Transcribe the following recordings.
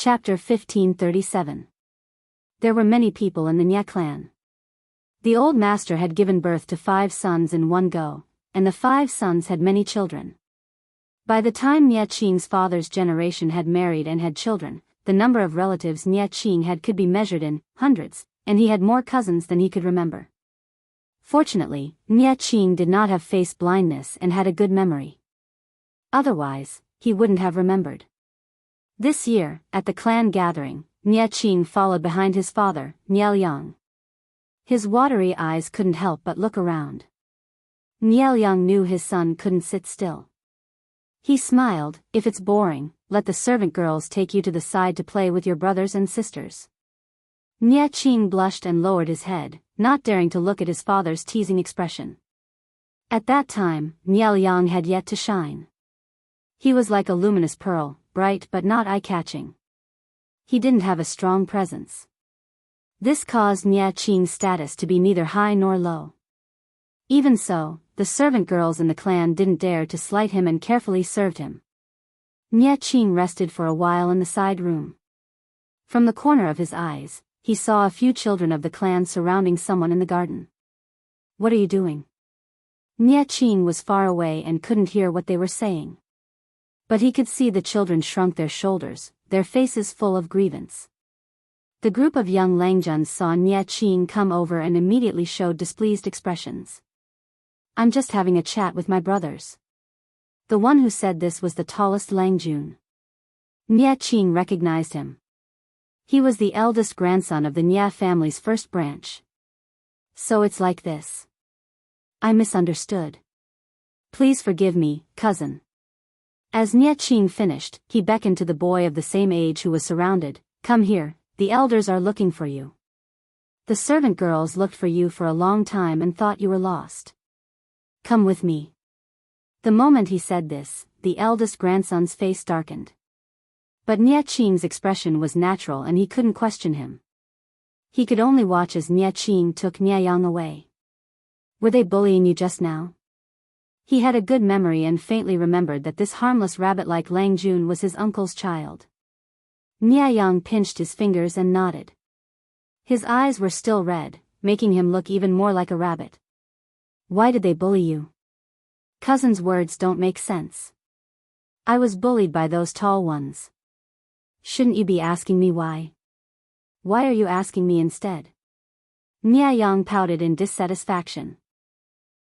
Chapter 1537. There were many people in the Nye clan. The old master had given birth to 5 sons in one go, and the 5 sons had many children. By the time Nye Qing's father's generation had married and had children, the number of relatives Nye Qing had could be measured in hundreds, and he had more cousins than he could remember. Fortunately, Nye Qing did not have face blindness and had a good memory. Otherwise, he wouldn't have remembered. This year, at the clan gathering, Nye Qing followed behind his father, Nye Liang. His watery eyes couldn't help but look around. Nye Liang knew his son couldn't sit still. He smiled. If it's boring, let the servant girls take you to the side to play with your brothers and sisters. Nye Qing blushed and lowered his head, not daring to look at his father's teasing expression. At that time, Nye Liang had yet to shine. He was like a luminous pearl, bright but not eye-catching. He didn't have a strong presence. This caused Nye Qing's status to be neither high nor low. Even so, the servant girls in the clan didn't dare to slight him and carefully served him. Nye Qing rested for a while in the side room. From the corner of his eyes, he saw a few children of the clan surrounding someone in the garden. "What are you doing?" Nye Qing was far away and couldn't hear what they were saying. But he could see the children shrunk their shoulders, their faces full of grievance. The group of young Langjuns saw Nye Qing come over and immediately showed displeased expressions. "I'm just having a chat with my brothers." The one who said this was the tallest Langjun. Nye Qing recognized him. He was the eldest grandson of the Nye family's first branch. "So it's like this. I misunderstood. Please forgive me, cousin." As Nye Qing finished, he beckoned to the boy of the same age who was surrounded. "Come here, the elders are looking for you. The servant girls looked for you for a long time and thought you were lost. Come with me." The moment he said this, the eldest grandson's face darkened. But Nye Qing's expression was natural and he couldn't question him. He could only watch as Nye Qing took Nye Yang away. "Were they bullying you just now?" He had a good memory and faintly remembered that this harmless rabbit-like Langjun was his uncle's child. Nye Yang pinched his fingers and nodded. His eyes were still red, making him look even more like a rabbit. "Why did they bully you?" "Cousin's words don't make sense. I was bullied by those tall ones." "Shouldn't you be asking me why?" "Why are you asking me instead?" Nye Yang pouted in dissatisfaction.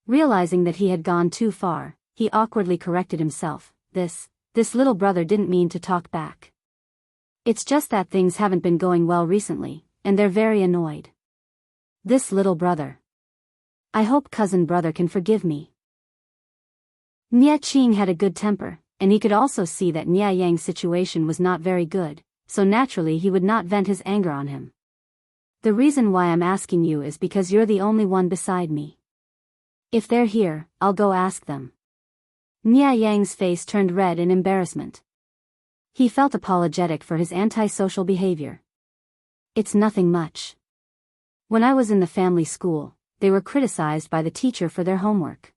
Realizing that he had gone too far, he awkwardly corrected himself. This little brother didn't mean to talk back. It's just that things haven't been going well recently, and they're very annoyed. This little brother. I hope cousin brother can forgive me." Nye Qing had a good temper, and he could also see that Nye Yang's situation was not very good, so naturally he would not vent his anger on him. "The reason why I'm asking you is because you're the only one beside me. If they're here, I'll go ask them." Nye Yang's face turned red in embarrassment. He felt apologetic for his antisocial behavior. "It's nothing much. When I was in the family school, they were criticized by the teacher for their homework.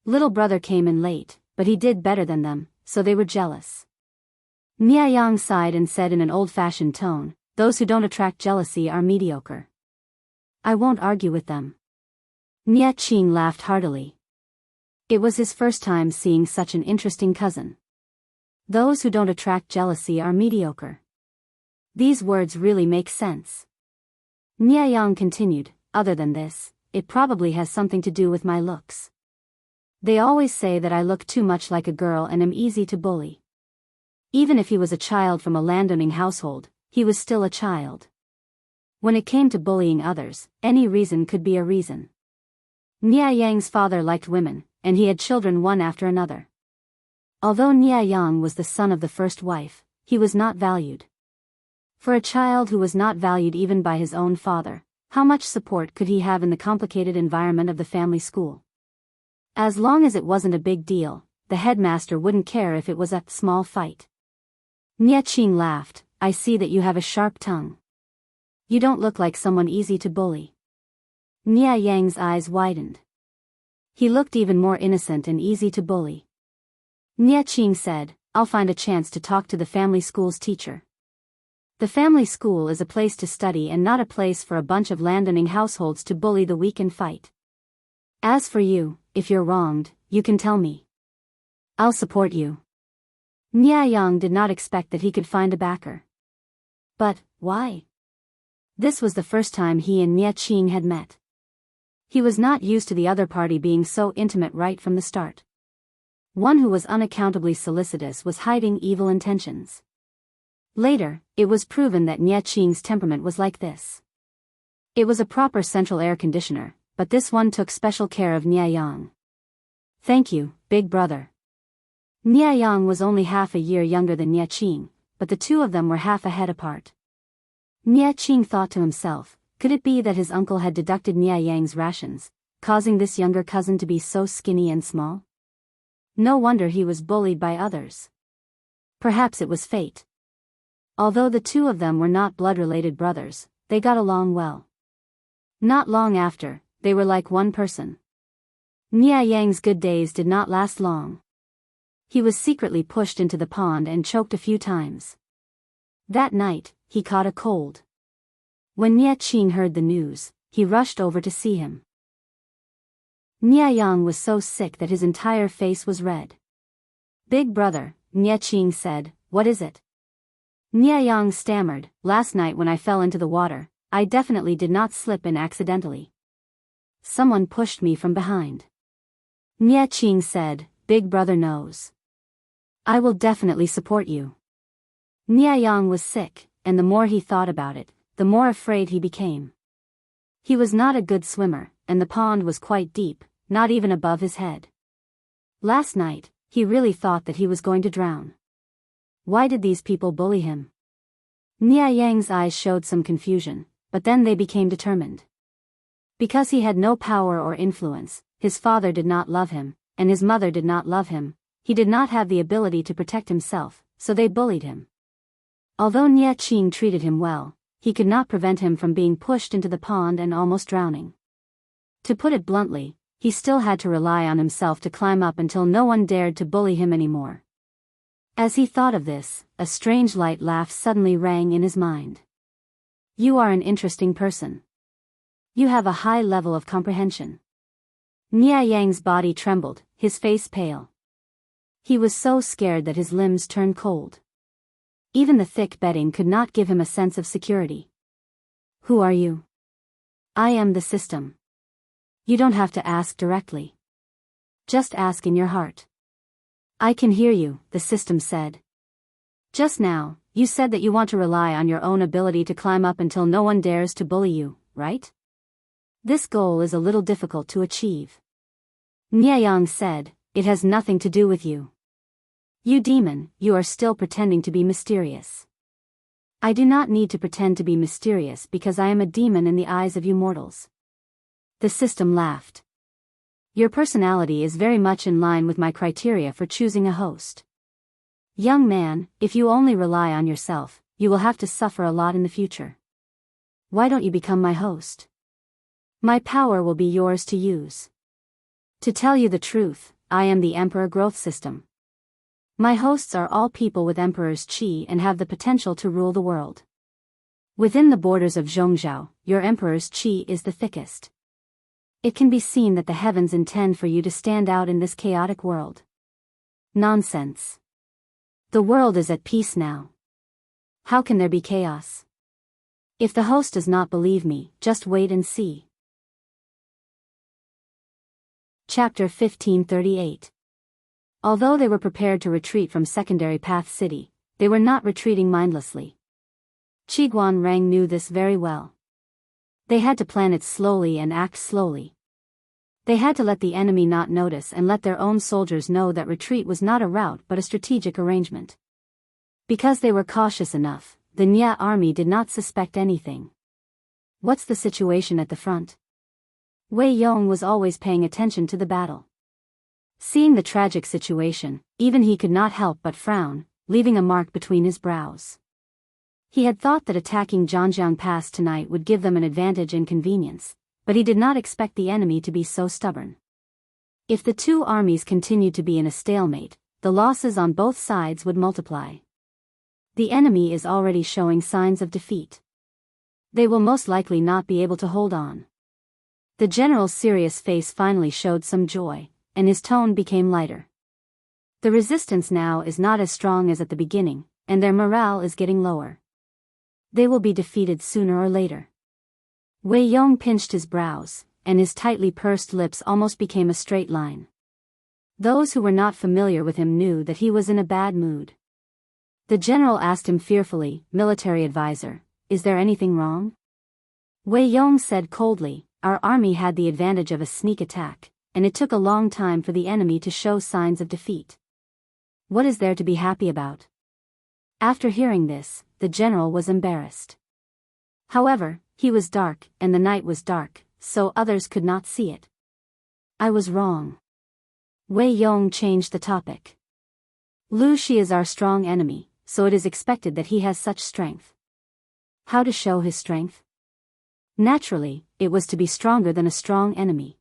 Little brother came in late, but he did better than them, so they were jealous." Nye Yang sighed and said in an old-fashioned tone, "Those who don't attract jealousy are mediocre. I won't argue with them." Nye Qing laughed heartily. It was his first time seeing such an interesting cousin. Those who don't attract jealousy are mediocre. These words really make sense. Nye Yang continued, "Other than this, it probably has something to do with my looks. They always say that I look too much like a girl and am easy to bully." Even if he was a child from a landowning household, he was still a child. When it came to bullying others, any reason could be a reason. Nye Yang's father liked women, and he had children one after another. Although Nye Yang was the son of the first wife, he was not valued. For a child who was not valued even by his own father, how much support could he have in the complicated environment of the family school? As long as it wasn't a big deal, the headmaster wouldn't care if it was a small fight. Nye Qing laughed. "I see that you have a sharp tongue. You don't look like someone easy to bully." Nye Yang's eyes widened. He looked even more innocent and easy to bully. Nye Qing said, "I'll find a chance to talk to the family school's teacher." The family school is a place to study and not a place for a bunch of landowning households to bully the weak and fight. As for you, if you're wronged, you can tell me. I'll support you. Nie Yang did not expect that he could find a backer. But, why? This was the first time he and Nie Qing had met. He was not used to the other party being so intimate right from the start. One who was unaccountably solicitous was hiding evil intentions. Later, it was proven that Nie Qing's temperament was like this. It was a proper central air conditioner, but this one took special care of Nie Yang. Thank you, big brother. Nie Yang was only half a year younger than Nie Qing, but the two of them were half a head apart. Nie Qing thought to himself, could it be that his uncle had deducted Nie Yang's rations, causing this younger cousin to be so skinny and small? No wonder he was bullied by others. Perhaps it was fate. Although the two of them were not blood-related brothers, they got along well. Not long after, they were like one person. Nie Yang's good days did not last long. He was secretly pushed into the pond and choked a few times. That night, he caught a cold. When Nie Qing heard the news, he rushed over to see him. Nie Yang was so sick that his entire face was red. Big brother, Nie Qing said, what is it? Nie Yang stammered, last night when I fell into the water, I definitely did not slip in accidentally. Someone pushed me from behind. Nie Qing said, big brother knows. I will definitely support you. Nie Yang was sick, and the more he thought about it, the more afraid he became. He was not a good swimmer, and the pond was quite deep, not even above his head. Last night, he really thought that he was going to drown. Why did these people bully him? Nie Yang's eyes showed some confusion, but then they became determined. Because he had no power or influence, his father did not love him, and his mother did not love him, he did not have the ability to protect himself, so they bullied him. Although Nie Qing treated him well, he could not prevent him from being pushed into the pond and almost drowning. To put it bluntly, he still had to rely on himself to climb up until no one dared to bully him anymore. As he thought of this, a strange light laugh suddenly rang in his mind. You are an interesting person. You have a high level of comprehension. Nie Yang's body trembled, his face pale. He was so scared that his limbs turned cold. Even the thick bedding could not give him a sense of security. Who are you? I am the system. You don't have to ask directly. Just ask in your heart. I can hear you, the system said. Just now, you said that you want to rely on your own ability to climb up until no one dares to bully you, right? This goal is a little difficult to achieve. Nie Yang said, it has nothing to do with you. You demon, you are still pretending to be mysterious. I do not need to pretend to be mysterious because I am a demon in the eyes of you mortals. The system laughed. Your personality is very much in line with my criteria for choosing a host. Young man, if you only rely on yourself, you will have to suffer a lot in the future. Why don't you become my host? My power will be yours to use. To tell you the truth, I am the Emperor growth system. My hosts are all people with Emperor's Qi and have the potential to rule the world. Within the borders of Zhongzhou, your Emperor's Qi is the thickest. It can be seen that the heavens intend for you to stand out in this chaotic world. Nonsense. The world is at peace now. How can there be chaos? If the host does not believe me, just wait and see. Chapter 1538. Although they were prepared to retreat from Secondary Path City, they were not retreating mindlessly. Qiguan Rang knew this very well. They had to plan it slowly and act slowly. They had to let the enemy not notice and let their own soldiers know that retreat was not a route but a strategic arrangement. Because they were cautious enough, the Nya army did not suspect anything. What's the situation at the front? Wei Yong was always paying attention to the battle. Seeing the tragic situation, even he could not help but frown, leaving a mark between his brows. He had thought that attacking Zhangjiang Pass tonight would give them an advantage and convenience, but he did not expect the enemy to be so stubborn. If the two armies continued to be in a stalemate, the losses on both sides would multiply. The enemy is already showing signs of defeat. They will most likely not be able to hold on. The general's serious face finally showed some joy, and his tone became lighter. The resistance now is not as strong as at the beginning, and their morale is getting lower. They will be defeated sooner or later. Wei Yong pinched his brows, and his tightly pursed lips almost became a straight line. Those who were not familiar with him knew that he was in a bad mood. The general asked him fearfully, "Military advisor, is there anything wrong?" Wei Yong said coldly, "Our army had the advantage of a sneak attack, and it took a long time for the enemy to show signs of defeat. What is there to be happy about?" After hearing this, the general was embarrassed. However, he was dark, and the night was dark, so others could not see it. "I was wrong." Wei Yong changed the topic. "Lu Shi is our strong enemy, so it is expected that he has such strength." How to show his strength? Naturally, it was to be stronger than a strong enemy.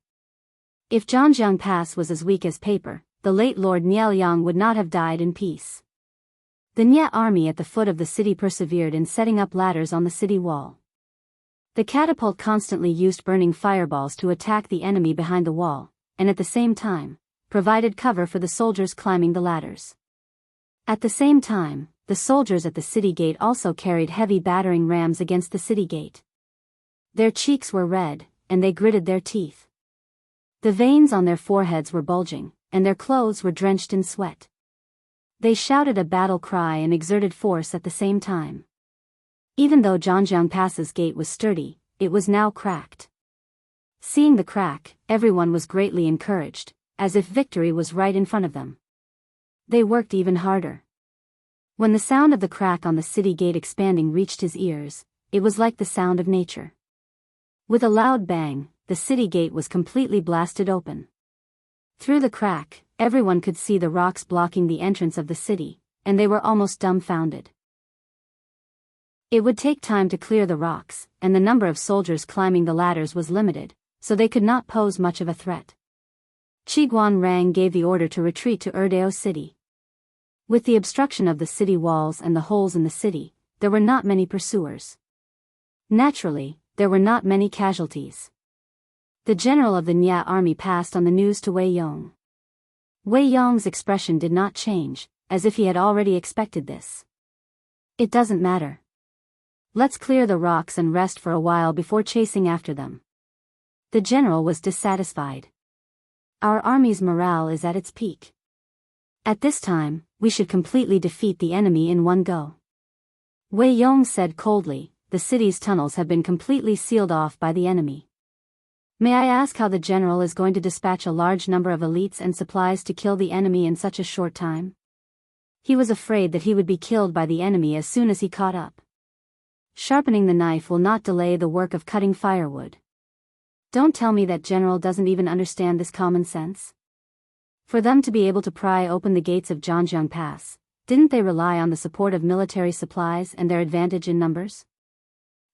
If Zhangjiang Pass was as weak as paper, the late Lord Nieliang would not have died in peace. The Nye army at the foot of the city persevered in setting up ladders on the city wall. The catapult constantly used burning fireballs to attack the enemy behind the wall, and at the same time, provided cover for the soldiers climbing the ladders. At the same time, the soldiers at the city gate also carried heavy battering rams against the city gate. Their cheeks were red, and they gritted their teeth. The veins on their foreheads were bulging, and their clothes were drenched in sweat. They shouted a battle cry and exerted force at the same time. Even though Zhangjiang Pass's gate was sturdy, it was now cracked. Seeing the crack, everyone was greatly encouraged, as if victory was right in front of them. They worked even harder. When the sound of the crack on the city gate expanding reached his ears, it was like the sound of nature. With a loud bang, the city gate was completely blasted open. Through the crack, everyone could see the rocks blocking the entrance of the city, and they were almost dumbfounded. It would take time to clear the rocks, and the number of soldiers climbing the ladders was limited, so they could not pose much of a threat. Qiguan Rang gave the order to retreat to Erdeo City. With the obstruction of the city walls and the holes in the city, there were not many pursuers. Naturally, there were not many casualties. The general of the Nye army passed on the news to Wei Yong. Wei Yong's expression did not change, as if he had already expected this. "It doesn't matter. Let's clear the rocks and rest for a while before chasing after them." The general was dissatisfied. "Our army's morale is at its peak. At this time, we should completely defeat the enemy in one go." Wei Yong said coldly, "The city's tunnels have been completely sealed off by the enemy. May I ask how the general is going to dispatch a large number of elites and supplies to kill the enemy in such a short time?" He was afraid that he would be killed by the enemy as soon as he caught up. Sharpening the knife will not delay the work of cutting firewood. Don't tell me that general doesn't even understand this common sense. For them to be able to pry open the gates of Zhangjiang Pass, didn't they rely on the support of military supplies and their advantage in numbers?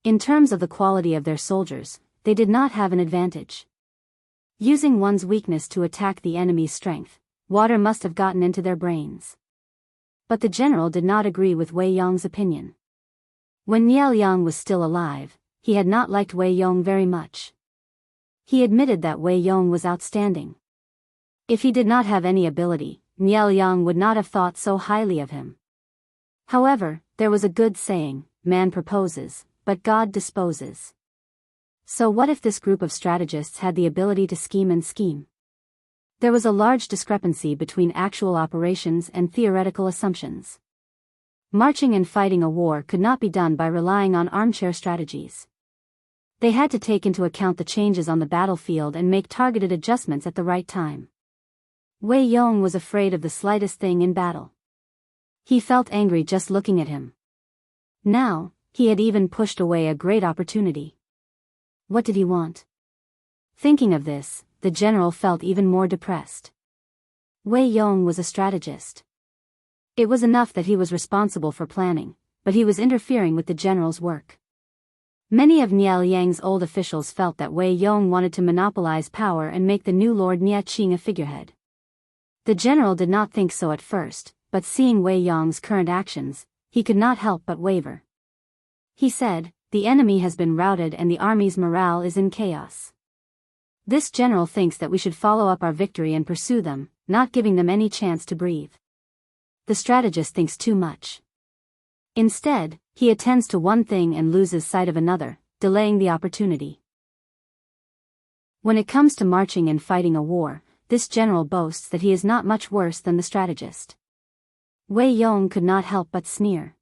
In terms of the quality of their soldiers, they did not have an advantage. Using one's weakness to attack the enemy's strength, water must have gotten into their brains. But the general did not agree with Wei Yong's opinion. When Nieliang was still alive, he had not liked Wei Yong very much. He admitted that Wei Yong was outstanding. If he did not have any ability, Nieliang would not have thought so highly of him. However, there was a good saying, "Man proposes, but God disposes." So what if this group of strategists had the ability to scheme and scheme? There was a large discrepancy between actual operations and theoretical assumptions. Marching and fighting a war could not be done by relying on armchair strategies. They had to take into account the changes on the battlefield and make targeted adjustments at the right time. Wei Yong was afraid of the slightest thing in battle. He felt angry just looking at him. Now, he had even pushed away a great opportunity. What did he want? Thinking of this, the general felt even more depressed. Wei Yong was a strategist. It was enough that he was responsible for planning, but he was interfering with the general's work. Many of Nieliang's old officials felt that Wei Yong wanted to monopolize power and make the new Lord Nie Qing a figurehead. The general did not think so at first, but seeing Wei Yong's current actions, he could not help but waver. He said, "The enemy has been routed and the army's morale is in chaos. This general thinks that we should follow up our victory and pursue them, not giving them any chance to breathe. The strategist thinks too much. Instead, he attends to one thing and loses sight of another, delaying the opportunity. When it comes to marching and fighting a war, this general boasts that he is not much worse than the strategist." Wei Yong could not help but sneer.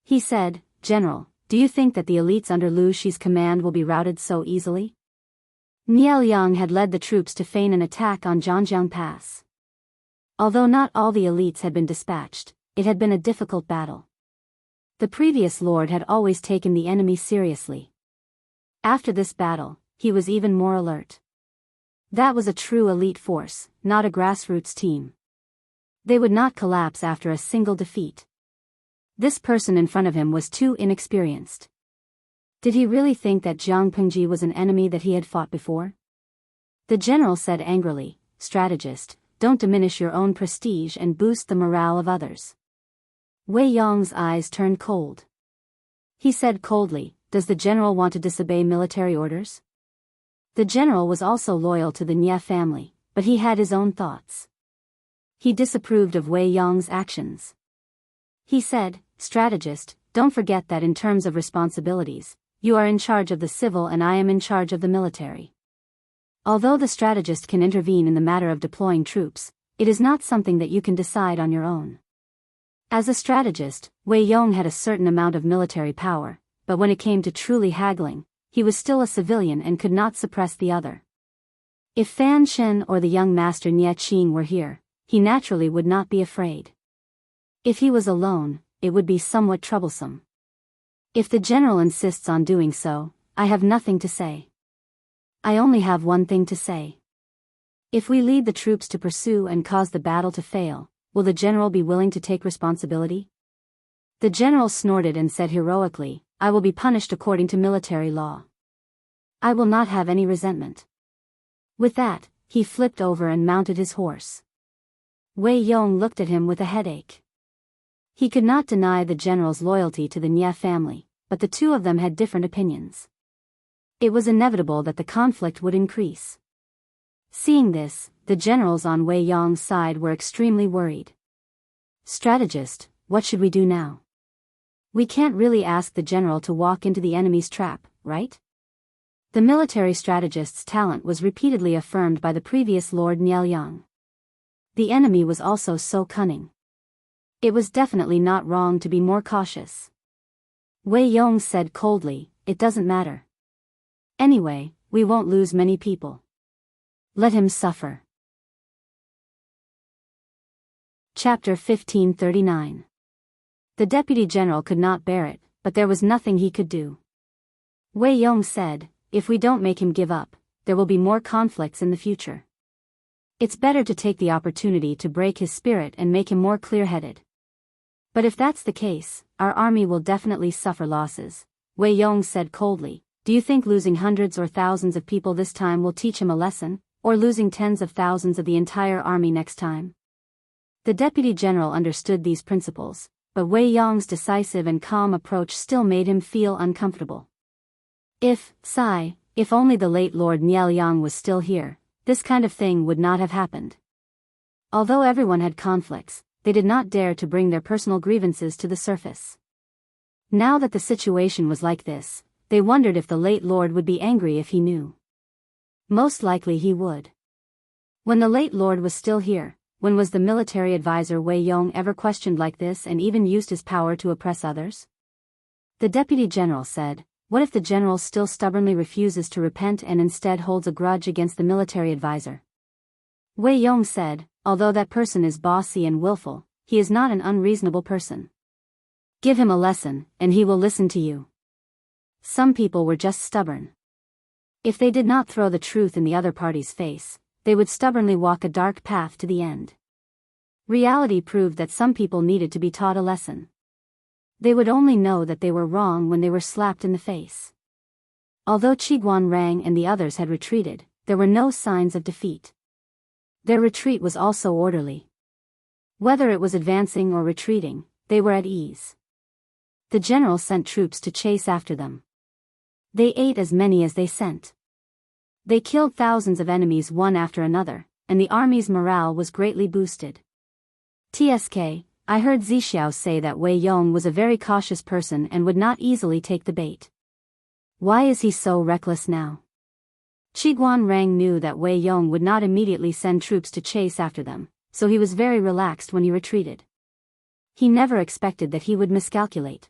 He said, "General, do you think that the elites under Lu Shi's command will be routed so easily?" Niel Yang had led the troops to feign an attack on Zhangjiang Pass. Although not all the elites had been dispatched, it had been a difficult battle. The previous lord had always taken the enemy seriously. After this battle, he was even more alert. That was a true elite force, not a grassroots team. They would not collapse after a single defeat. This person in front of him was too inexperienced. Did he really think that Jiang Pengji was an enemy that he had fought before? The general said angrily, "Strategist, don't diminish your own prestige and boost the morale of others." Wei Yong's eyes turned cold. He said coldly, "Does the general want to disobey military orders?" The general was also loyal to the Nie family, but he had his own thoughts. He disapproved of Wei Yong's actions. He said, "Strategist, don't forget that in terms of responsibilities, you are in charge of the civil and I am in charge of the military. Although the strategist can intervene in the matter of deploying troops, it is not something that you can decide on your own." As a strategist, Wei Yong had a certain amount of military power, but when it came to truly haggling, he was still a civilian and could not suppress the other. If Fan Shen or the young master Nie Qing were here, he naturally would not be afraid. If he was alone, it would be somewhat troublesome. If the general insists on doing so, I have nothing to say. I only have one thing to say. If we lead the troops to pursue and cause the battle to fail, will the general be willing to take responsibility? The general snorted and said heroically, "I will be punished according to military law. I will not have any resentment." With that, he flipped over and mounted his horse. Wei Yong looked at him with a headache. He could not deny the general's loyalty to the Nie family, but the two of them had different opinions. It was inevitable that the conflict would increase. Seeing this, the generals on Wei Yong's side were extremely worried. "Strategist, what should we do now? We can't really ask the general to walk into the enemy's trap, right?" The military strategist's talent was repeatedly affirmed by the previous Lord Niel Yang. The enemy was also so cunning. It was definitely not wrong to be more cautious. Wei Yong said coldly, "It doesn't matter. Anyway, we won't lose many people. Let him suffer." Chapter 1539. The deputy general could not bear it, but there was nothing he could do. Wei Yong said, "If we don't make him give up, there will be more conflicts in the future. It's better to take the opportunity to break his spirit and make him more clear-headed. But if that's the case, our army will definitely suffer losses." Wei Yong said coldly, "Do you think losing hundreds or thousands of people this time will teach him a lesson, or losing tens of thousands of the entire army next time?" The deputy general understood these principles, but Wei Yong's decisive and calm approach still made him feel uncomfortable. If only the late Lord Niel Yang was still here, this kind of thing would not have happened. Although everyone had conflicts, they did not dare to bring their personal grievances to the surface. Now that the situation was like this, they wondered if the late lord would be angry if he knew. Most likely he would. When the late lord was still here, when was the military advisor Wei Yong ever questioned like this and even used his power to oppress others? The deputy general said, "What if the general still stubbornly refuses to repent and instead holds a grudge against the military advisor?" Wei Yong said, "Although that person is bossy and willful, he is not an unreasonable person. Give him a lesson, and he will listen to you." Some people were just stubborn. If they did not throw the truth in the other party's face, they would stubbornly walk a dark path to the end. Reality proved that some people needed to be taught a lesson. They would only know that they were wrong when they were slapped in the face. Although Qiguan Rang and the others had retreated, there were no signs of defeat. Their retreat was also orderly. Whether it was advancing or retreating, they were at ease. The general sent troops to chase after them. They ate as many as they sent. They killed thousands of enemies one after another, and the army's morale was greatly boosted. TSK, I heard Zixiao say that Wei Yong was a very cautious person and would not easily take the bait. Why is he so reckless now? Qiguan Rang knew that Wei Yong would not immediately send troops to chase after them, so he was very relaxed when he retreated. He never expected that he would miscalculate.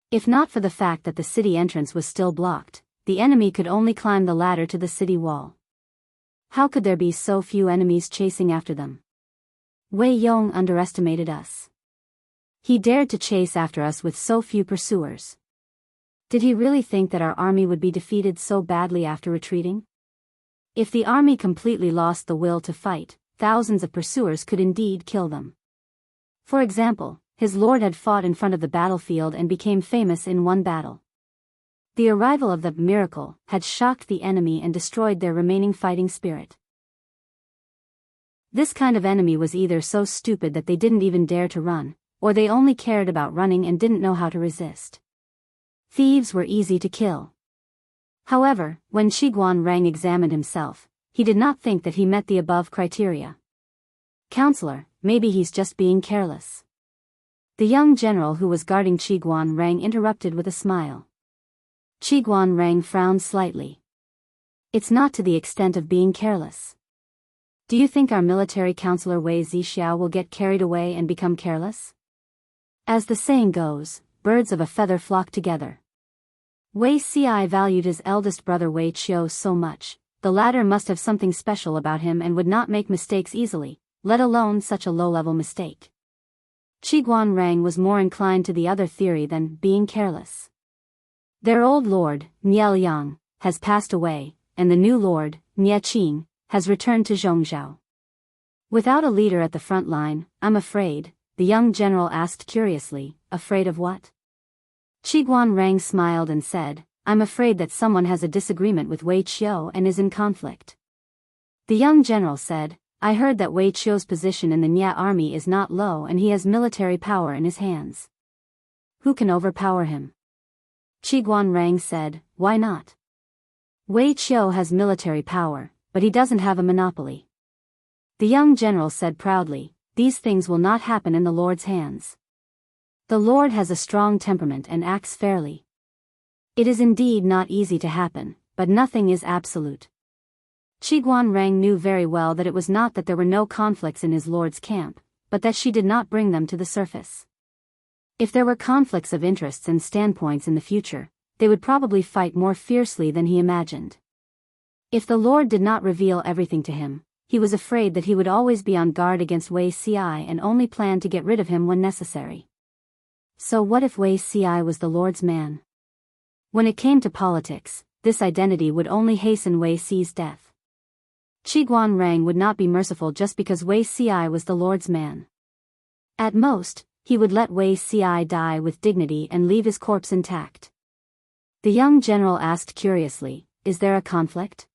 If not for the fact that the city entrance was still blocked, the enemy could only climb the ladder to the city wall. How could there be so few enemies chasing after them? Wei Yong underestimated us. He dared to chase after us with so few pursuers. Did he really think that our army would be defeated so badly after retreating? If the army completely lost the will to fight, thousands of pursuers could indeed kill them. For example, his lord had fought in front of the battlefield and became famous in one battle. The arrival of the miracle had shocked the enemy and destroyed their remaining fighting spirit. This kind of enemy was either so stupid that they didn't even dare to run, or they only cared about running and didn't know how to resist. Thieves were easy to kill. However, when Qiguan Rang examined himself, he did not think that he met the above criteria. Counselor, maybe he's just being careless. The young general who was guarding Qiguan Rang interrupted with a smile. Qiguan Rang frowned slightly. It's not to the extent of being careless. Do you think our military counselor Wei Zixiao will get carried away and become careless? As the saying goes, birds of a feather flock together. Wei Ci valued his eldest brother Wei Qiu so much, the latter must have something special about him and would not make mistakes easily, let alone such a low-level mistake. Qiguan Rang was more inclined to the other theory than being careless. Their old lord, Nie Liang, has passed away, and the new lord, Nie Qing, has returned to Zhongzhou. Without a leader at the front line, I'm afraid, the young general asked curiously, afraid of what? Qiguan Rang smiled and said, I'm afraid that someone has a disagreement with Wei Qiu and is in conflict. The young general said, I heard that Wei Qiu's position in the Nie army is not low and he has military power in his hands. Who can overpower him? Qiguan Rang said, why not? Wei Qiu has military power, but he doesn't have a monopoly. The young general said proudly, these things will not happen in the Lord's hands. The Lord has a strong temperament and acts fairly. It is indeed not easy to happen, but nothing is absolute. Qiguan Rang knew very well that it was not that there were no conflicts in his lord's camp, but that she did not bring them to the surface. If there were conflicts of interests and standpoints in the future, they would probably fight more fiercely than he imagined. If the Lord did not reveal everything to him, he was afraid that he would always be on guard against Wei Ci and only plan to get rid of him when necessary. So what if Wei Ci was the Lord's man? When it came to politics, this identity would only hasten Wei Ci's death. Qiguan Rang would not be merciful just because Wei Ci was the Lord's man. At most, he would let Wei Ci die with dignity and leave his corpse intact. The young general asked curiously, is there a conflict?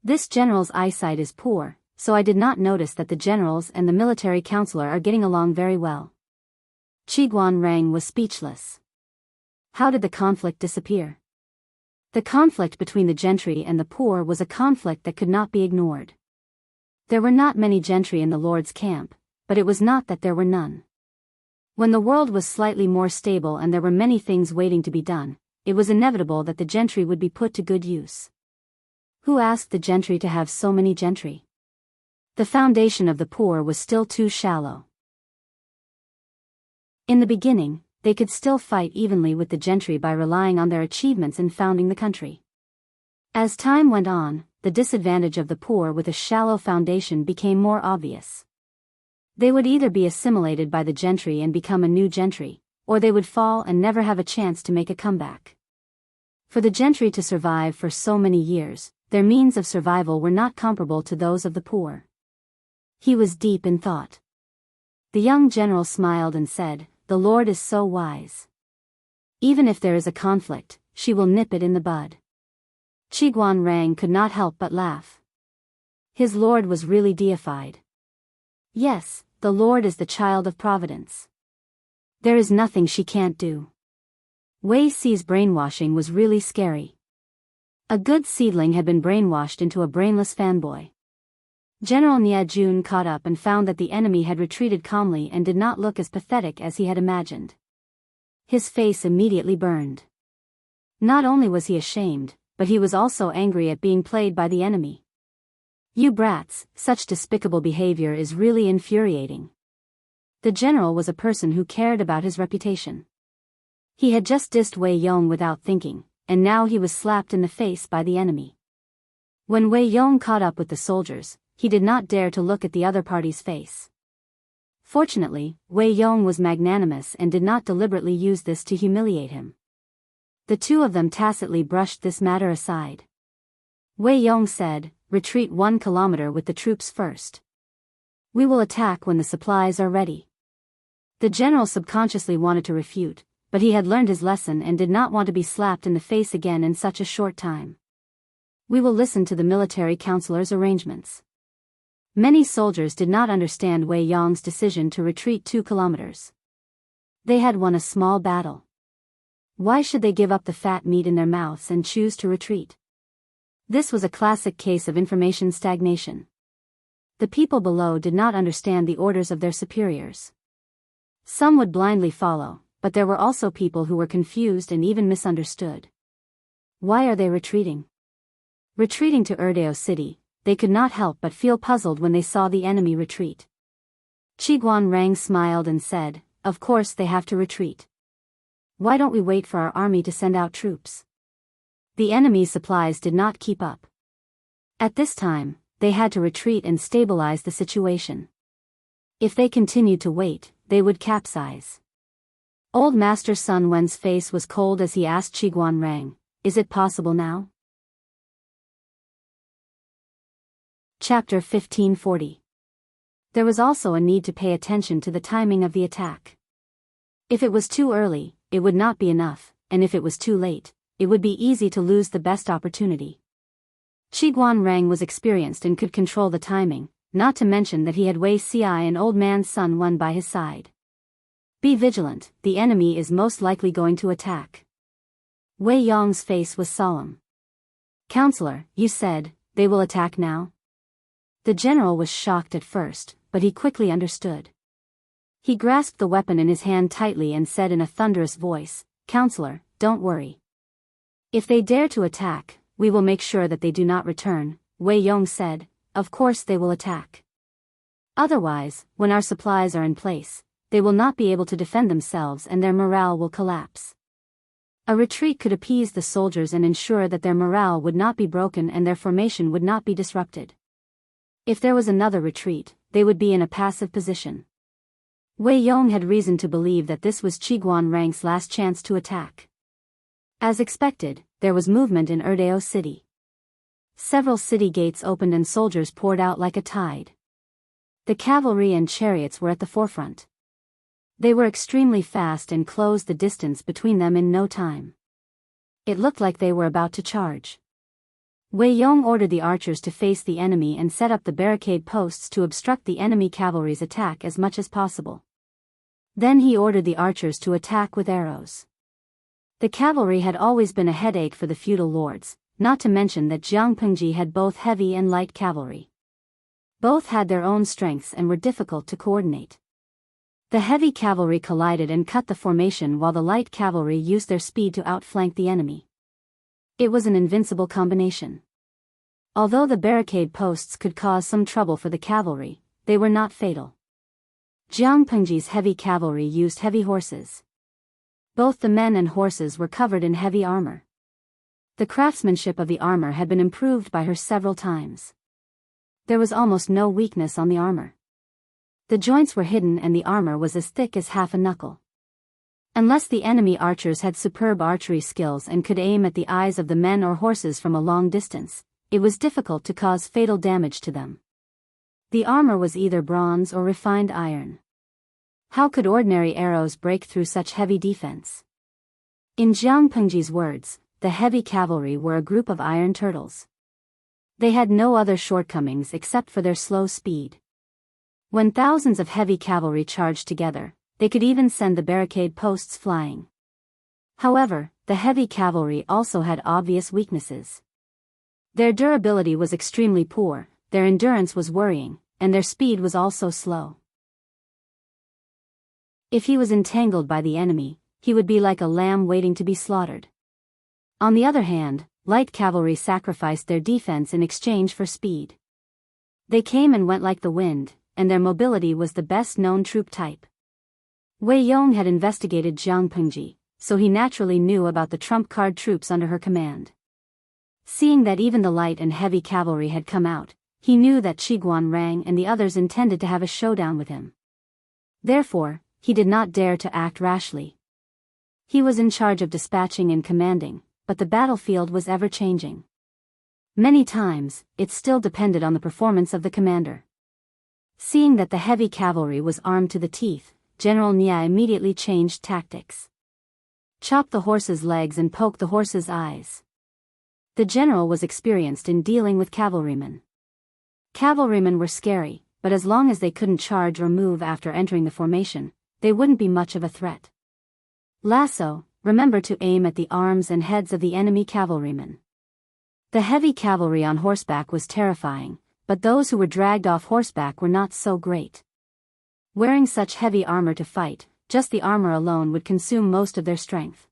This general's eyesight is poor, so I did not notice that the generals and the military counselor are getting along very well. Qiguan Rang was speechless. How did the conflict disappear? The conflict between the gentry and the poor was a conflict that could not be ignored. There were not many gentry in the Lord's camp, but it was not that there were none. When the world was slightly more stable and there were many things waiting to be done, it was inevitable that the gentry would be put to good use. Who asked the gentry to have so many gentry? The foundation of the poor was still too shallow. In the beginning, they could still fight evenly with the gentry by relying on their achievements in founding the country. As time went on, the disadvantage of the poor with a shallow foundation became more obvious. They would either be assimilated by the gentry and become a new gentry, or they would fall and never have a chance to make a comeback. For the gentry to survive for so many years, their means of survival were not comparable to those of the poor. He was deep in thought. The young general smiled and said, the Lord is so wise. Even if there is a conflict, she will nip it in the bud. Qiguan Rang could not help but laugh. His Lord was really deified. Yes, the Lord is the child of providence. There is nothing she can't do. Wei Si's brainwashing was really scary. A good seedling had been brainwashed into a brainless fanboy. General Nie Jun caught up and found that the enemy had retreated calmly and did not look as pathetic as he had imagined. His face immediately burned. Not only was he ashamed, but he was also angry at being played by the enemy. You brats, such despicable behavior is really infuriating. The general was a person who cared about his reputation. He had just dissed Wei Yong without thinking, and now he was slapped in the face by the enemy. When Wei Yong caught up with the soldiers, he did not dare to look at the other party's face. Fortunately, Wei Yong was magnanimous and did not deliberately use this to humiliate him. The two of them tacitly brushed this matter aside. Wei Yong said, "Retreat 1 kilometer with the troops first. We will attack when the supplies are ready." The general subconsciously wanted to refute, but he had learned his lesson and did not want to be slapped in the face again in such a short time. We will listen to the military counselor's arrangements. Many soldiers did not understand Wei Yong's decision to retreat 2 kilometers. They had won a small battle. Why should they give up the fat meat in their mouths and choose to retreat? This was a classic case of information stagnation. The people below did not understand the orders of their superiors. Some would blindly follow, but there were also people who were confused and even misunderstood. Why are they retreating? Retreating to Erdeo City, they could not help but feel puzzled when they saw the enemy retreat. Qiguan Rang smiled and said, "Of course they have to retreat. Why don't we wait for our army to send out troops?" The enemy's supplies did not keep up. At this time, they had to retreat and stabilize the situation. If they continued to wait, they would capsize. Old Master Sun Wen's face was cold as he asked Qiguan Rang, "Is it possible now?" Chapter 1540. There was also a need to pay attention to the timing of the attack. If it was too early, it would not be enough, and if it was too late, it would be easy to lose the best opportunity. Qiguan Rang was experienced and could control the timing, not to mention that he had Wei Si and Old Man Sun Wen by his side. Be vigilant, the enemy is most likely going to attack. Wei Yong's face was solemn. "Counselor, you said, they will attack now?" The general was shocked at first, but he quickly understood. He grasped the weapon in his hand tightly and said in a thunderous voice, "Counselor, don't worry. If they dare to attack, we will make sure that they do not return." Wei Yong said, "Of course they will attack. Otherwise, when our supplies are in place, they will not be able to defend themselves and their morale will collapse. A retreat could appease the soldiers and ensure that their morale would not be broken and their formation would not be disrupted. If there was another retreat, they would be in a passive position." Wei Yong had reason to believe that this was Qiguan Rang's last chance to attack. As expected, there was movement in Erdeo City. Several city gates opened and soldiers poured out like a tide. The cavalry and chariots were at the forefront. They were extremely fast and closed the distance between them in no time. It looked like they were about to charge. Wei Yong ordered the archers to face the enemy and set up the barricade posts to obstruct the enemy cavalry's attack as much as possible. Then he ordered the archers to attack with arrows. The cavalry had always been a headache for the feudal lords, not to mention that Jianghu had both heavy and light cavalry. Both had their own strengths and were difficult to coordinate. The heavy cavalry collided and cut the formation while the light cavalry used their speed to outflank the enemy. It was an invincible combination. Although the barricade posts could cause some trouble for the cavalry, they were not fatal. Jianghu's heavy cavalry used heavy horses. Both the men and horses were covered in heavy armor. The craftsmanship of the armor had been improved by her several times. There was almost no weakness on the armor. The joints were hidden and the armor was as thick as half a knuckle. Unless the enemy archers had superb archery skills and could aim at the eyes of the men or horses from a long distance, it was difficult to cause fatal damage to them. The armor was either bronze or refined iron. How could ordinary arrows break through such heavy defense? In Jiang Pengji's words, the heavy cavalry were a group of iron turtles. They had no other shortcomings except for their slow speed. When thousands of heavy cavalry charged together, they could even send the barricade posts flying. However, the heavy cavalry also had obvious weaknesses. Their durability was extremely poor, their endurance was worrying, and their speed was also slow. If he was entangled by the enemy, he would be like a lamb waiting to be slaughtered. On the other hand, light cavalry sacrificed their defense in exchange for speed. They came and went like the wind, and their mobility was the best-known troop type. Wei Yong had investigated Jianghu, so he naturally knew about the trump card troops under her command. Seeing that even the light and heavy cavalry had come out, he knew that Qiguan Rang and the others intended to have a showdown with him. Therefore, he did not dare to act rashly. He was in charge of dispatching and commanding, but the battlefield was ever-changing. Many times, it still depended on the performance of the commander. Seeing that the heavy cavalry was armed to the teeth, General Nia immediately changed tactics. Chop the horse's legs and poke the horse's eyes. The general was experienced in dealing with cavalrymen. Cavalrymen were scary, but as long as they couldn't charge or move after entering the formation, they wouldn't be much of a threat. Lasso, remember to aim at the arms and heads of the enemy cavalrymen. The heavy cavalry on horseback was terrifying, but those who were dragged off horseback were not so great. Wearing such heavy armor to fight, just the armor alone would consume most of their strength.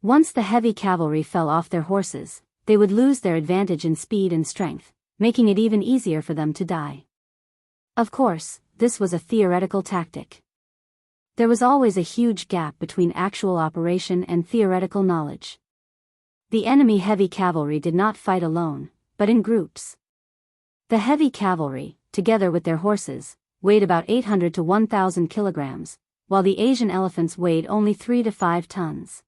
Once the heavy cavalry fell off their horses, they would lose their advantage in speed and strength, making it even easier for them to die. Of course, this was a theoretical tactic. There was always a huge gap between actual operation and theoretical knowledge. The enemy heavy cavalry did not fight alone, but in groups. The heavy cavalry, together with their horses, weighed about 800 to 1,000 kilograms, while the Asian elephants weighed only 3 to 5 tons.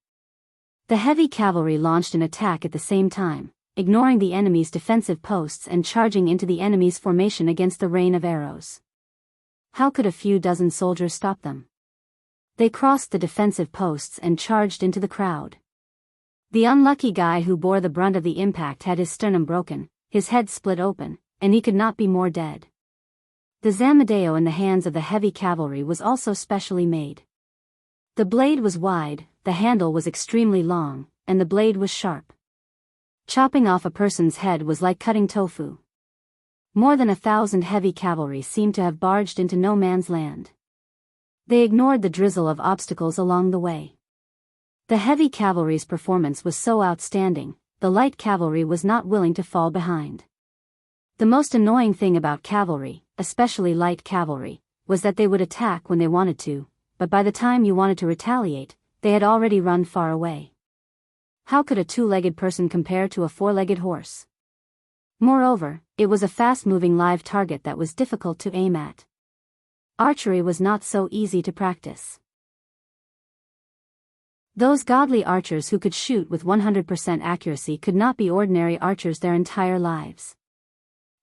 The heavy cavalry launched an attack at the same time, ignoring the enemy's defensive posts and charging into the enemy's formation against the rain of arrows. How could a few dozen soldiers stop them? They crossed the defensive posts and charged into the crowd. The unlucky guy who bore the brunt of the impact had his sternum broken, his head split open, and he could not be more dead. The zamadeo in the hands of the heavy cavalry was also specially made. The blade was wide, the handle was extremely long, and the blade was sharp. Chopping off a person's head was like cutting tofu. More than 1,000 heavy cavalry seemed to have barged into no man's land. They ignored the drizzle of obstacles along the way. The heavy cavalry's performance was so outstanding, the light cavalry was not willing to fall behind. The most annoying thing about cavalry, especially light cavalry, was that they would attack when they wanted to, but by the time you wanted to retaliate, they had already run far away. How could a two-legged person compare to a four-legged horse? Moreover, it was a fast-moving live target that was difficult to aim at. Archery was not so easy to practice. Those godly archers who could shoot with 100% accuracy could not be ordinary archers their entire lives.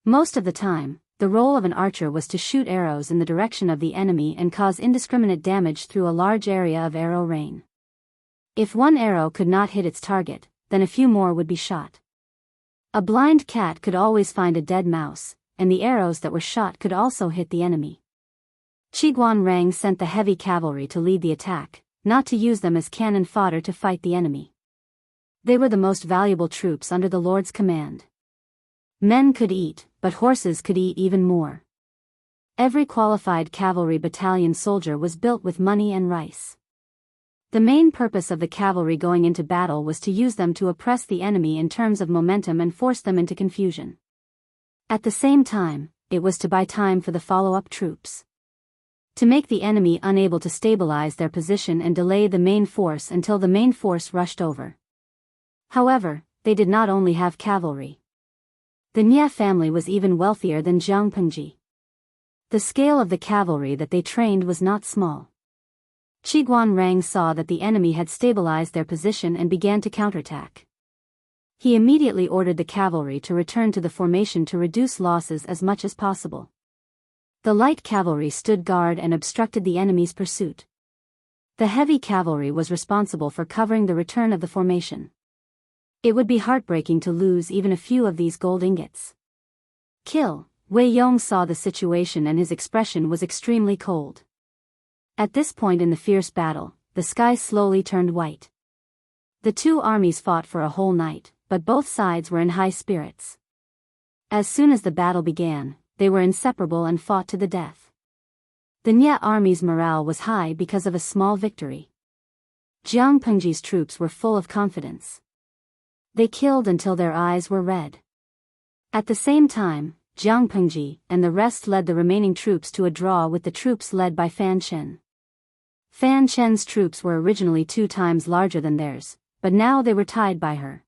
Most of the time, the role of an archer was to shoot arrows in the direction of the enemy and cause indiscriminate damage through a large area of arrow rain. If one arrow could not hit its target, then a few more would be shot. A blind cat could always find a dead mouse, and the arrows that were shot could also hit the enemy. Qiguan Rang sent the heavy cavalry to lead the attack, not to use them as cannon fodder to fight the enemy. They were the most valuable troops under the Lord's command. Men could eat, but horses could eat even more. Every qualified cavalry battalion soldier was built with money and rice. The main purpose of the cavalry going into battle was to use them to oppress the enemy in terms of momentum and force them into confusion. At the same time, it was to buy time for the follow-up troops. To make the enemy unable to stabilize their position and delay the main force until the main force rushed over. However, they did not only have cavalry. The Nia family was even wealthier than Jianghu. The scale of the cavalry that they trained was not small. Qiguan Rang saw that the enemy had stabilized their position and began to counterattack. He immediately ordered the cavalry to return to the formation to reduce losses as much as possible. The light cavalry stood guard and obstructed the enemy's pursuit. The heavy cavalry was responsible for covering the return of the formation. It would be heartbreaking to lose even a few of these gold ingots. Kill. Wei Yong saw the situation and his expression was extremely cold. At this point in the fierce battle, the sky slowly turned white. The two armies fought for a whole night, but both sides were in high spirits. As soon as the battle began, they were inseparable and fought to the death. The Nye army's morale was high because of a small victory. Jiang Pengji's troops were full of confidence. They killed until their eyes were red. At the same time, Jiang Pengji and the rest led the remaining troops to a draw with the troops led by Fan Chen. Fan Chen's troops were originally 2 times larger than theirs, but now they were tied by her.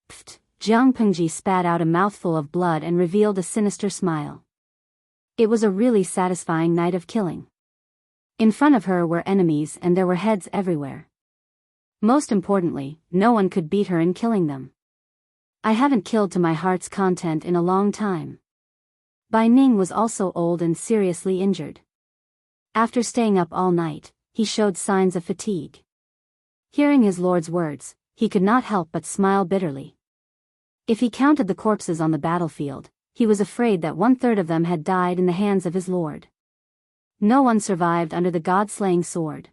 Pfft! Jiang Pengji spat out a mouthful of blood and revealed a sinister smile. It was a really satisfying night of killing. In front of her were enemies and there were heads everywhere. Most importantly, no one could beat her in killing them. I haven't killed to my heart's content in a long time. Bai Ning was also old and seriously injured. After staying up all night, he showed signs of fatigue. Hearing his lord's words, he could not help but smile bitterly. If he counted the corpses on the battlefield, he was afraid that 1/3 of them had died in the hands of his lord. No one survived under the god-slaying sword.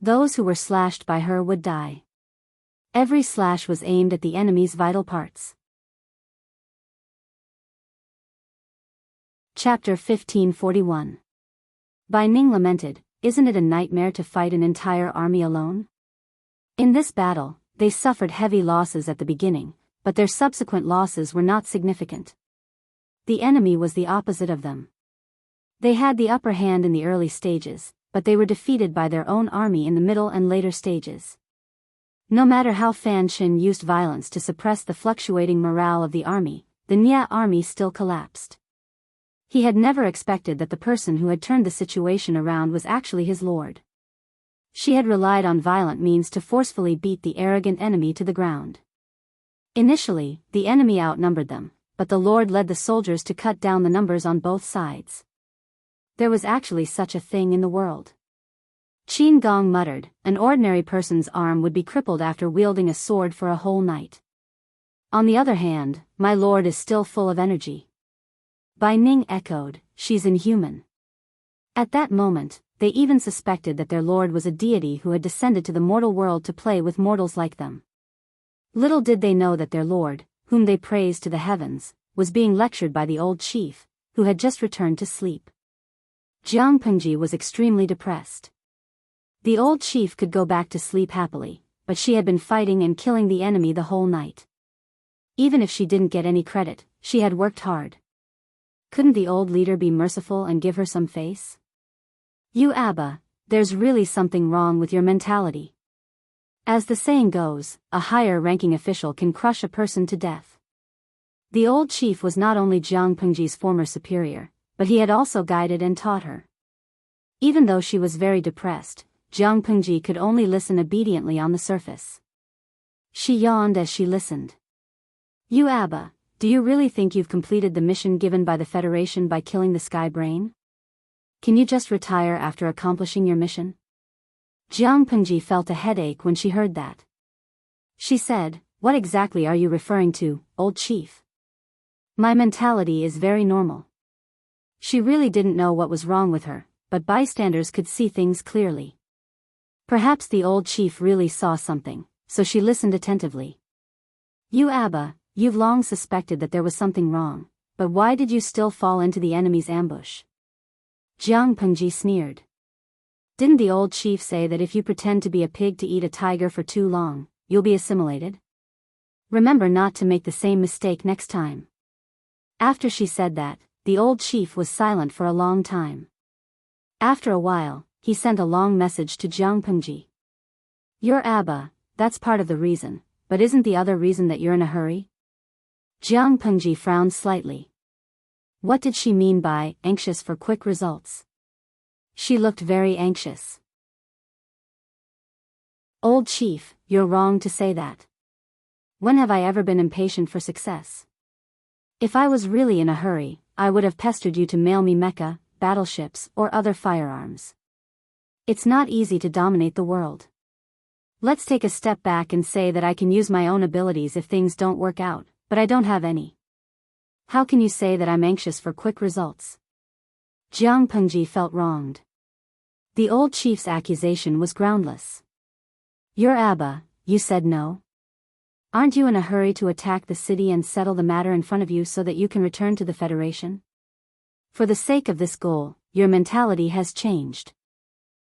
Those who were slashed by her would die. Every slash was aimed at the enemy's vital parts. Chapter 1541. Bai Ning lamented, "Isn't it a nightmare to fight an entire army alone?" In this battle, they suffered heavy losses at the beginning, but their subsequent losses were not significant. The enemy was the opposite of them. They had the upper hand in the early stages, but they were defeated by their own army in the middle and later stages. No matter how Fan Chen used violence to suppress the fluctuating morale of the army, the Nye army still collapsed. He had never expected that the person who had turned the situation around was actually his lord. She had relied on violent means to forcefully beat the arrogant enemy to the ground. Initially, the enemy outnumbered them, but the Lord led the soldiers to cut down the numbers on both sides. There was actually such a thing in the world. Qin Gong muttered, "An ordinary person's arm would be crippled after wielding a sword for a whole night. On the other hand, my lord is still full of energy." Bai Ning echoed, "She's inhuman." At that moment, they even suspected that their lord was a deity who had descended to the mortal world to play with mortals like them. Little did they know that their lord, whom they praised to the heavens, was being lectured by the old chief, who had just returned to sleep. Jiang Pengji was extremely depressed. The old chief could go back to sleep happily, but she had been fighting and killing the enemy the whole night. Even if she didn't get any credit, she had worked hard. Couldn't the old leader be merciful and give her some face? "You Abba, there's really something wrong with your mentality. As the saying goes, a higher-ranking official can crush a person to death." The old chief was not only Jiang Pengji's former superior, but he had also guided and taught her. Even though she was very depressed, Jiang Pengji could only listen obediently on the surface. She yawned as she listened. "You Abba, do you really think you've completed the mission given by the Federation by killing the Sky Brain? Can you just retire after accomplishing your mission?" Jiang Pengji felt a headache when she heard that. She said, "What exactly are you referring to, old chief? My mentality is very normal." She really didn't know what was wrong with her, but bystanders could see things clearly. Perhaps the old chief really saw something, so she listened attentively. "You Abba, you've long suspected that there was something wrong, but why did you still fall into the enemy's ambush?" Jiang Pengji sneered. "Didn't the old chief say that if you pretend to be a pig to eat a tiger for too long, you'll be assimilated? Remember not to make the same mistake next time." After she said that, the old chief was silent for a long time. After a while, he sent a long message to Jiang Pengji. "Your Abba, that's part of the reason, but isn't the other reason that you're in a hurry?" Jiang Pengji frowned slightly. What did she mean by anxious for quick results? She looked very anxious. "Old chief, you're wrong to say that. When have I ever been impatient for success? If I was really in a hurry, I would have pestered you to mail me mecha, battleships, or other firearms. It's not easy to dominate the world. Let's take a step back and say that I can use my own abilities if things don't work out, but I don't have any. How can you say that I'm anxious for quick results?" Jiang Pengji felt wronged. The old chief's accusation was groundless. Your Abba, you said no? Aren't you in a hurry to attack the city and settle the matter in front of you so that you can return to the Federation? For the sake of this goal, your mentality has changed.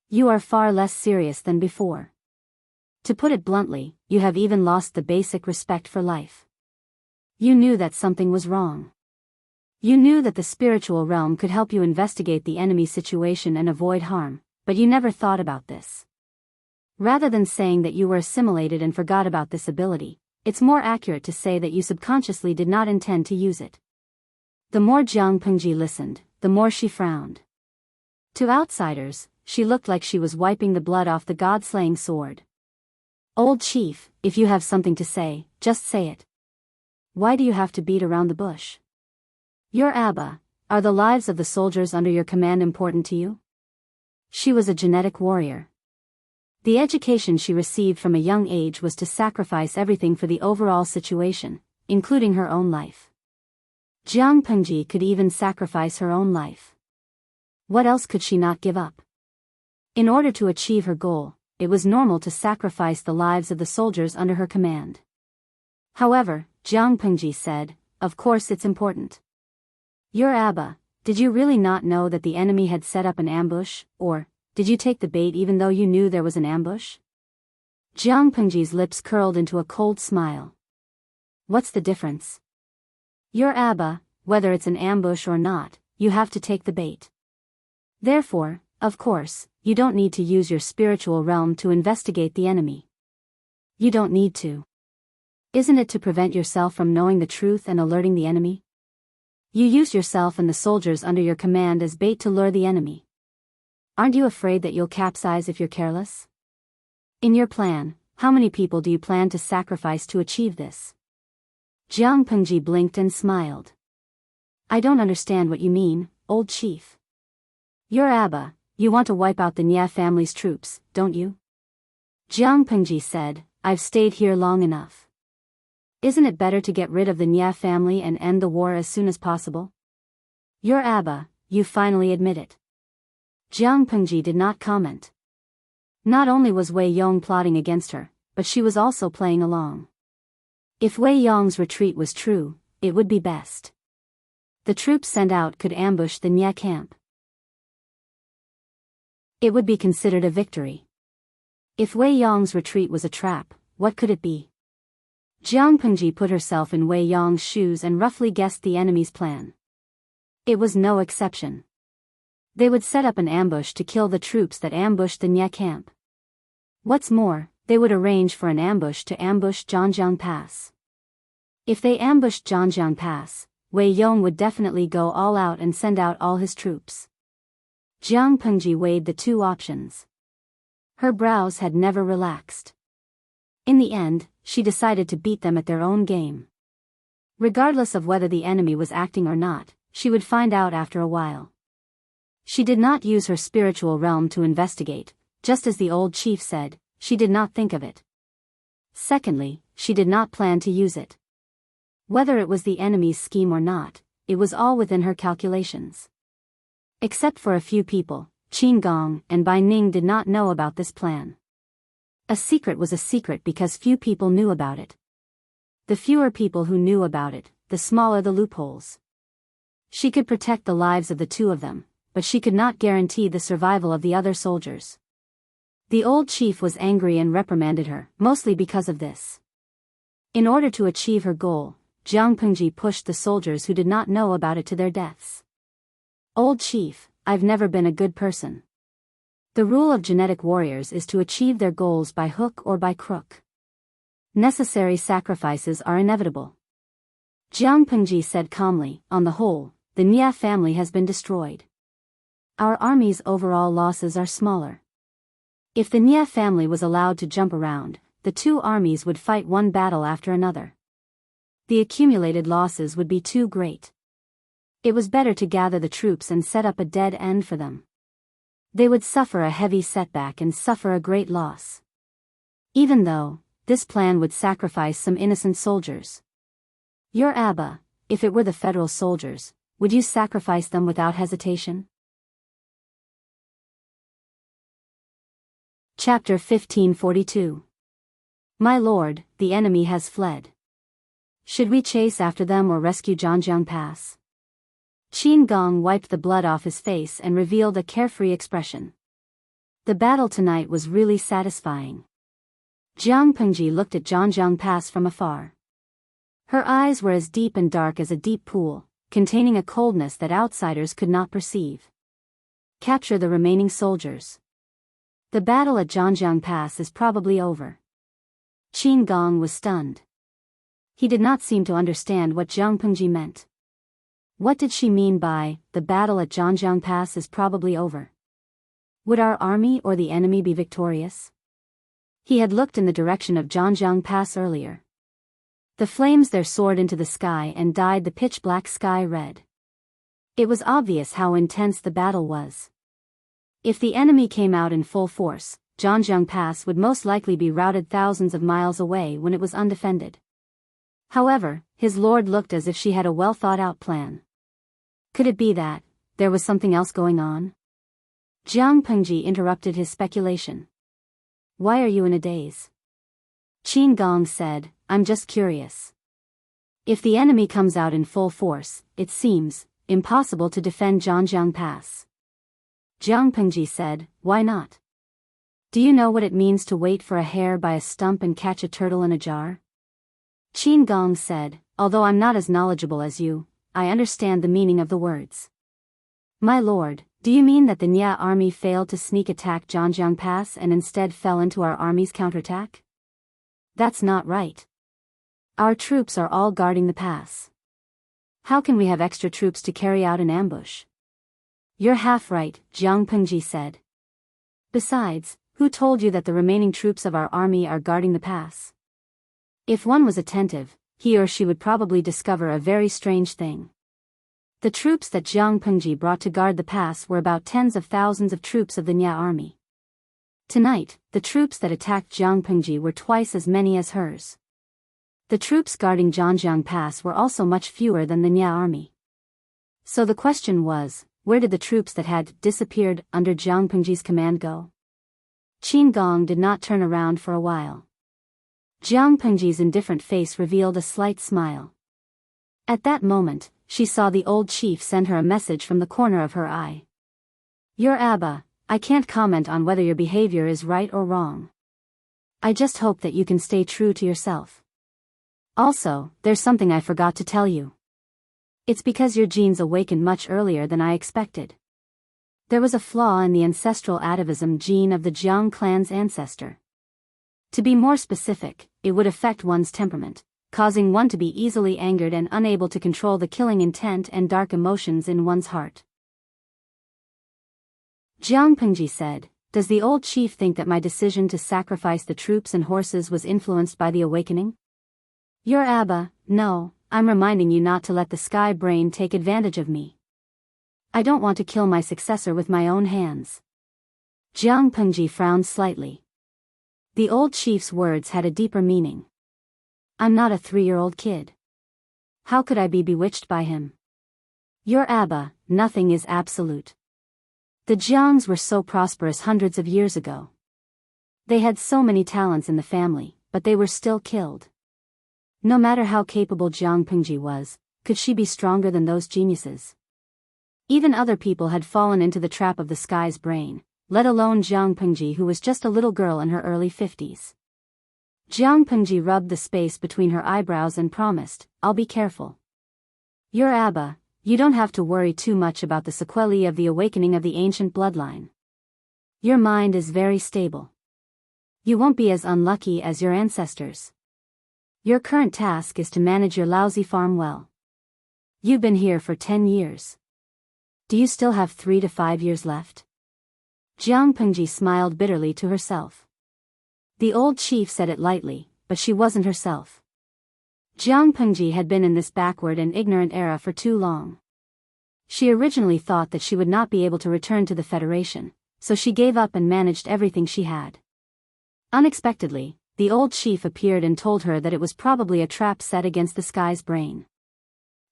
You are far less serious than before. To put it bluntly, you have even lost the basic respect for life. You knew that something was wrong. You knew that the spiritual realm could help you investigate the enemy situation and avoid harm, but you never thought about this. Rather than saying that you were assimilated and forgot about this ability, it's more accurate to say that you subconsciously did not intend to use it. The more Jiang Pengji listened, the more she frowned. To outsiders, she looked like she was wiping the blood off the god-slaying sword. Old chief, if you have something to say, just say it. Why do you have to beat around the bush? Your Abba, are the lives of the soldiers under your command important to you? She was a genetic warrior. The education she received from a young age was to sacrifice everything for the overall situation, including her own life. Jiang Pengji could even sacrifice her own life. What else could she not give up? In order to achieve her goal, it was normal to sacrifice the lives of the soldiers under her command. However, Jiang Pengji said, of course it's important. Your Abba, did you really not know that the enemy had set up an ambush, or did you take the bait even though you knew there was an ambush? Jiang Pengji's lips curled into a cold smile. What's the difference? Your Abba, whether it's an ambush or not, you have to take the bait. Therefore, of course, you don't need to use your spiritual realm to investigate the enemy. You don't need to. Isn't it to prevent yourself from knowing the truth and alerting the enemy? You use yourself and the soldiers under your command as bait to lure the enemy. Aren't you afraid that you'll capsize if you're careless? In your plan, how many people do you plan to sacrifice to achieve this? Jiang Pengji blinked and smiled. I don't understand what you mean, old chief. Your Abba, you want to wipe out the Nya family's troops, don't you? Jiang Pengji said, I've stayed here long enough. Isn't it better to get rid of the Nya family and end the war as soon as possible? Your Abba, you finally admit it. Jiang Pengji did not comment. Not only was Wei Yong plotting against her, but she was also playing along. If Wei Yong's retreat was true, it would be best. The troops sent out could ambush the Nya camp. It would be considered a victory. If Wei Yong's retreat was a trap, what could it be? Jiang Pengji put herself in Wei Yong's shoes and roughly guessed the enemy's plan. It was no exception. They would set up an ambush to kill the troops that ambushed the Nya camp. What's more, they would arrange for an ambush to ambush Zhangjiang Pass. If they ambushed Zhangjiang Pass, Wei Yong would definitely go all out and send out all his troops. Jiang Pengji weighed the two options. Her brows had never relaxed. In the end, she decided to beat them at their own game. Regardless of whether the enemy was acting or not, she would find out after a while. She did not use her spiritual realm to investigate, just as the old chief said, she did not think of it. Secondly, she did not plan to use it. Whether it was the enemy's scheme or not, it was all within her calculations. Except for a few people, Qin Gong and Bai Ning did not know about this plan. A secret was a secret because few people knew about it. The fewer people who knew about it, the smaller the loopholes. She could protect the lives of the two of them, but she could not guarantee the survival of the other soldiers. The old chief was angry and reprimanded her, mostly because of this. In order to achieve her goal, Jiang Pengji pushed the soldiers who did not know about it to their deaths. Old chief, I've never been a good person. The rule of genetic warriors is to achieve their goals by hook or by crook. Necessary sacrifices are inevitable. Jiang Pengji said calmly, on the whole, the Nya family has been destroyed. Our army's overall losses are smaller. If the Nya family was allowed to jump around, the two armies would fight one battle after another. The accumulated losses would be too great. It was better to gather the troops and set up a dead end for them. They would suffer a heavy setback and suffer a great loss. Even though, this plan would sacrifice some innocent soldiers. Your Abba, if it were the federal soldiers, would you sacrifice them without hesitation? Chapter 1542. My lord, the enemy has fled. Should we chase after them or rescue Jianghu Pass? Qin Gong wiped the blood off his face and revealed a carefree expression. The battle tonight was really satisfying. Jiang Pengji looked at Jianghu Pass from afar. Her eyes were as deep and dark as a deep pool, containing a coldness that outsiders could not perceive. Capture the remaining soldiers. The battle at Jianghu Pass is probably over. Qin Gong was stunned. He did not seem to understand what Jiang Pengji meant. What did she mean by, the battle at Jianghu Pass is probably over? Would our army or the enemy be victorious? He had looked in the direction of Jianghu Pass earlier. The flames there soared into the sky and dyed the pitch-black sky red. It was obvious how intense the battle was. If the enemy came out in full force, Jianghu Pass would most likely be routed thousands of miles away when it was undefended. However, his lord looked as if she had a well-thought-out plan. Could it be that there was something else going on? Jiang Pengji interrupted his speculation. Why are you in a daze? Qin Gong said, I'm just curious. If the enemy comes out in full force, it seems impossible to defend Jianghu Pass. Jiang Pengji said, why not? Do you know what it means to wait for a hare by a stump and catch a turtle in a jar? Qin Gong said, although I'm not as knowledgeable as you, I understand the meaning of the words. My lord, do you mean that the Nya army failed to sneak attack Jianghu Pass and instead fell into our army's counterattack? That's not right. Our troops are all guarding the pass. How can we have extra troops to carry out an ambush? You're half right, Jiang Pengji said. Besides, who told you that the remaining troops of our army are guarding the pass? If one was attentive, he or she would probably discover a very strange thing. The troops that Jiang Pengji brought to guard the pass were about tens of thousands of troops of the Nya army. Tonight, the troops that attacked Jiang Pengji were twice as many as hers. The troops guarding Jianghu Pass were also much fewer than the Nya army. So the question was, where did the troops that had disappeared under Jiang Pengji's command go? Qin Gong did not turn around for a while. Jiang Pengji's indifferent face revealed a slight smile. At that moment, she saw the old chief send her a message from the corner of her eye. Your Abba, I can't comment on whether your behavior is right or wrong. I just hope that you can stay true to yourself. Also, there's something I forgot to tell you. It's because your genes awakened much earlier than I expected. There was a flaw in the ancestral atavism gene of the Jiang clan's ancestor. To be more specific, it would affect one's temperament, causing one to be easily angered and unable to control the killing intent and dark emotions in one's heart. Jiang Pengji said, does the old chief think that my decision to sacrifice the troops and horses was influenced by the awakening? Your Abba, no, I'm reminding you not to let the sky brain take advantage of me. I don't want to kill my successor with my own hands. Jiang Pengji frowned slightly. The old chief's words had a deeper meaning. I'm not a 3-year-old kid. How could I be bewitched by him? Your Abba, nothing is absolute. The Jiangs were so prosperous hundreds of years ago. They had so many talents in the family, but they were still killed. No matter how capable Jiang Pengji was, could she be stronger than those geniuses? Even other people had fallen into the trap of the sky's brain, let alone Jiang Pengji, who was just a little girl in her early 50s. Jiang Pengji rubbed the space between her eyebrows and promised, I'll be careful. Your Abba, you don't have to worry too much about the sequelae of the awakening of the ancient bloodline. Your mind is very stable. You won't be as unlucky as your ancestors. Your current task is to manage your lousy farm well. You've been here for 10 years. Do you still have 3 to 5 years left? Jiang Pengji smiled bitterly to herself. The old chief said it lightly, but she wasn't herself. Jiang Pengji had been in this backward and ignorant era for too long. She originally thought that she would not be able to return to the Federation, so she gave up and managed everything she had. Unexpectedly, the old chief appeared and told her that it was probably a trap set against the sky's brain.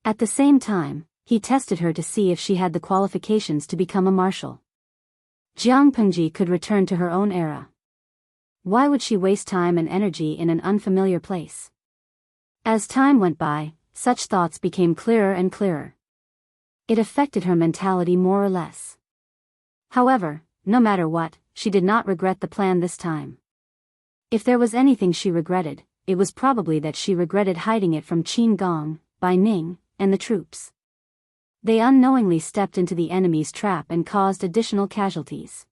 At the same time, he tested her to see if she had the qualifications to become a marshal. Jiang Pengji could return to her own era. Why would she waste time and energy in an unfamiliar place? As time went by, such thoughts became clearer and clearer. It affected her mentality more or less. However, no matter what, she did not regret the plan this time. If there was anything she regretted, it was probably that she regretted hiding it from Qin Gong, Bai Ning, and the troops. They unknowingly stepped into the enemy's trap and caused additional casualties.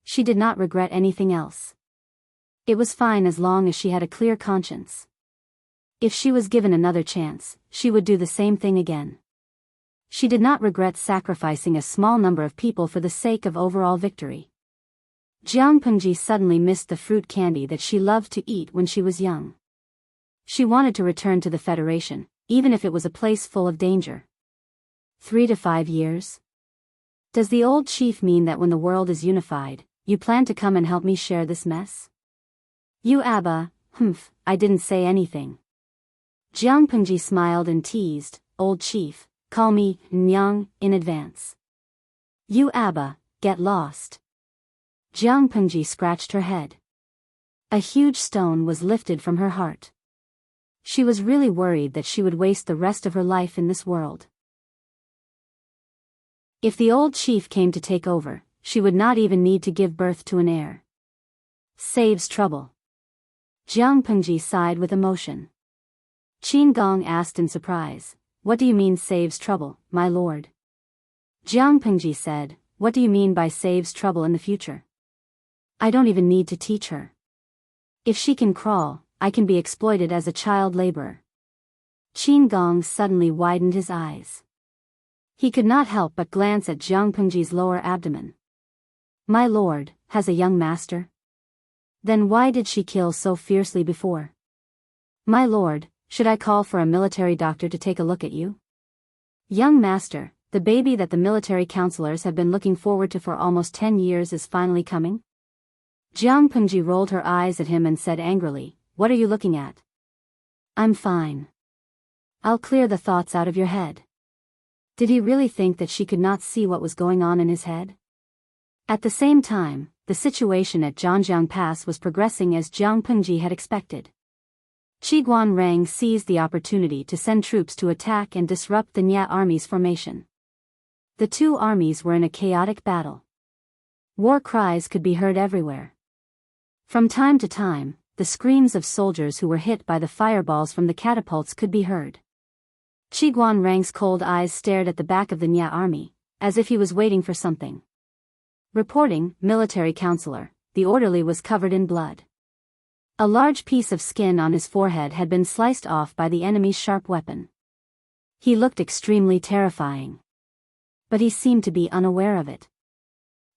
She did not regret anything else. It was fine as long as she had a clear conscience. If she was given another chance, she would do the same thing again. She did not regret sacrificing a small number of people for the sake of overall victory. Jiang Pengji suddenly missed the fruit candy that she loved to eat when she was young. She wanted to return to the Federation, even if it was a place full of danger. 3 to 5 years? Does the old chief mean that when the world is unified, you plan to come and help me share this mess? You Abba, I didn't say anything. Jiang Pengji smiled and teased, old chief, call me Nyang in advance. You Abba, get lost. Jiang Pengji scratched her head. A huge stone was lifted from her heart. She was really worried that she would waste the rest of her life in this world. If the old chief came to take over, she would not even need to give birth to an heir. Saves trouble. Jiang Pengji sighed with emotion. Qin Gong asked in surprise, what do you mean saves trouble, my lord? Jiang Pengji said, what do you mean by saves trouble in the future? I don't even need to teach her. If she can crawl, I can be exploited as a child laborer. Qin Gong suddenly widened his eyes. He could not help but glance at Jiang Pengji's lower abdomen. My lord, has a young master? Then why did she kill so fiercely before? My lord, should I call for a military doctor to take a look at you? Young master, the baby that the military counselors have been looking forward to for almost 10 years is finally coming? Jiang Pengji rolled her eyes at him and said angrily, what are you looking at? I'm fine. I'll clear the thoughts out of your head. Did he really think that she could not see what was going on in his head? At the same time, the situation at Zhangjiang Pass was progressing as Jiang Pengji had expected. Qiguan Rang seized the opportunity to send troops to attack and disrupt the Nya army's formation. The two armies were in a chaotic battle. War cries could be heard everywhere. From time to time, the screams of soldiers who were hit by the fireballs from the catapults could be heard. Qiguan Rang's cold eyes stared at the back of the Nya army, as if he was waiting for something. Reporting, military counselor, the orderly was covered in blood. A large piece of skin on his forehead had been sliced off by the enemy's sharp weapon. He looked extremely terrifying. But he seemed to be unaware of it.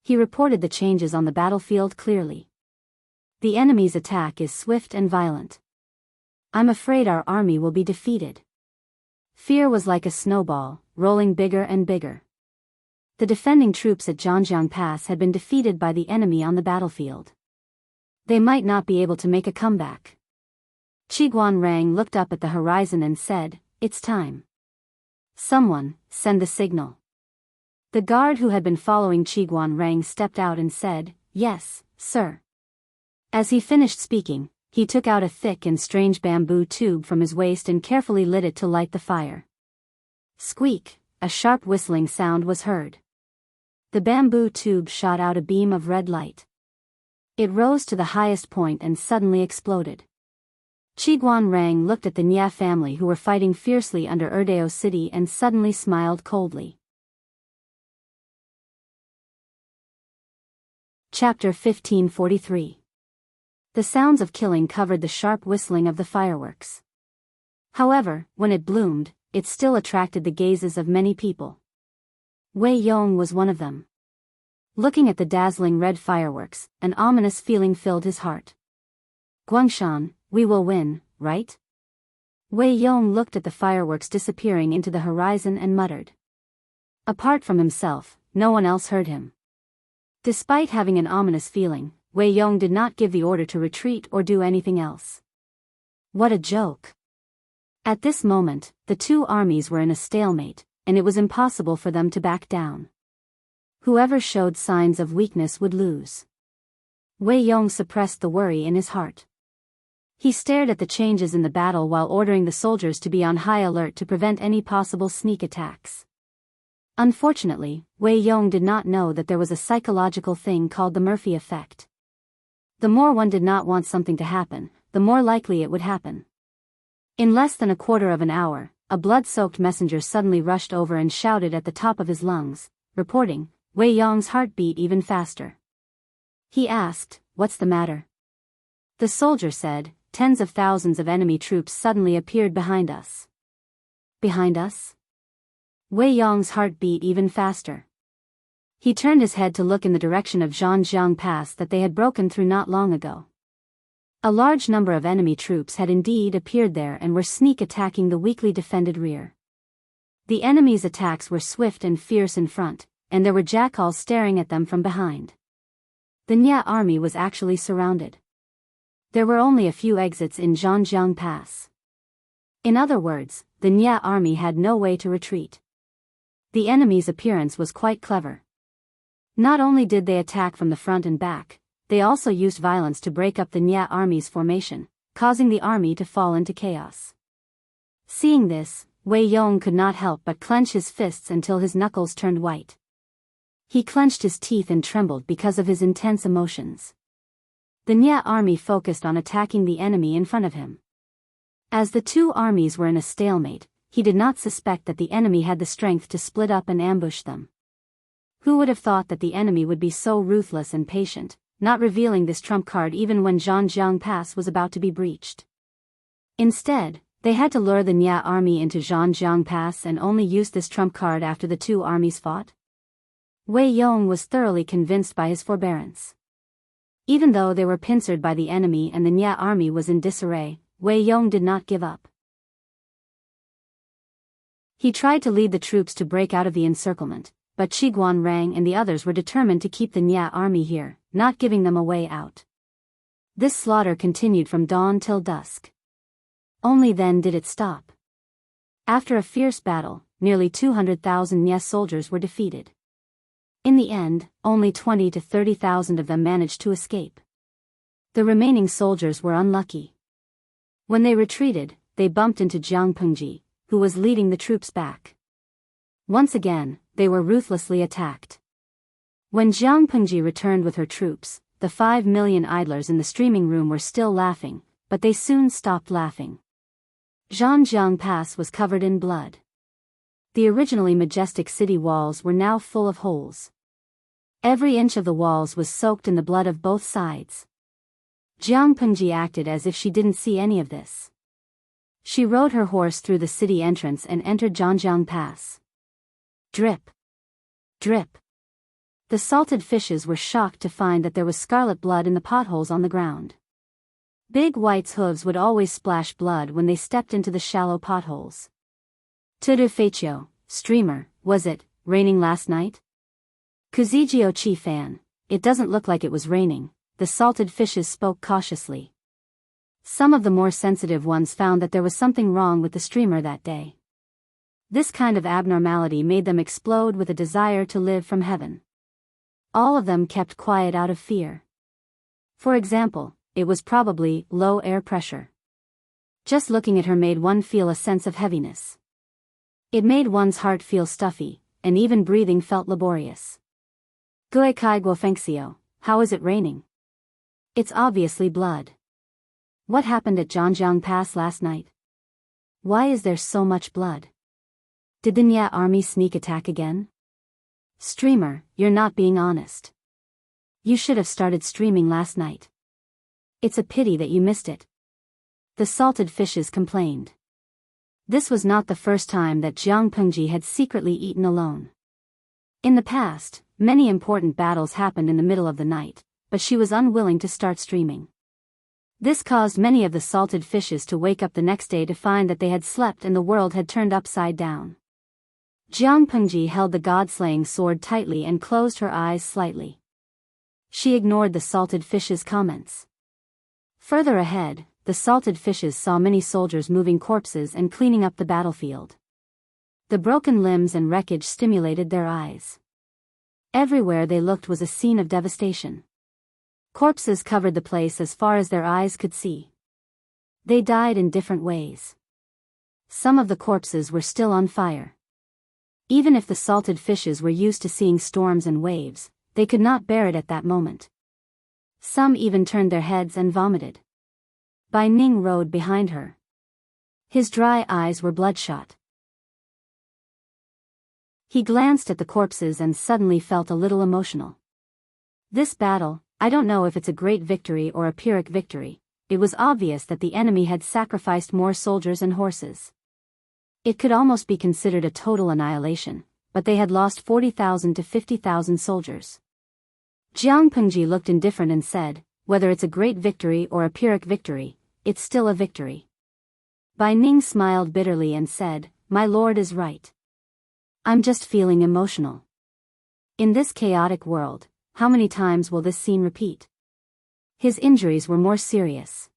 He reported the changes on the battlefield clearly. The enemy's attack is swift and violent. I'm afraid our army will be defeated. Fear was like a snowball, rolling bigger and bigger. The defending troops at Zhangjiang Pass had been defeated by the enemy on the battlefield. They might not be able to make a comeback. Qiguan Rang looked up at the horizon and said, it's time. Someone, send the signal. The guard who had been following Qiguan Rang stepped out and said, yes, sir. As he finished speaking, he took out a thick and strange bamboo tube from his waist and carefully lit it to light the fire. Squeak, a sharp whistling sound was heard. The bamboo tube shot out a beam of red light. It rose to the highest point and suddenly exploded. Qiguan Rang looked at the Nya family who were fighting fiercely under Erdeo City and suddenly smiled coldly. Chapter 1543. The sounds of killing covered the sharp whistling of the fireworks. However, when it bloomed, it still attracted the gazes of many people. Wei Yong was one of them. Looking at the dazzling red fireworks, an ominous feeling filled his heart. Guangshan, we will win, right? Wei Yong looked at the fireworks disappearing into the horizon and muttered. Apart from himself, no one else heard him. Despite having an ominous feeling, Wei Yong did not give the order to retreat or do anything else. What a joke. At this moment, the two armies were in a stalemate, and it was impossible for them to back down. Whoever showed signs of weakness would lose. Wei Yong suppressed the worry in his heart. He stared at the changes in the battle while ordering the soldiers to be on high alert to prevent any possible sneak attacks. Unfortunately, Wei Yong did not know that there was a psychological thing called the Murphy effect. The more one did not want something to happen, the more likely it would happen. In less than a quarter of an hour, a blood-soaked messenger suddenly rushed over and shouted at the top of his lungs, reporting, Wei Yong's heart beat even faster. He asked, "What's the matter?" The soldier said, "Tens of thousands of enemy troops suddenly appeared behind us." Behind us? Wei Yong's heart beat even faster. He turned his head to look in the direction of Zhanjiang Pass that they had broken through not long ago. A large number of enemy troops had indeed appeared there and were sneak attacking the weakly defended rear. The enemy's attacks were swift and fierce in front, and there were jackals staring at them from behind. The Nya army was actually surrounded. There were only a few exits in Zhanjiang Pass. In other words, the Nya army had no way to retreat. The enemy's appearance was quite clever. Not only did they attack from the front and back, they also used violence to break up the Nya army's formation, causing the army to fall into chaos. Seeing this, Wei Yong could not help but clench his fists until his knuckles turned white. He clenched his teeth and trembled because of his intense emotions. The Nya army focused on attacking the enemy in front of him. As the two armies were in a stalemate, he did not suspect that the enemy had the strength to split up and ambush them. Who would have thought that the enemy would be so ruthless and patient, not revealing this trump card even when Zhanjiang Pass was about to be breached? Instead, they had to lure the Nya army into Zhanjiang Pass and only use this trump card after the two armies fought? Wei Yong was thoroughly convinced by his forbearance. Even though they were pincered by the enemy and the Nya army was in disarray, Wei Yong did not give up. He tried to lead the troops to break out of the encirclement, but Qiguan Rang and the others were determined to keep the Nya army here, not giving them a way out. This slaughter continued from dawn till dusk. Only then did it stop. After a fierce battle, nearly 200,000 Nya soldiers were defeated. In the end, only 20 to 30,000 of them managed to escape. The remaining soldiers were unlucky. When they retreated, they bumped into Jiang Pengji, who was leading the troops back. Once again, they were ruthlessly attacked. When Jiang Pengji returned with her troops, the 5 million idlers in the streaming room were still laughing, but they soon stopped laughing. Zhanjiang Pass was covered in blood. The originally majestic city walls were now full of holes. Every inch of the walls was soaked in the blood of both sides. Jiang Pengji acted as if she didn't see any of this. She rode her horse through the city entrance and entered Zhanjiang Pass. Drip. Drip. The salted fishes were shocked to find that there was scarlet blood in the potholes on the ground. Big White's hooves would always splash blood when they stepped into the shallow potholes. Tudu Feichio, streamer, was it raining last night? Kuzijio Chi fan, it doesn't look like it was raining, the salted fishes spoke cautiously. Some of the more sensitive ones found that there was something wrong with the streamer that day. This kind of abnormality made them explode with a desire to live from heaven. All of them kept quiet out of fear. For example, it was probably low air pressure. Just looking at her made one feel a sense of heaviness. It made one's heart feel stuffy, and even breathing felt laborious. Gue kai guofengxio, how is it raining? It's obviously blood. What happened at Zhanjiang Pass last night? Why is there so much blood? Did the Nya army sneak attack again? Streamer, you're not being honest. You should have started streaming last night. It's a pity that you missed it. The salted fishes complained. This was not the first time that Jiang Pengji had secretly eaten alone. In the past, many important battles happened in the middle of the night, but she was unwilling to start streaming. This caused many of the salted fishes to wake up the next day to find that they had slept and the world had turned upside down. Jiang Pengji held the god-slaying sword tightly and closed her eyes slightly. She ignored the salted fishes' comments. Further ahead, the salted fishes saw many soldiers moving corpses and cleaning up the battlefield. The broken limbs and wreckage stimulated their eyes. Everywhere they looked was a scene of devastation. Corpses covered the place as far as their eyes could see. They died in different ways. Some of the corpses were still on fire. Even if the salted fishes were used to seeing storms and waves, they could not bear it at that moment. Some even turned their heads and vomited. Bai Ning rode behind her. His dry eyes were bloodshot. He glanced at the corpses and suddenly felt a little emotional. This battle, I don't know if it's a great victory or a Pyrrhic victory. It was obvious that the enemy had sacrificed more soldiers and horses. It could almost be considered a total annihilation, but they had lost 40,000 to 50,000 soldiers. Jiang Pengji looked indifferent and said, whether it's a great victory or a Pyrrhic victory, it's still a victory. Bai Ning smiled bitterly and said, my lord is right. I'm just feeling emotional. In this chaotic world, how many times will this scene repeat? His injuries were more serious.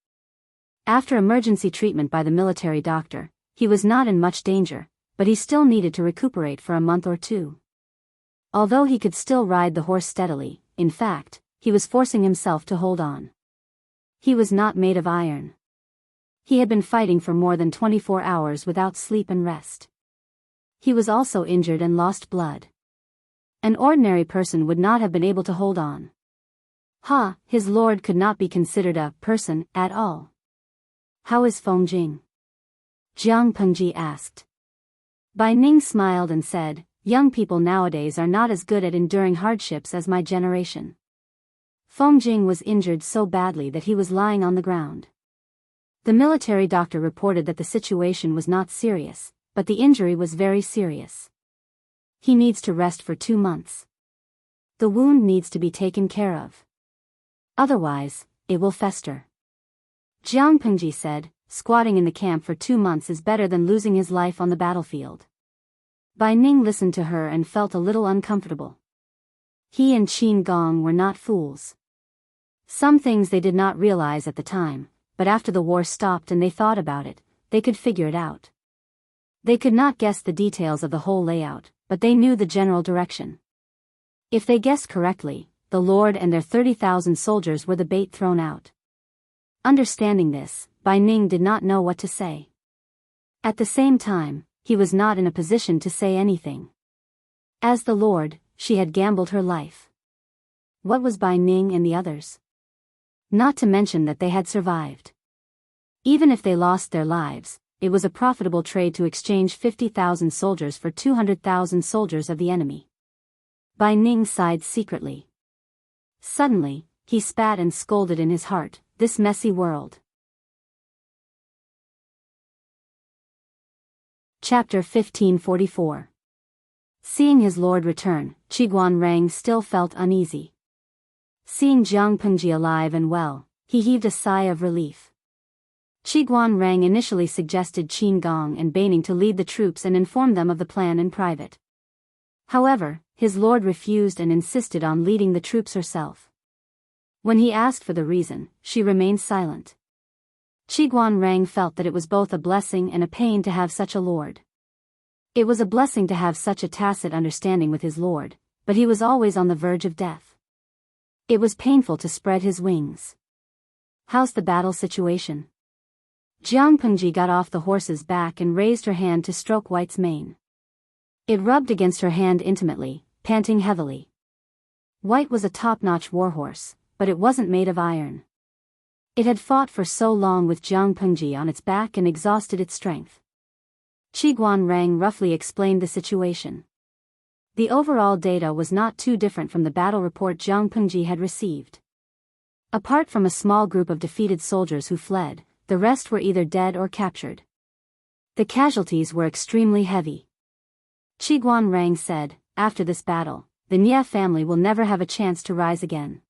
After emergency treatment by the military doctor, he was not in much danger, but he still needed to recuperate for a month or two. Although he could still ride the horse steadily, in fact, he was forcing himself to hold on. He was not made of iron. He had been fighting for more than 24 hours without sleep and rest. He was also injured and lost blood. An ordinary person would not have been able to hold on. His lord could not be considered a person at all. How is Feng Jing? Jiang Pengji asked. Bai Ning smiled and said, young people nowadays are not as good at enduring hardships as my generation. Feng Jing was injured so badly that he was lying on the ground. The military doctor reported that the situation was not serious, but the injury was very serious. He needs to rest for 2 months. The wound needs to be taken care of. Otherwise, it will fester. Jiang Pengji said, squatting in the camp for 2 months is better than losing his life on the battlefield. Bai Ning listened to her and felt a little uncomfortable. He and Qin Gong were not fools. Some things they did not realize at the time, but after the war stopped and they thought about it, they could figure it out. They could not guess the details of the whole layout, but they knew the general direction. If they guessed correctly, the Lord and their 30,000 soldiers were the bait thrown out. Understanding this, Bai Ning did not know what to say. At the same time, he was not in a position to say anything. As the Lord, she had gambled her life. What was Bai Ning and the others? Not to mention that they had survived. Even if they lost their lives, it was a profitable trade to exchange 50,000 soldiers for 200,000 soldiers of the enemy. Bai Ning sighed secretly. Suddenly, he spat and scolded in his heart, this messy world. Chapter 1544. Seeing his lord return, Qiguan Rang still felt uneasy. Seeing Jiang Pengji alive and well, he heaved a sigh of relief. Qiguan Rang initially suggested Qin Gong and Baining to lead the troops and inform them of the plan in private. However, his lord refused and insisted on leading the troops herself. When he asked for the reason, she remained silent. Qiguan Rang felt that it was both a blessing and a pain to have such a lord. It was a blessing to have such a tacit understanding with his lord, but he was always on the verge of death. It was painful to spread his wings. How's the battle situation? Jiang Pengji got off the horse's back and raised her hand to stroke White's mane. It rubbed against her hand intimately, panting heavily. White was a top-notch warhorse, but it wasn't made of iron. It had fought for so long with Jiang Pengji on its back and exhausted its strength. Qiguan Rang roughly explained the situation. The overall data was not too different from the battle report Jiang Pengji had received. Apart from a small group of defeated soldiers who fled, the rest were either dead or captured. The casualties were extremely heavy. Qiguan Rang said, after this battle, the Nie family will never have a chance to rise again.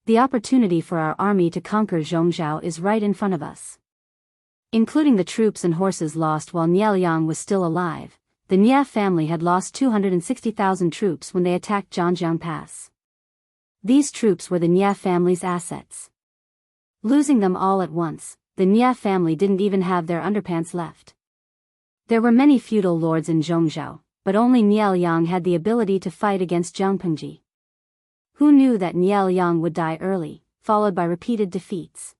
The opportunity for our army to conquer Zhongzhou is right in front of us. Including the troops and horses lost while Nie Liang was still alive, the Nie family had lost 260,000 troops when they attacked Zhanjiang Pass. These troops were the Nie family's assets. Losing them all at once, the Nie family didn't even have their underpants left. There were many feudal lords in Zhongzhou, but only Nie Liang had the ability to fight against Jiang Pengji. Who knew that Niel Yang would die early, followed by repeated defeats?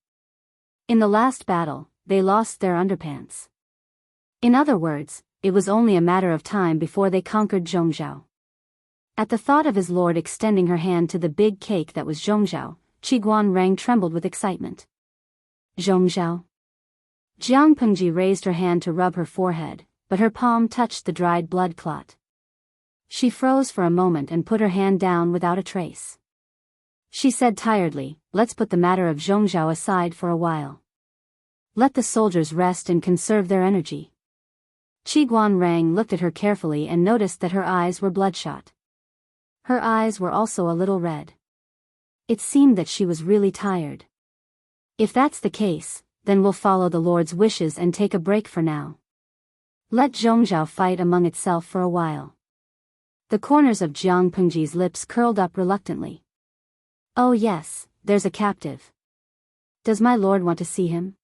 In the last battle, they lost their underpants. In other words, it was only a matter of time before they conquered Zhongzhou. At the thought of his lord extending her hand to the big cake that was Zhongzhou, Qiguan Rang trembled with excitement. Zhongzhou? Jiang Pengji raised her hand to rub her forehead, but her palm touched the dried blood clot. She froze for a moment and put her hand down without a trace. She said tiredly, "Let's put the matter of Zhongzhou aside for a while. Let the soldiers rest and conserve their energy." Qiguan Rang looked at her carefully and noticed that her eyes were bloodshot. Her eyes were also a little red. It seemed that she was really tired. "If that's the case, then we'll follow the Lord's wishes and take a break for now. Let Zhongzhou fight among itself for a while." The corners of Jiang Pengji's lips curled up reluctantly. "Oh yes, there's a captive. Does my lord want to see him?"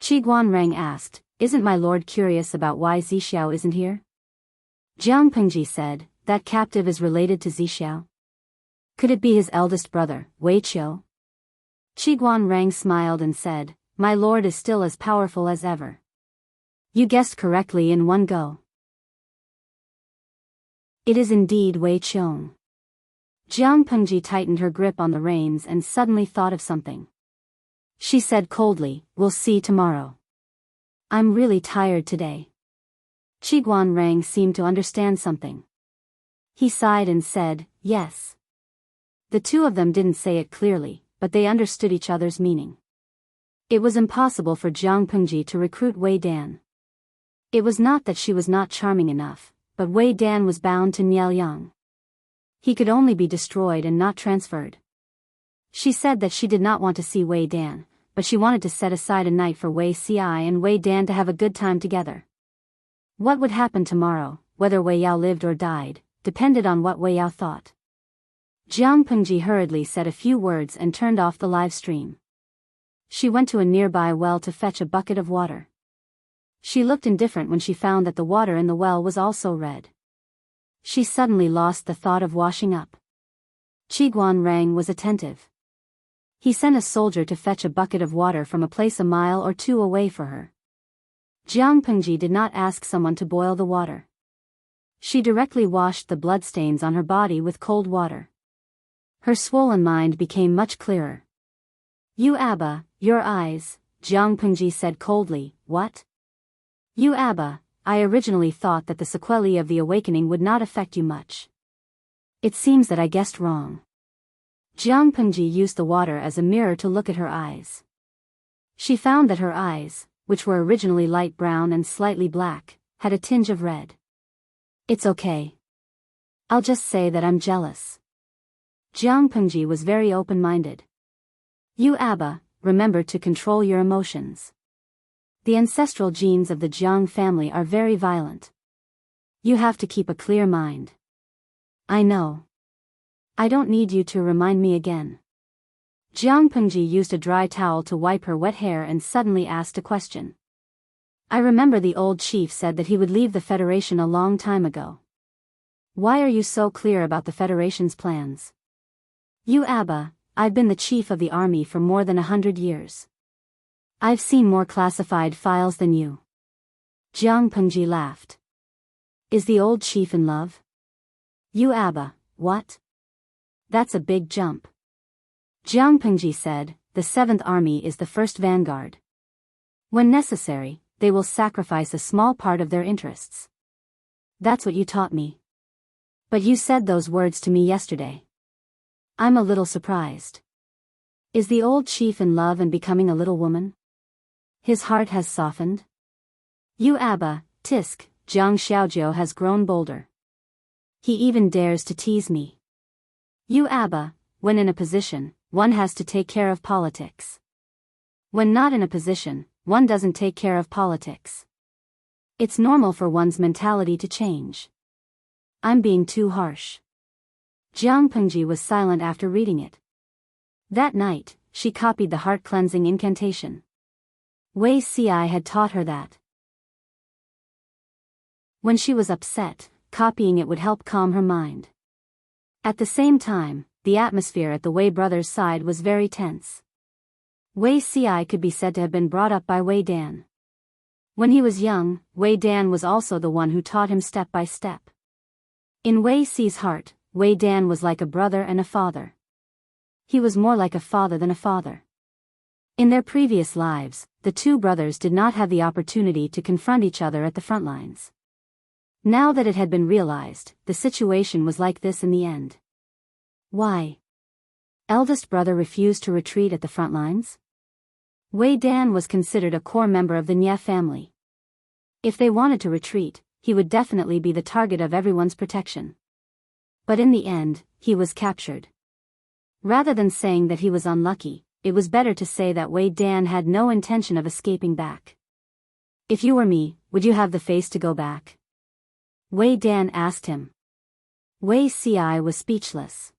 Qiguan Rang asked. "Isn't my lord curious about why Zixiao isn't here?" Jiang Pengji said, "That captive is related to Zixiao? Could it be his eldest brother, Wei Qiu?" Qiguan Rang smiled and said, "My lord is still as powerful as ever. You guessed correctly in one go. It is indeed Wei Qiu." Jiang Pengji tightened her grip on the reins and suddenly thought of something. She said coldly, "We'll see tomorrow. I'm really tired today." Qiguan Rang seemed to understand something. He sighed and said, "Yes." The two of them didn't say it clearly, but they understood each other's meaning. It was impossible for Jiang Pengji to recruit Wei Dan. It was not that she was not charming enough, but Wei Dan was bound to Niel Yang. He could only be destroyed and not transferred. She said that she did not want to see Wei Dan, but she wanted to set aside a night for Wei Ci and Wei Dan to have a good time together. What would happen tomorrow, whether Wei Yao lived or died, depended on what Wei Yao thought. Jiang Pengji hurriedly said a few words and turned off the live stream. She went to a nearby well to fetch a bucket of water. She looked indifferent when she found that the water in the well was also red. She suddenly lost the thought of washing up. Qiguan Rang was attentive. He sent a soldier to fetch a bucket of water from a place a mile or two away for her. Jiang Pengji did not ask someone to boil the water. She directly washed the bloodstains on her body with cold water. Her swollen mind became much clearer. "You Abba, your eyes," Jiang Pengji said coldly. "What?" "You Abba, I originally thought that the sequelae of the awakening would not affect you much. It seems that I guessed wrong." Jiang Pengji used the water as a mirror to look at her eyes. She found that her eyes, which were originally light brown and slightly black, had a tinge of red. "It's okay. I'll just say that I'm jealous." Jiang Pengji was very open-minded. "You Abba, remember to control your emotions. The ancestral genes of the Jiang family are very violent. You have to keep a clear mind." "I know. I don't need you to remind me again." Jiang Pengji used a dry towel to wipe her wet hair and suddenly asked a question. "I remember the old chief said that he would leave the Federation a long time ago. Why are you so clear about the Federation's plans?" "You Abba, I've been the chief of the army for more than 100 years. I've seen more classified files than you." Jiang Pengji laughed. "Is the old chief in love?" "You Abba, what? That's a big jump." Jiang Pengji said, "The 7th Army is the first vanguard. When necessary, they will sacrifice a small part of their interests. That's what you taught me. But you said those words to me yesterday. I'm a little surprised. Is the old chief in love and becoming a little woman? His heart has softened?" "You Abba, tisk, Jiang Xiaojiu has grown bolder. He even dares to tease me." "You Abba, when in a position, one has to take care of politics. When not in a position, one doesn't take care of politics. It's normal for one's mentality to change. I'm being too harsh." Jiang Pengji was silent after reading it. That night, she copied the heart-cleansing incantation. Wei Ci had taught her that. When she was upset, copying it would help calm her mind. At the same time, the atmosphere at the Wei brothers' side was very tense. Wei Ci could be said to have been brought up by Wei Dan. When he was young, Wei Dan was also the one who taught him step by step. In Wei Ci's heart, Wei Dan was like a brother and a father. He was more like a father than a father. In their previous lives, the two brothers did not have the opportunity to confront each other at the front lines. Now that it had been realized, the situation was like this in the end. Why? Eldest brother refused to retreat at the front lines? Wei Dan was considered a core member of the Nye family. If they wanted to retreat, he would definitely be the target of everyone's protection. But in the end, he was captured. Rather than saying that he was unlucky, it was better to say that Wei Dan had no intention of escaping back. If you were me, would you have the face to go back? Wei Dan asked him. Wei Ci was speechless.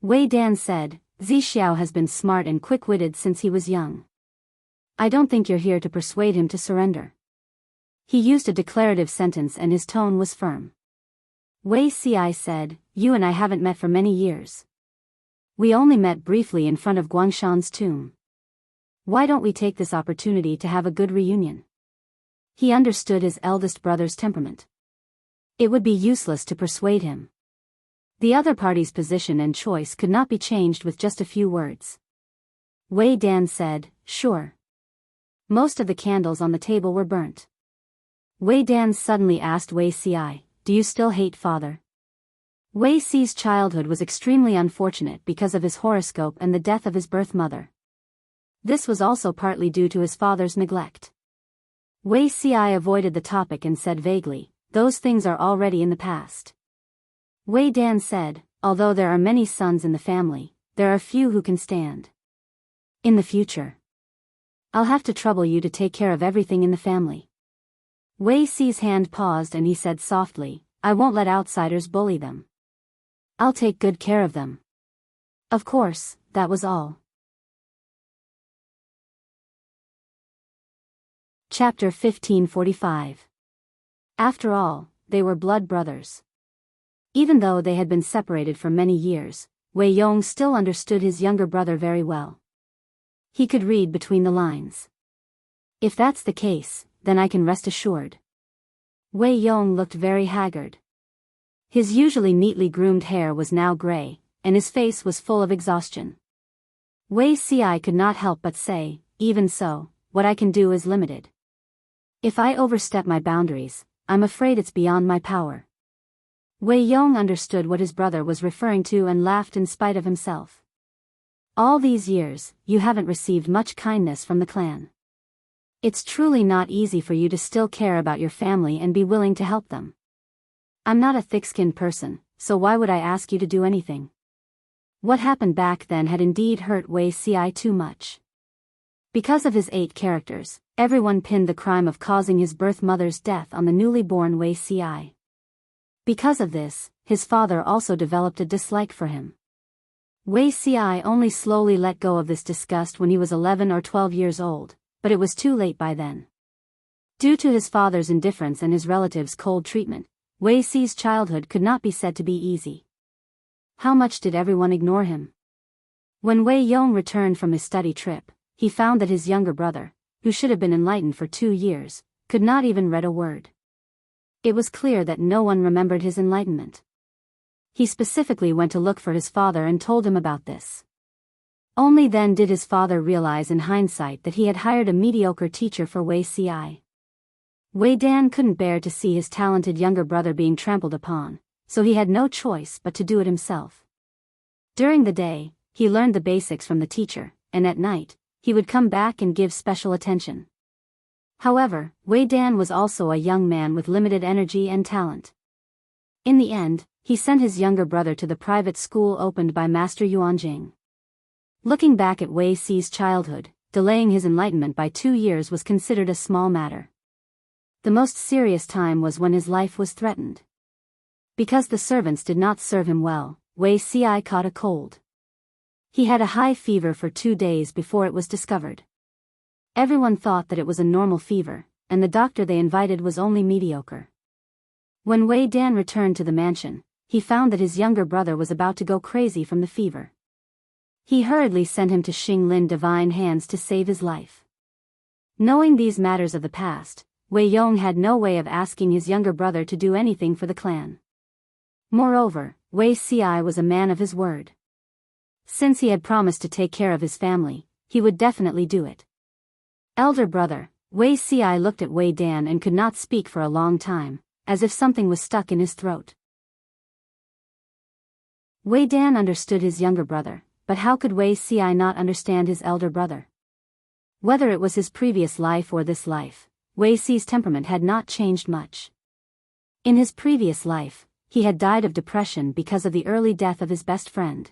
Wei Dan said, Zixiao has been smart and quick-witted since he was young. I don't think you're here to persuade him to surrender. He used a declarative sentence and his tone was firm. Wei Ci said, you and I haven't met for many years. We only met briefly in front of Guangshan's tomb. Why don't we take this opportunity to have a good reunion? He understood his eldest brother's temperament. It would be useless to persuade him. The other party's position and choice could not be changed with just a few words. Wei Dan said, sure. Most of the candles on the table were burnt. Wei Dan suddenly asked Wei Ci, do you still hate father? Wei Ci's childhood was extremely unfortunate because of his horoscope and the death of his birth mother. This was also partly due to his father's neglect. Wei Ci avoided the topic and said vaguely, those things are already in the past. Wei Dan said, although there are many sons in the family, there are few who can stand. In the future, I'll have to trouble you to take care of everything in the family. Wei Ci's hand paused and he said softly, I won't let outsiders bully them. I'll take good care of them. Of course, that was all. Chapter 1545. After all, they were blood brothers. Even though they had been separated for many years, Wei Yong still understood his younger brother very well. He could read between the lines. If that's the case, then I can rest assured. Wei Yong looked very haggard. His usually neatly groomed hair was now gray, and his face was full of exhaustion. Wei Ci could not help but say, even so, what I can do is limited. If I overstep my boundaries, I'm afraid it's beyond my power. Wei Yong understood what his brother was referring to and laughed in spite of himself. All these years, you haven't received much kindness from the clan. It's truly not easy for you to still care about your family and be willing to help them. I'm not a thick-skinned person, so why would I ask you to do anything? What happened back then had indeed hurt Wei Ci too much. Because of his 8 characters, everyone pinned the crime of causing his birth mother's death on the newly born Wei Ci. Because of this, his father also developed a dislike for him. Wei Ci only slowly let go of this disgust when he was 11 or 12 years old, but it was too late by then. Due to his father's indifference and his relatives' cold treatment, Wei Ci's childhood could not be said to be easy. How much did everyone ignore him? When Wei Yong returned from his study trip, he found that his younger brother, who should have been enlightened for 2 years, could not even read a word. It was clear that no one remembered his enlightenment. He specifically went to look for his father and told him about this. Only then did his father realize in hindsight that he had hired a mediocre teacher for Wei Ci. Wei Dan couldn't bear to see his talented younger brother being trampled upon, so he had no choice but to do it himself. During the day, he learned the basics from the teacher, and at night, he would come back and give special attention. However, Wei Dan was also a young man with limited energy and talent. In the end, he sent his younger brother to the private school opened by Master Yuanjing. Looking back at Wei Ci's childhood, delaying his enlightenment by 2 years was considered a small matter. The most serious time was when his life was threatened. Because the servants did not serve him well, Wei Ci caught a cold. He had a high fever for 2 days before it was discovered. Everyone thought that it was a normal fever, and the doctor they invited was only mediocre. When Wei Dan returned to the mansion, he found that his younger brother was about to go crazy from the fever. He hurriedly sent him to Xinglin divine hands to save his life. Knowing these matters of the past, Wei Yong had no way of asking his younger brother to do anything for the clan. Moreover, Wei Ci was a man of his word. Since he had promised to take care of his family, he would definitely do it. Elder brother, Wei Ci looked at Wei Dan and could not speak for a long time, as if something was stuck in his throat. Wei Dan understood his younger brother, but how could Wei Ci not understand his elder brother? Whether it was his previous life or this life, Wei Ci's temperament had not changed much. In his previous life, he had died of depression because of the early death of his best friend.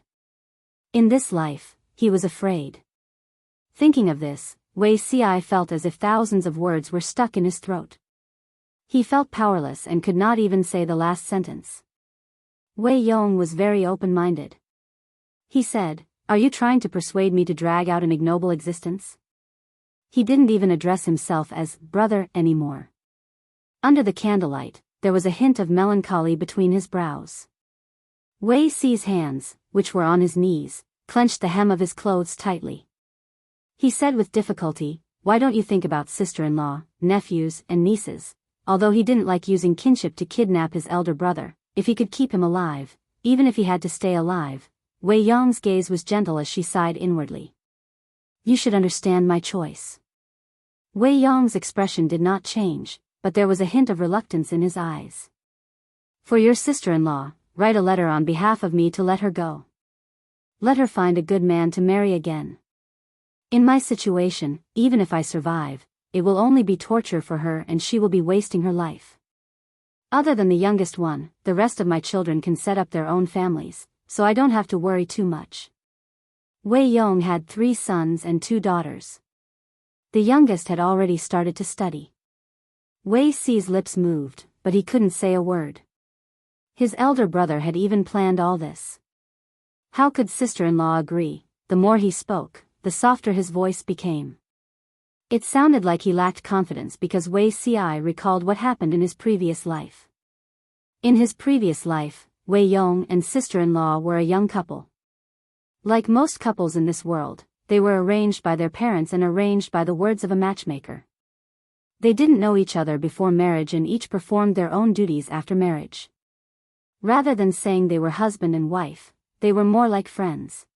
In this life, he was afraid. Thinking of this, Wei Ci felt as if thousands of words were stuck in his throat. He felt powerless and could not even say the last sentence. Wei Yong was very open-minded. He said, "Are you trying to persuade me to drag out an ignoble existence?" He didn't even address himself as brother anymore. Under the candlelight, there was a hint of melancholy between his brows. Wei Ci's hands, which were on his knees, clenched the hem of his clothes tightly. He said with difficulty, "Why don't you think about sister-in-law, nephews, and nieces?" Although he didn't like using kinship to kidnap his elder brother, if he could keep him alive, even if he had to stay alive, Wei Yong's gaze was gentle as she sighed inwardly. "You should understand my choice." Wei Yong's expression did not change, but there was a hint of reluctance in his eyes. "For your sister-in-law, write a letter on behalf of me to let her go. Let her find a good man to marry again. In my situation, even if I survive, it will only be torture for her and she will be wasting her life. Other than the youngest one, the rest of my children can set up their own families, so I don't have to worry too much." Wei Yong had 3 sons and 2 daughters. The youngest had already started to study. Wei Ci's lips moved, but he couldn't say a word. His elder brother had even planned all this. How could sister-in-law agree? The more he spoke, the softer his voice became. It sounded like he lacked confidence because Wei Ci recalled what happened in his previous life. In his previous life, Wei Yong and sister-in-law were a young couple. Like most couples in this world, they were arranged by their parents and arranged by the words of a matchmaker. They didn't know each other before marriage and each performed their own duties after marriage. Rather than saying they were husband and wife, they were more like friends.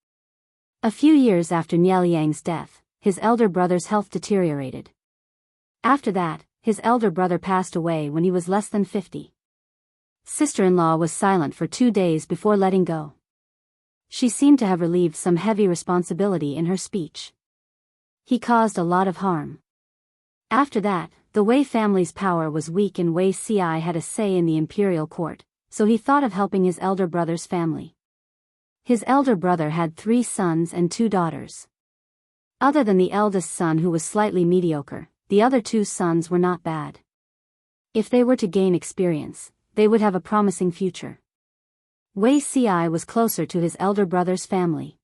A few years after Nieliang's death, his elder brother's health deteriorated. After that, his elder brother passed away when he was less than 50. Sister-in-law was silent for 2 days before letting go. She seemed to have relieved some heavy responsibility in her speech. He caused a lot of harm. After that, the Wei family's power was weak and Wei Ci had a say in the imperial court, so he thought of helping his elder brother's family. His elder brother had 3 sons and 2 daughters. Other than the eldest son who was slightly mediocre, the other 2 sons were not bad. If they were to gain experience, they would have a promising future. Wei Ci was closer to his elder brother's family.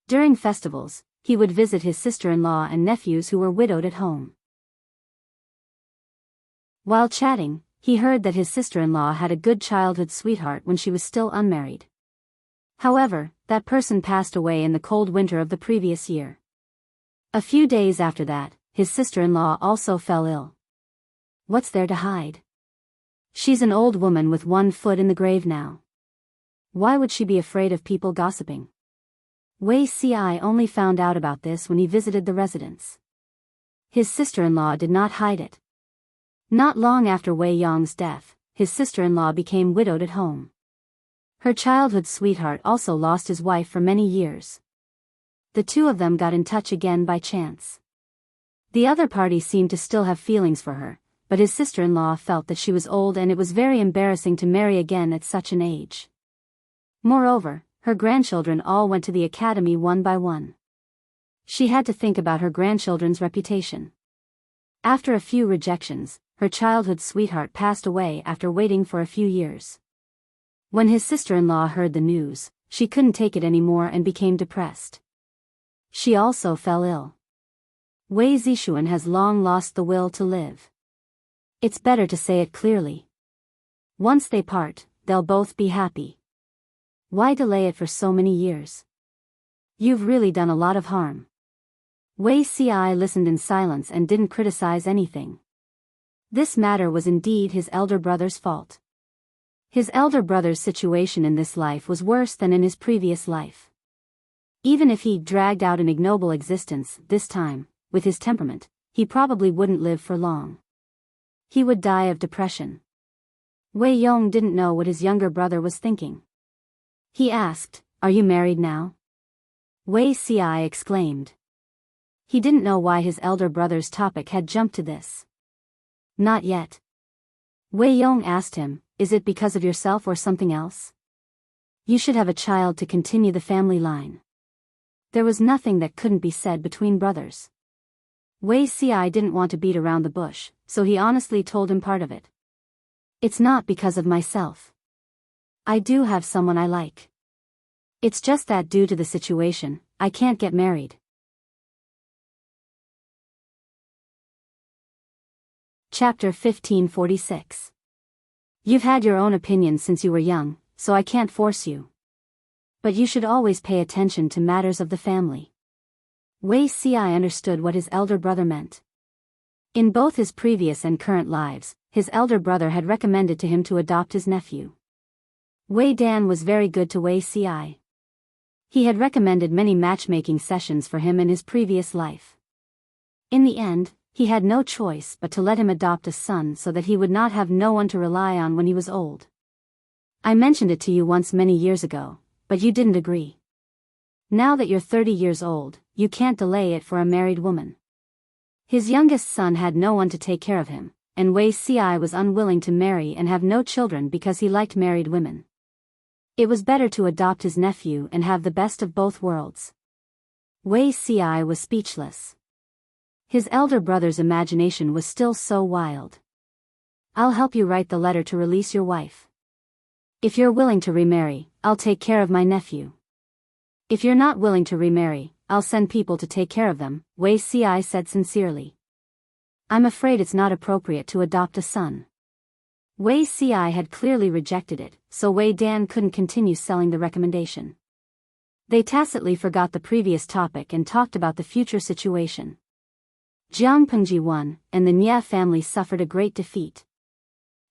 During festivals, he would visit his sister-in-law and nephews who were widowed at home. While chatting, he heard that his sister-in-law had a good childhood sweetheart when she was still unmarried. However, that person passed away in the cold winter of the previous year. A few days after that, his sister-in-law also fell ill. What's there to hide? She's an old woman with 1 foot in the grave now. Why would she be afraid of people gossiping? Wei Ci only found out about this when he visited the residence. His sister-in-law did not hide it. Not long after Wei Yong's death, his sister-in-law became widowed at home. Her childhood sweetheart also lost his wife for many years. The 2 of them got in touch again by chance. The other party seemed to still have feelings for her, but his sister-in-law felt that she was old and it was very embarrassing to marry again at such an age. Moreover, her grandchildren all went to the academy one by one. She had to think about her grandchildren's reputation. After a few rejections, her childhood sweetheart passed away after waiting for a few years. When his sister-in-law heard the news, she couldn't take it anymore and became depressed. She also fell ill. Wei Zixuan has long lost the will to live. It's better to say it clearly. Once they part, they'll both be happy. Why delay it for so many years? You've really done a lot of harm. Wei Ci listened in silence and didn't criticize anything. This matter was indeed his elder brother's fault. His elder brother's situation in this life was worse than in his previous life. Even if he dragged out an ignoble existence this time, with his temperament, he probably wouldn't live for long. He would die of depression. Wei Yong didn't know what his younger brother was thinking. He asked, "Are you married now?" Wei Ci exclaimed. He didn't know why his elder brother's topic had jumped to this. Not yet. Wei Yong asked him, "Is it because of yourself or something else? You should have a child to continue the family line." There was nothing that couldn't be said between brothers. Wei Ci didn't want to beat around the bush, so he honestly told him part of it. "It's not because of myself. I do have someone I like. It's just that due to the situation, I can't get married." Chapter 1546. You've had your own opinions since you were young, so I can't force you. But you should always pay attention to matters of the family. Wei Ci understood what his elder brother meant. In both his previous and current lives, his elder brother had recommended to him to adopt his nephew. Wei Dan was very good to Wei Ci. He had recommended many matchmaking sessions for him in his previous life. In the end, he had no choice but to let him adopt a son so that he would not have no one to rely on when he was old. I mentioned it to you once many years ago, but you didn't agree. Now that you're 30 years old, you can't delay it for a married woman. His youngest son had no one to take care of him, and Wei Ci was unwilling to marry and have no children because he liked married women. It was better to adopt his nephew and have the best of both worlds. Wei Ci was speechless. His elder brother's imagination was still so wild. "I'll help you write the letter to release your wife. If you're willing to remarry, I'll take care of my nephew. If you're not willing to remarry, I'll send people to take care of them," Wei Ci said sincerely. "I'm afraid it's not appropriate to adopt a son." Wei Ci had clearly rejected it, so Wei Dan couldn't continue selling the recommendation. They tacitly forgot the previous topic and talked about the future situation. Jianghu won, and the Nye family suffered a great defeat.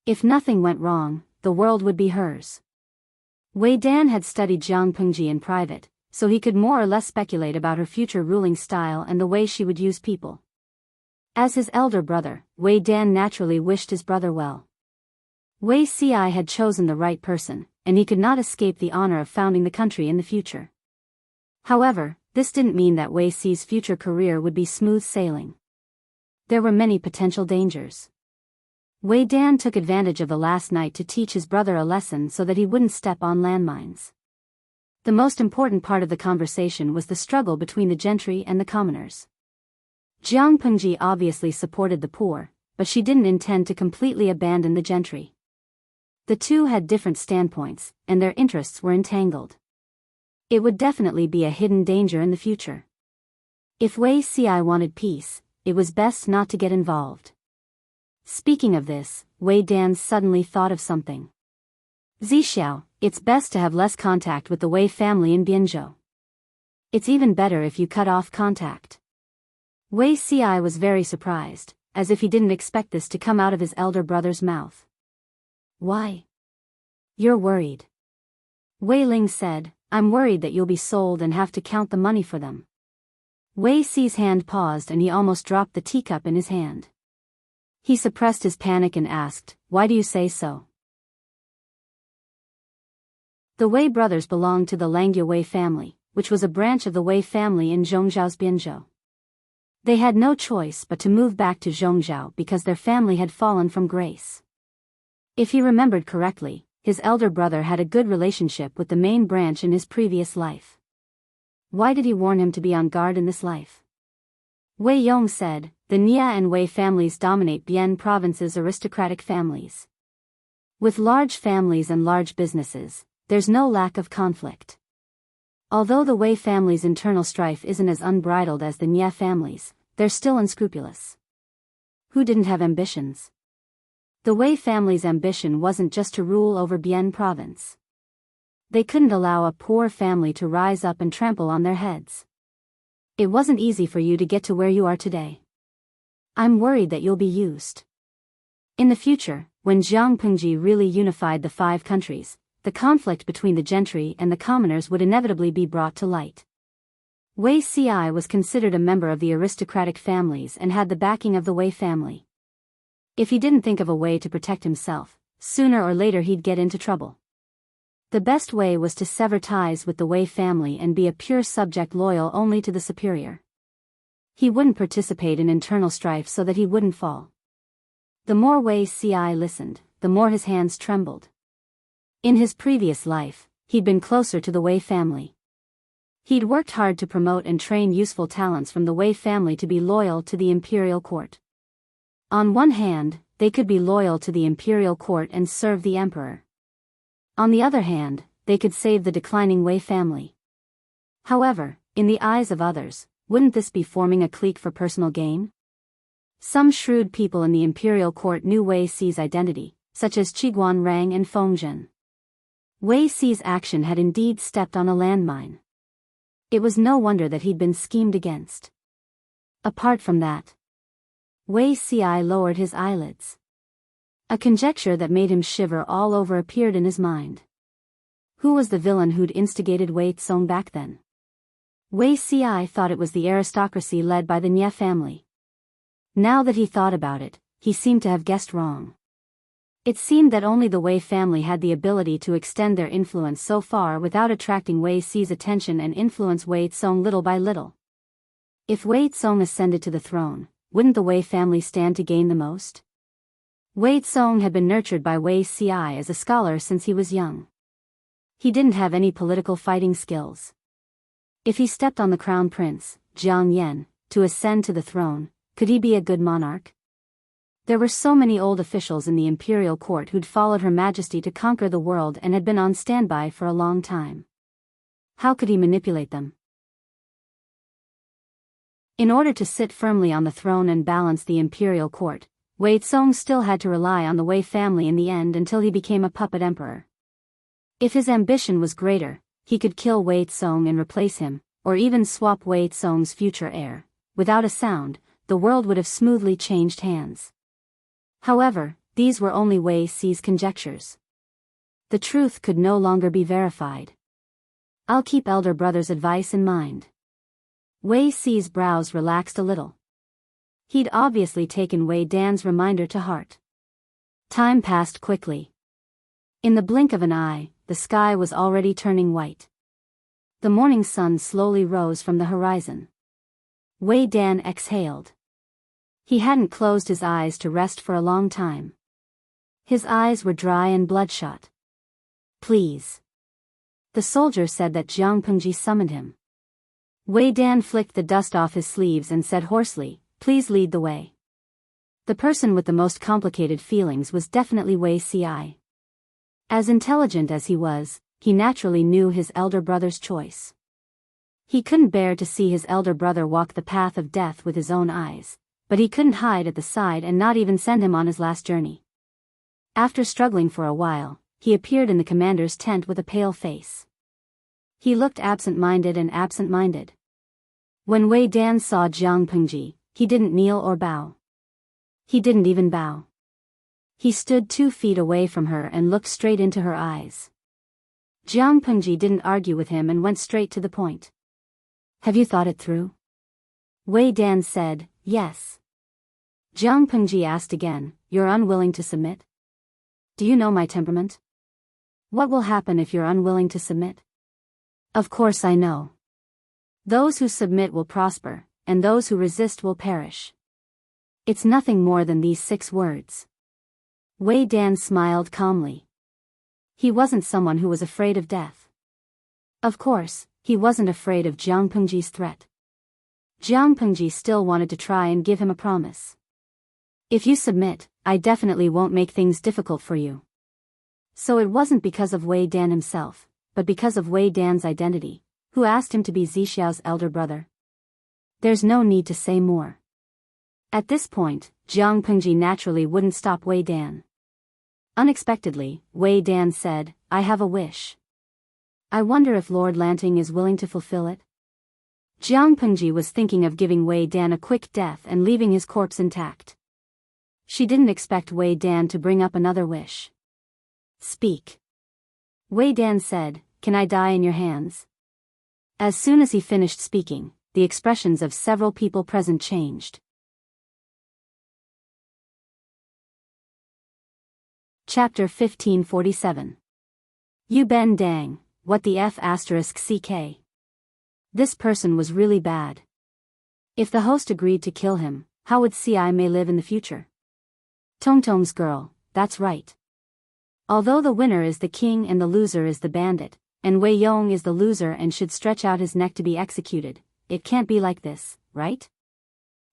If nothing went wrong, the world would be hers. Wei Dan had studied Jianghu in private, so he could more or less speculate about her future ruling style and the way she would use people. As his elder brother, Wei Dan naturally wished his brother well. Wei Ci had chosen the right person, and he could not escape the honor of founding the country in the future. However, this didn't mean that Wei Ci's future career would be smooth sailing. There were many potential dangers. Wei Dan took advantage of the last night to teach his brother a lesson so that he wouldn't step on landmines. The most important part of the conversation was the struggle between the gentry and the commoners. Jianghu obviously supported the poor, but she didn't intend to completely abandon the gentry. The two had different standpoints, and their interests were entangled. It would definitely be a hidden danger in the future. If Wei Ci wanted peace, it was best not to get involved. Speaking of this, Wei Dan suddenly thought of something. "Zixiao, it's best to have less contact with the Wei family in Biyao. It's even better if you cut off contact." Wei Ci was very surprised, as if he didn't expect this to come out of his elder brother's mouth. "Why? You're worried." Wei Ling said, "I'm worried that you'll be sold and have to count the money for them." Wei Ci's hand paused and he almost dropped the teacup in his hand. He suppressed his panic and asked, "Why do you say so?" The Wei brothers belonged to the Langyue Wei family, which was a branch of the Wei family in Zhongzhao's Biyao. They had no choice but to move back to Zhongzhao because their family had fallen from grace. If he remembered correctly, his elder brother had a good relationship with the main branch in his previous life. Why did he warn him to be on guard in this life? Wei Yong said, "The Nye and Wei families dominate Bian province's aristocratic families. With large families and large businesses, there's no lack of conflict. Although the Wei family's internal strife isn't as unbridled as the Nye family's, they're still unscrupulous. Who didn't have ambitions? The Wei family's ambition wasn't just to rule over Bian province. They couldn't allow a poor family to rise up and trample on their heads. It wasn't easy for you to get to where you are today. I'm worried that you'll be used. In the future, when Jianghu really unified the 5 countries, the conflict between the gentry and the commoners would inevitably be brought to light. Wei Ci was considered a member of the aristocratic families and had the backing of the Wei family. If he didn't think of a way to protect himself, sooner or later he'd get into trouble. The best way was to sever ties with the Wei family and be a pure subject loyal only to the superior. He wouldn't participate in internal strife so that he wouldn't fall. The more Wei Ci listened, the more his hands trembled. In his previous life, he'd been closer to the Wei family. He'd worked hard to promote and train useful talents from the Wei family to be loyal to the imperial court. On one hand, they could be loyal to the imperial court and serve the emperor. On the other hand, they could save the declining Wei family. However, in the eyes of others, wouldn't this be forming a clique for personal gain? Some shrewd people in the imperial court knew Wei Ci's identity, such as Qiguan Rang and Feng Zhen. Wei Ci's action had indeed stepped on a landmine. It was no wonder that he'd been schemed against. Apart from that, Wei Ci lowered his eyelids. A conjecture that made him shiver all over appeared in his mind. Who was the villain who'd instigated Wei Tsong back then? Wei Ci thought it was the aristocracy led by the Nie family. Now that he thought about it, he seemed to have guessed wrong. It seemed that only the Wei family had the ability to extend their influence so far without attracting Wei Ci's attention and influence Wei Tsong little by little. If Wei Tsong ascended to the throne, wouldn't the Wei family stand to gain the most? Wei Tsong had been nurtured by Wei Ci as a scholar since he was young. He didn't have any political fighting skills. If he stepped on the crown prince, Jiang Yan, to ascend to the throne, could he be a good monarch? There were so many old officials in the imperial court who'd followed Her Majesty to conquer the world and had been on standby for a long time. How could he manipulate them? In order to sit firmly on the throne and balance the imperial court, Wei Tsong still had to rely on the Wei family in the end until he became a puppet emperor. If his ambition was greater, he could kill Wei Tsong and replace him, or even swap Wei Tsong's future heir. Without a sound, the world would have smoothly changed hands. However, these were only Wei Ci's conjectures. The truth could no longer be verified. I'll keep elder brother's advice in mind. Wei Ci's brows relaxed a little. He'd obviously taken Wei Dan's reminder to heart. Time passed quickly. In the blink of an eye, the sky was already turning white. The morning sun slowly rose from the horizon. Wei Dan exhaled. He hadn't closed his eyes to rest for a long time. His eyes were dry and bloodshot. Please. The soldier said that Jiang Pengji summoned him. Wei Dan flicked the dust off his sleeves and said hoarsely, "Please lead the way." The person with the most complicated feelings was definitely Wei Ci. As intelligent as he was, he naturally knew his elder brother's choice. He couldn't bear to see his elder brother walk the path of death with his own eyes, but he couldn't hide at the side and not even send him on his last journey. After struggling for a while, he appeared in the commander's tent with a pale face. He looked absent-minded. When Wei Dan saw Jiang Pengji, he didn't kneel or bow. He didn't even bow. He stood 2 feet away from her and looked straight into her eyes. Jiang Pengji didn't argue with him and went straight to the point. "Have you thought it through?" Wei Dan said, "Yes." Jiang Pengji asked again, "You're unwilling to submit? Do you know my temperament? What will happen if you're unwilling to submit?" "Of course I know. Those who submit will prosper, and those who resist will perish." It's nothing more than these 6 words. Wei Dan smiled calmly. He wasn't someone who was afraid of death. Of course, he wasn't afraid of Jiang Pengji's threat. Jiang Pengji still wanted to try and give him a promise. "If you submit, I definitely won't make things difficult for you." So it wasn't because of Wei Dan himself, but because of Wei Dan's identity, who asked him to be Zixiao's elder brother. There's no need to say more. At this point, Jiang Pengji naturally wouldn't stop Wei Dan. Unexpectedly, Wei Dan said, I have a wish. I wonder if Lord Lanting is willing to fulfill it? Jiang Pengji was thinking of giving Wei Dan a quick death and leaving his corpse intact. She didn't expect Wei Dan to bring up another wish. Speak. Wei Dan said, Can I die in your hands? As soon as he finished speaking, the expressions of several people present changed. Chapter 1547. Yu Ben Dang, what the F***ck? This person was really bad. If the host agreed to kill him, how would CI may live in the future? Tongtong's girl, that's right. Although the winner is the king and the loser is the bandit, and Wei Yong is the loser and should stretch out his neck to be executed, it can't be like this, right?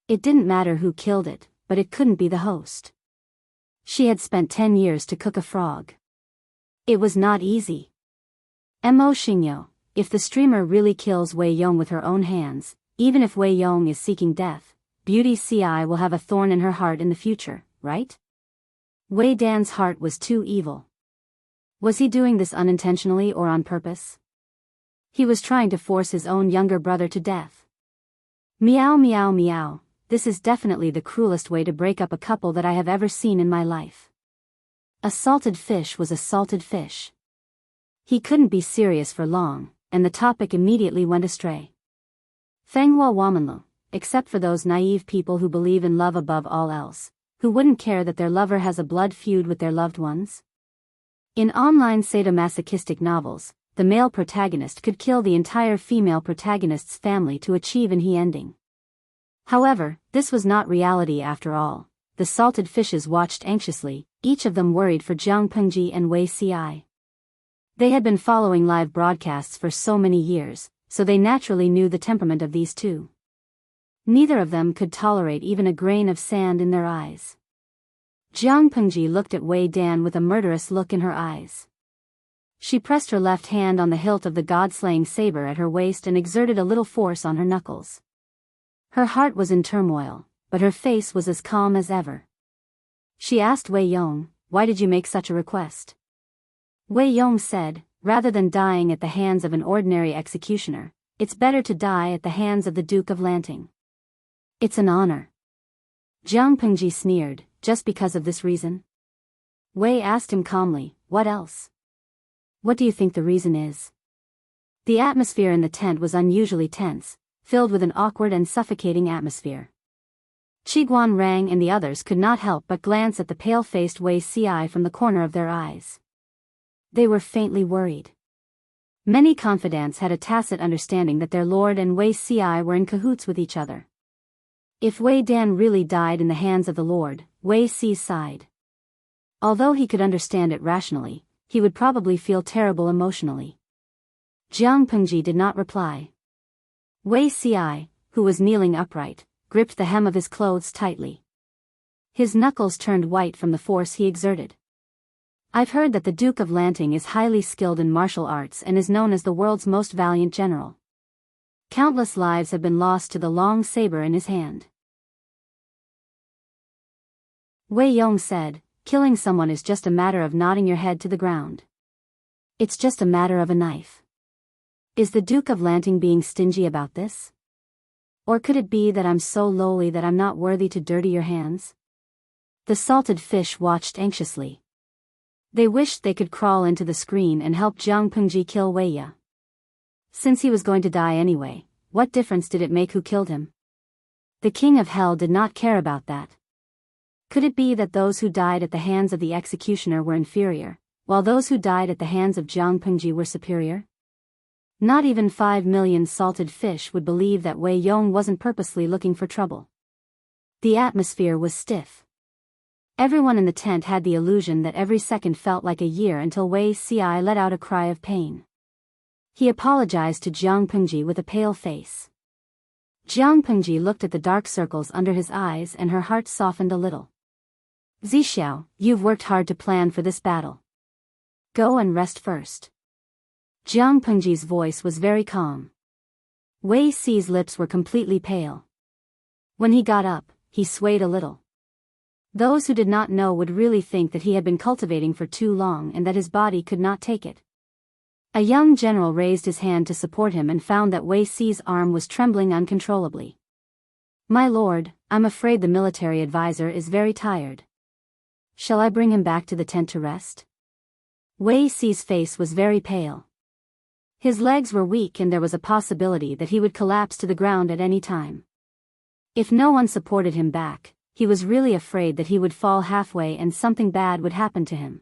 It didn't matter who killed it, but it couldn't be the host. She had spent 10 years to cook a frog. It was not easy. Mo Xingyo, if the streamer really kills Wei Yong with her own hands, even if Wei Yong is seeking death, Beauty CI will have a thorn in her heart in the future, right? Wei Dan's heart was too evil. Was he doing this unintentionally or on purpose? He was trying to force his own younger brother to death. Meow meow meow. This is definitely the cruelest way to break up a couple that I have ever seen in my life. A salted fish was a salted fish. He couldn't be serious for long, and the topic immediately went astray. Fenghua Womanlu, except for those naive people who believe in love above all else, who wouldn't care that their lover has a blood feud with their loved ones? In online sadomasochistic novels, the male protagonist could kill the entire female protagonist's family to achieve an happy ending. However, this was not reality after all. The salted fishes watched anxiously, each of them worried for Jiang Pengji and Wei Ci. They had been following live broadcasts for so many years, so they naturally knew the temperament of these two. Neither of them could tolerate even a grain of sand in their eyes. Jiang Pengji looked at Wei Dan with a murderous look in her eyes. She pressed her left hand on the hilt of the god-slaying saber at her waist and exerted a little force on her knuckles. Her heart was in turmoil, but her face was as calm as ever. She asked Wei Yong, why did you make such a request? Wei Yong said, rather than dying at the hands of an ordinary executioner, it's better to die at the hands of the Duke of Lanting. It's an honor. Jiang Pengji sneered, just because of this reason? Wei asked him calmly, what else? What do you think the reason is? The atmosphere in the tent was unusually tense, filled with an awkward and suffocating atmosphere. Qiguan Rang and the others could not help but glance at the pale-faced Wei Ci from the corner of their eyes. They were faintly worried. Many confidants had a tacit understanding that their lord and Wei Ci were in cahoots with each other. If Wei Dan really died in the hands of the lord, Wei Ci sighed. Although he could understand it rationally, he would probably feel terrible emotionally. Jiang Pengji did not reply. Wei Ci, who was kneeling upright, gripped the hem of his clothes tightly. His knuckles turned white from the force he exerted. I've heard that the Duke of Lanting is highly skilled in martial arts and is known as the world's most valiant general. Countless lives have been lost to the long saber in his hand. Wei Yong said, killing someone is just a matter of nodding your head to the ground. It's just a matter of a knife. Is the Duke of Lanting being stingy about this? Or could it be that I'm so lowly that I'm not worthy to dirty your hands? The salted fish watched anxiously. They wished they could crawl into the screen and help Jiang Pengji kill Wei Ya. Since he was going to die anyway, what difference did it make who killed him? The King of Hell did not care about that. Could it be that those who died at the hands of the executioner were inferior, while those who died at the hands of Jiang Pengji were superior? Not even 5 million salted fish would believe that Wei Yong wasn't purposely looking for trouble. The atmosphere was stiff. Everyone in the tent had the illusion that every second felt like a year until Wei Ci let out a cry of pain. He apologized to Jiang Pengji with a pale face. Jiang Pengji looked at the dark circles under his eyes and her heart softened a little. Zixiao, you've worked hard to plan for this battle. Go and rest first. Jiang Pengji's voice was very calm. Wei Ci's lips were completely pale. When he got up, he swayed a little. Those who did not know would really think that he had been cultivating for too long and that his body could not take it. A young general raised his hand to support him and found that Wei Si's arm was trembling uncontrollably. "My lord, I'm afraid the military advisor is very tired. Shall I bring him back to the tent to rest?" Wei Si's face was very pale. His legs were weak and there was a possibility that he would collapse to the ground at any time. If no one supported him back, he was really afraid that he would fall halfway and something bad would happen to him.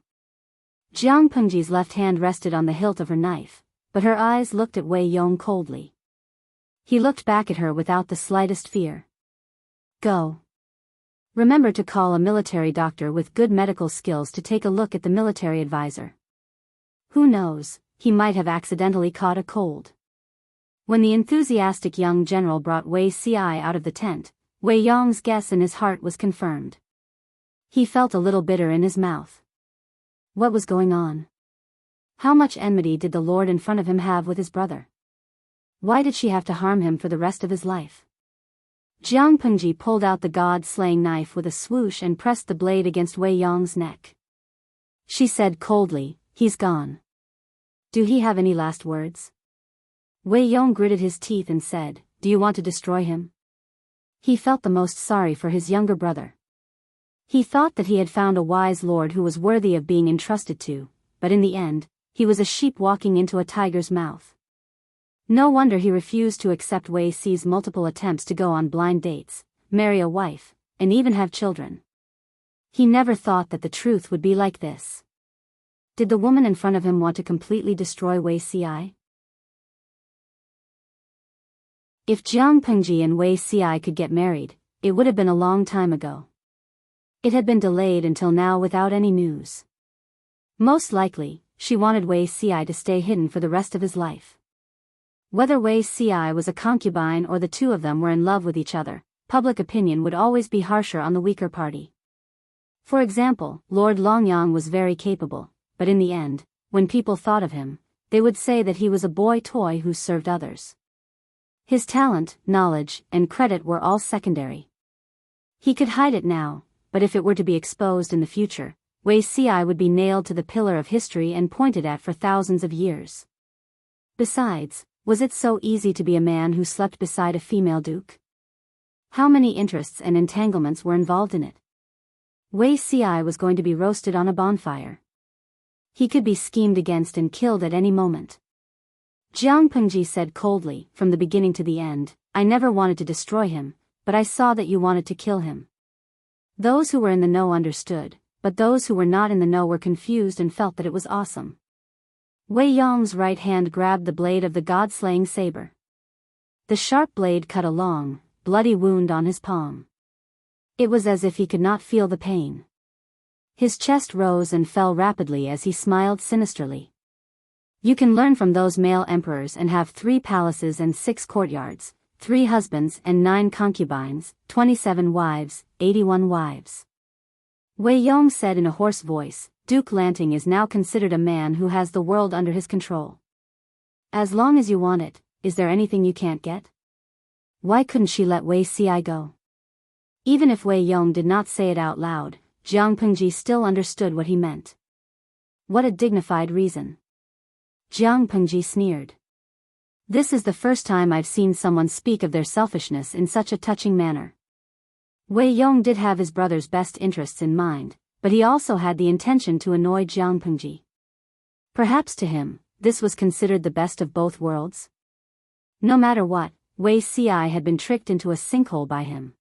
Jiang Pengji's left hand rested on the hilt of her knife, but her eyes looked at Wei Yong coldly. He looked back at her without the slightest fear. "Go. Remember to call a military doctor with good medical skills to take a look at the military advisor. Who knows, he might have accidentally caught a cold." When the enthusiastic young general brought Wei Si out of the tent, Wei Yong's guess in his heart was confirmed. He felt a little bitter in his mouth. What was going on? How much enmity did the lord in front of him have with his brother? Why did she have to harm him for the rest of his life? Jiang Pengji pulled out the god-slaying knife with a swoosh and pressed the blade against Wei Yong's neck. She said coldly, "He's gone. Do he have any last words?" Wei Yong gritted his teeth and said, "Do you want to destroy him?" He felt the most sorry for his younger brother. He thought that he had found a wise lord who was worthy of being entrusted to, but in the end, he was a sheep walking into a tiger's mouth. No wonder he refused to accept Wei Si's multiple attempts to go on blind dates, marry a wife, and even have children. He never thought that the truth would be like this. Did the woman in front of him want to completely destroy Wei Si? If Jiang Pengji and Wei Si could get married, it would have been a long time ago. It had been delayed until now without any news. Most likely, she wanted Wei Si to stay hidden for the rest of his life. Whether Wei Si was a concubine or the two of them were in love with each other, public opinion would always be harsher on the weaker party. For example, Lord Longyang was very capable, but in the end, when people thought of him, they would say that he was a boy toy who served others. His talent, knowledge, and credit were all secondary. He could hide it now, but if it were to be exposed in the future, Wei Si would be nailed to the pillar of history and pointed at for thousands of years. Besides, was it so easy to be a man who slept beside a female duke? How many interests and entanglements were involved in it? Wei Si was going to be roasted on a bonfire. He could be schemed against and killed at any moment. Jiang Pengji said coldly, "From the beginning to the end, I never wanted to destroy him, but I saw that you wanted to kill him." Those who were in the know understood, but those who were not in the know were confused and felt that it was awesome. Wei Yong's right hand grabbed the blade of the god-slaying saber. The sharp blade cut a long, bloody wound on his palm. It was as if he could not feel the pain. His chest rose and fell rapidly as he smiled sinisterly. "You can learn from those male emperors and have 3 palaces and 6 courtyards, 3 husbands and 9 concubines, 27 wives, 81 wives." Wei Yong said in a hoarse voice, "Duke Lanting is now considered a man who has the world under his control. As long as you want it, is there anything you can't get?" Why couldn't she let Wei Si go? Even if Wei Yong did not say it out loud, Jiang Pengji still understood what he meant. What a dignified reason. Jiang Pengji sneered. "This is the first time I've seen someone speak of their selfishness in such a touching manner." Wei Yong did have his brother's best interests in mind, but he also had the intention to annoy Jiang Pengji. Perhaps to him, this was considered the best of both worlds. No matter what, Wei Si had been tricked into a sinkhole by him.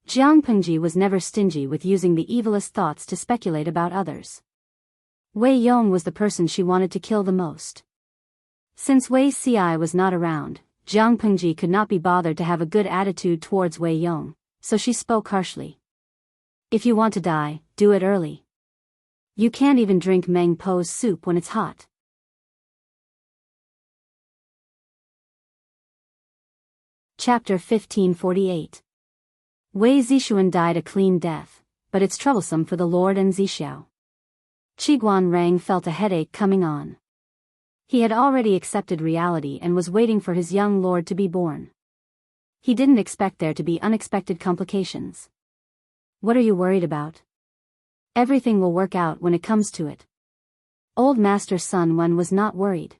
Jiang Pengji was never stingy with using the evilest thoughts to speculate about others. Wei Yong was the person she wanted to kill the most. Since Wei Si was not around, Jiang Pengji could not be bothered to have a good attitude towards Wei Yong, so she spoke harshly. "If you want to die, do it early. You can't even drink Meng Po's soup when it's hot." Chapter 1548. Wei Zixuan died a clean death, but it's troublesome for the Lord and Zixiao. Qiguan Rang felt a headache coming on. He had already accepted reality and was waiting for his young lord to be born. He didn't expect there to be unexpected complications. What are you worried about? Everything will work out when it comes to it. Old Master Sun Wen was not worried.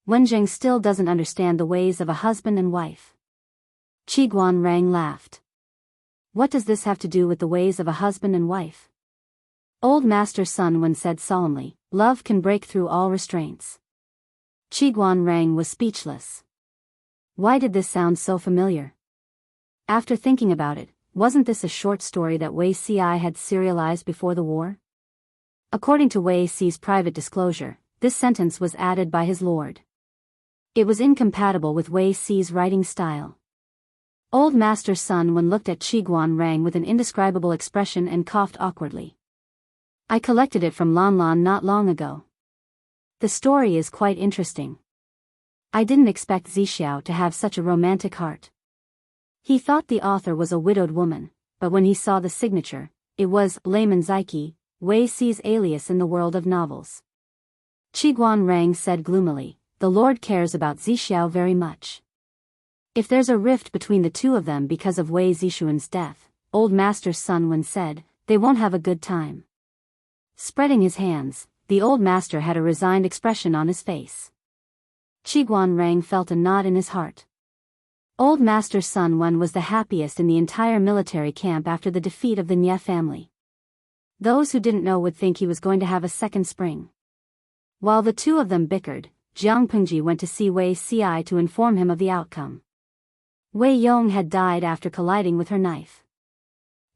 Wenjing still doesn't understand the ways of a husband and wife. Qiguan Rang laughed. What does this have to do with the ways of a husband and wife? Old Master Sun Wen said solemnly, love can break through all restraints. Qiguan Rang was speechless. Why did this sound so familiar? After thinking about it, wasn't this a short story that Wei Si had serialized before the war? According to Wei Si's private disclosure, this sentence was added by his lord. It was incompatible with Wei Si's writing style. Old Master Sun Wen looked at Qiguan Rang with an indescribable expression and coughed awkwardly. I collected it from Lan Lan not long ago. The story is quite interesting. I didn't expect Zixiao to have such a romantic heart. He thought the author was a widowed woman, but when he saw the signature, it was Layman Zaiki, Wei Si's alias in the world of novels. Qiguan Rang said gloomily, the Lord cares about Zixiao very much. If there's a rift between the two of them because of Wei Zixuan's death, Old Master Sun Wen said, they won't have a good time. Spreading his hands, the old master had a resigned expression on his face. Qiguan Rang felt a knot in his heart. Old Master Sun Wen was the happiest in the entire military camp after the defeat of the Nye family. Those who didn't know would think he was going to have a second spring. While the two of them bickered, Jiang Pengji went to see Wei Si to inform him of the outcome. Wei Yong had died after colliding with her knife.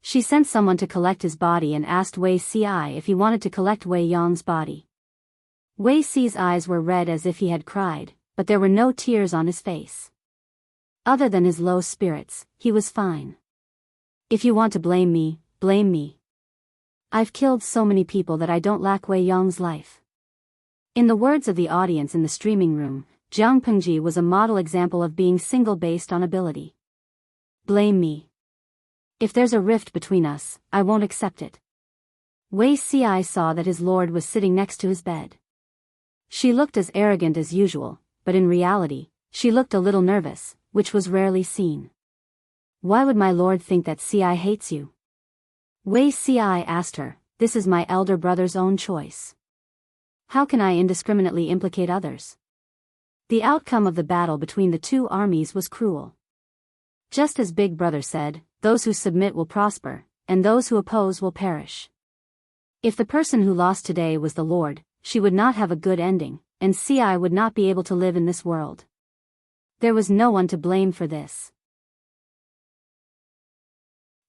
She sent someone to collect his body and asked Wei Si if he wanted to collect Wei Yong's body. Wei Si's eyes were red as if he had cried, but there were no tears on his face. Other than his low spirits, he was fine. If you want to blame me, blame me. I've killed so many people that I don't lack Wei Yong's life. In the words of the audience in the streaming room, Jiang Pengji was a model example of being single based on ability. Blame me. If there's a rift between us, I won't accept it. Wei Si saw that his lord was sitting next to his bed. She looked as arrogant as usual, but in reality, she looked a little nervous, which was rarely seen. Why would my lord think that Si hates you? Wei Si asked her, this is my elder brother's own choice. How can I indiscriminately implicate others? The outcome of the battle between the two armies was cruel. Just as Big Brother said, those who submit will prosper, and those who oppose will perish. If the person who lost today was the Lord, she would not have a good ending, and Si would not be able to live in this world. There was no one to blame for this.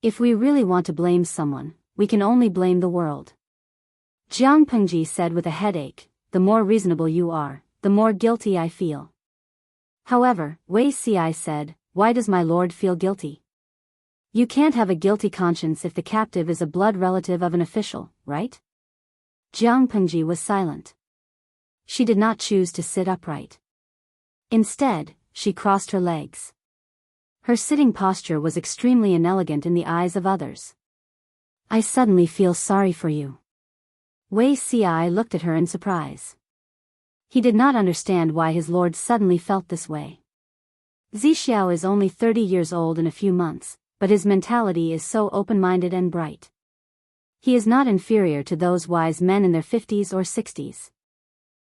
If we really want to blame someone, we can only blame the world. Jiang Pengji said with a headache, the more reasonable you are, the more guilty I feel. However, Wei Si said, why does my lord feel guilty? You can't have a guilty conscience if the captive is a blood relative of an official, right? Jiang Pengji was silent. She did not choose to sit upright. Instead, she crossed her legs. Her sitting posture was extremely inelegant in the eyes of others. I suddenly feel sorry for you. Wei Si looked at her in surprise. He did not understand why his lord suddenly felt this way. Zixiao is only 30 years old in a few months, but his mentality is so open-minded and bright. He is not inferior to those wise men in their 50s or 60s.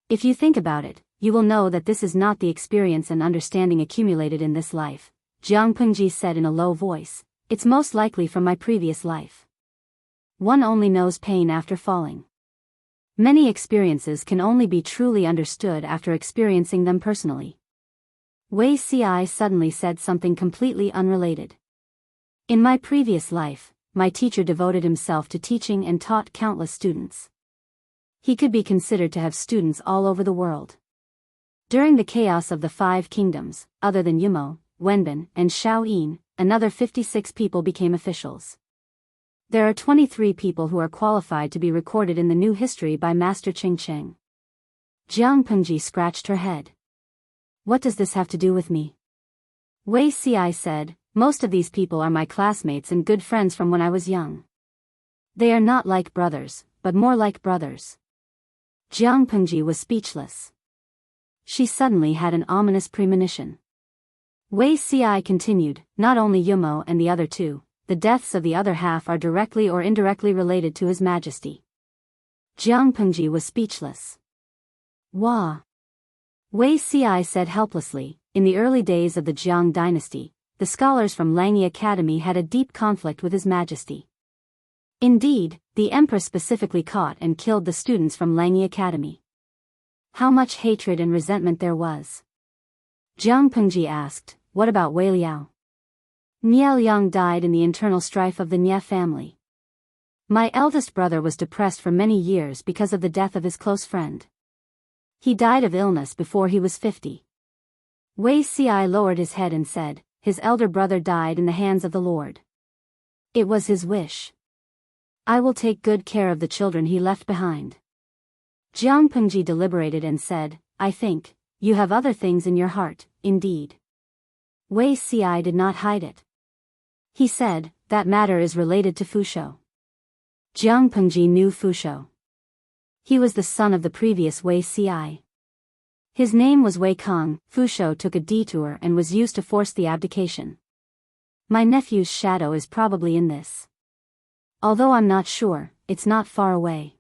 If you think about it, you will know that this is not the experience and understanding accumulated in this life, Jiang Pengji said in a low voice, it's most likely from my previous life. One only knows pain after falling. Many experiences can only be truly understood after experiencing them personally. Wei Si suddenly said something completely unrelated. In my previous life, my teacher devoted himself to teaching and taught countless students. He could be considered to have students all over the world. During the chaos of the 5 kingdoms, other than Yumo, Wenbin, and Shaoyin, another 56 people became officials. There are 23 people who are qualified to be recorded in the new history by Master Ching Cheng. Jiang Pengji scratched her head. What does this have to do with me? Wei Si said, most of these people are my classmates and good friends from when I was young. They are not like brothers, but more like brothers. Jiang Pengji was speechless. She suddenly had an ominous premonition. Wei Si continued, not only Yumo and the other 2, the deaths of the other half are directly or indirectly related to His Majesty. Jiang Pengji was speechless. Wah! Wei Ci said helplessly, in the early days of the Jiang dynasty, the scholars from Langye Academy had a deep conflict with His Majesty. Indeed, the Empress specifically caught and killed the students from Langye Academy. How much hatred and resentment there was. Jiang Pengji asked, what about Wei Liao? Nie Liang died in the internal strife of the Nie family. My eldest brother was depressed for many years because of the death of his close friend. He died of illness before he was 50. Wei Ci lowered his head and said, his elder brother died in the hands of the Lord. It was his wish. I will take good care of the children he left behind. Jiang Pengji deliberated and said, I think, you have other things in your heart, indeed. Wei Ci did not hide it. He said, that matter is related to Fushou. Jiang Pengji knew Fushou. He was the son of the previous Wei Ci. His name was Wei Kong. Fushou took a detour and was used to force the abdication. My nephew's shadow is probably in this. Although I'm not sure, it's not far away.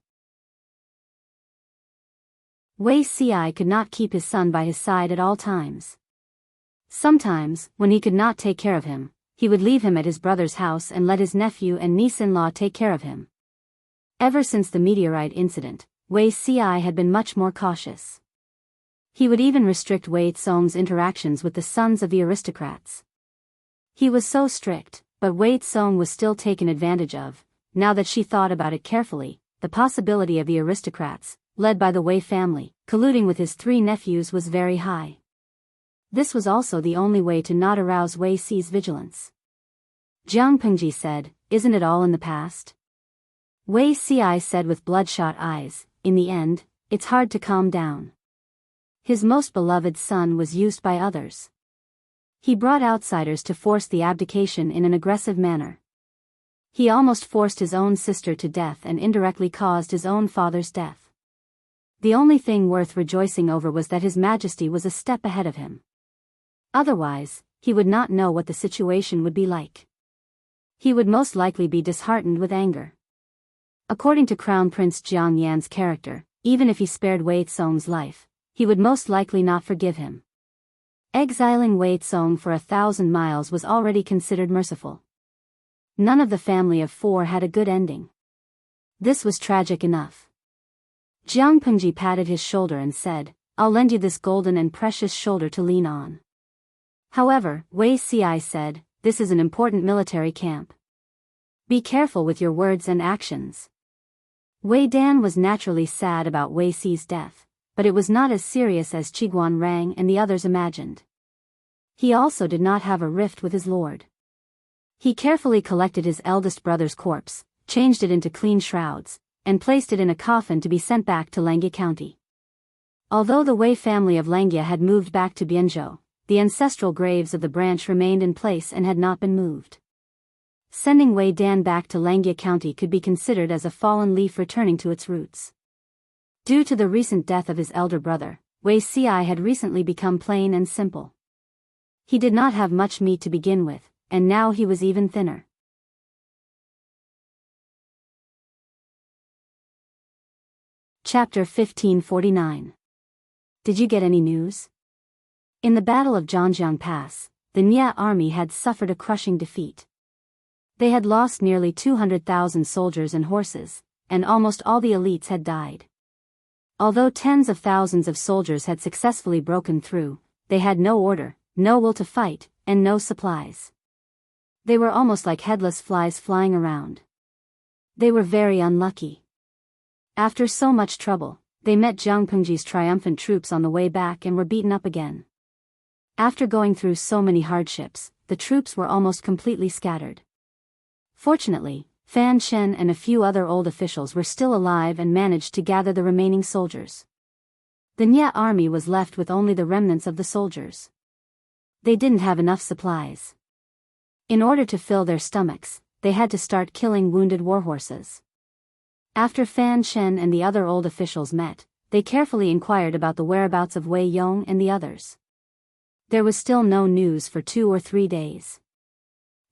Wei Ci could not keep his son by his side at all times. Sometimes, when he could not take care of him, he would leave him at his brother's house and let his nephew and niece-in-law take care of him. Ever since the meteorite incident, Wei Ci had been much more cautious. He would even restrict Wei Tsong's interactions with the sons of the aristocrats. He was so strict, but Wei Tsong was still taken advantage of. Now that she thought about it carefully, the possibility of the aristocrats, led by the Wei family, colluding with his 3 nephews was very high. This was also the only way to not arouse Wei Ci's vigilance. Jiang Pengji said, isn't it all in the past? Wei Ci said with bloodshot eyes, in the end, it's hard to calm down. His most beloved son was used by others. He brought outsiders to force the abdication in an aggressive manner. He almost forced his own sister to death and indirectly caused his own father's death. The only thing worth rejoicing over was that His Majesty was a step ahead of him. Otherwise, he would not know what the situation would be like. He would most likely be disheartened with anger. According to Crown Prince Jiang Yan's character, even if he spared Wei Tsong's life, he would most likely not forgive him. Exiling Wei Tsong for 1,000 miles was already considered merciful. None of the family of 4 had a good ending. This was tragic enough. Jiang Pengji patted his shoulder and said, I'll lend you this golden and precious shoulder to lean on. However, Wei Ci said, this is an important military camp. Be careful with your words and actions. Wei Dan was naturally sad about Wei Ci's death, but it was not as serious as Qiguan Rang and the others imagined. He also did not have a rift with his lord. He carefully collected his eldest brother's corpse, changed it into clean shrouds, and placed it in a coffin to be sent back to Langye County. Although the Wei family of Langye had moved back to Biyao, the ancestral graves of the branch remained in place and had not been moved. Sending Wei Dan back to Langye County could be considered as a fallen leaf returning to its roots. Due to the recent death of his elder brother, Wei Ci had recently become plain and simple. He did not have much meat to begin with, and now he was even thinner. Chapter 1549. Did you get any news? In the Battle of Zhangjiang Pass, the Nie army had suffered a crushing defeat. They had lost nearly 200,000 soldiers and horses, and almost all the elites had died. Although tens of thousands of soldiers had successfully broken through, they had no order, no will to fight, and no supplies. They were almost like headless flies flying around. They were very unlucky. After so much trouble, they met Jiang Pengji's triumphant troops on the way back and were beaten up again. After going through so many hardships, the troops were almost completely scattered. Fortunately, Fan Chen and a few other old officials were still alive and managed to gather the remaining soldiers. The Nie army was left with only the remnants of the soldiers. They didn't have enough supplies. In order to fill their stomachs, they had to start killing wounded warhorses. After Fan Chen and the other old officials met, they carefully inquired about the whereabouts of Wei Yong and the others. There was still no news for 2 or 3 days.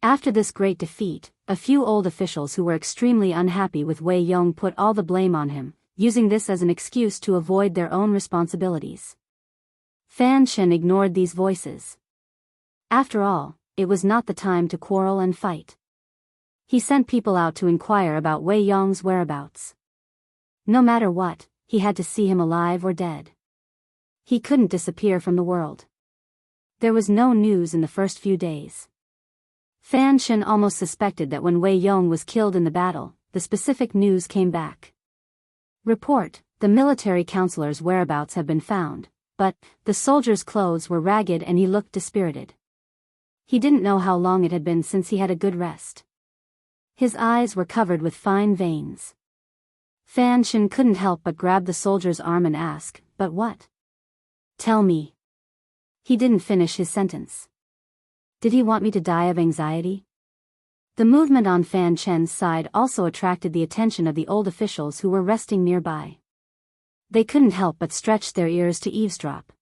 After this great defeat, a few old officials who were extremely unhappy with Wei Yong put all the blame on him, using this as an excuse to avoid their own responsibilities. Fan Chen ignored these voices. After all, it was not the time to quarrel and fight. He sent people out to inquire about Wei Yong's whereabouts. No matter what, he had to see him alive or dead. He couldn't disappear from the world. There was no news in the first few days. Fan Chen almost suspected that when Wei Yong was killed in the battle, the specific news came back. Report: the military counselor's whereabouts have been found, but the soldier's clothes were ragged and he looked dispirited. He didn't know how long it had been since he had a good rest. His eyes were covered with fine veins. Fan Chen couldn't help but grab the soldier's arm and ask, "But what? Tell me." He didn't finish his sentence. Did he want me to die of anxiety? The movement on Fan Chen's side also attracted the attention of the old officials who were resting nearby. They couldn't help but stretch their ears to eavesdrop.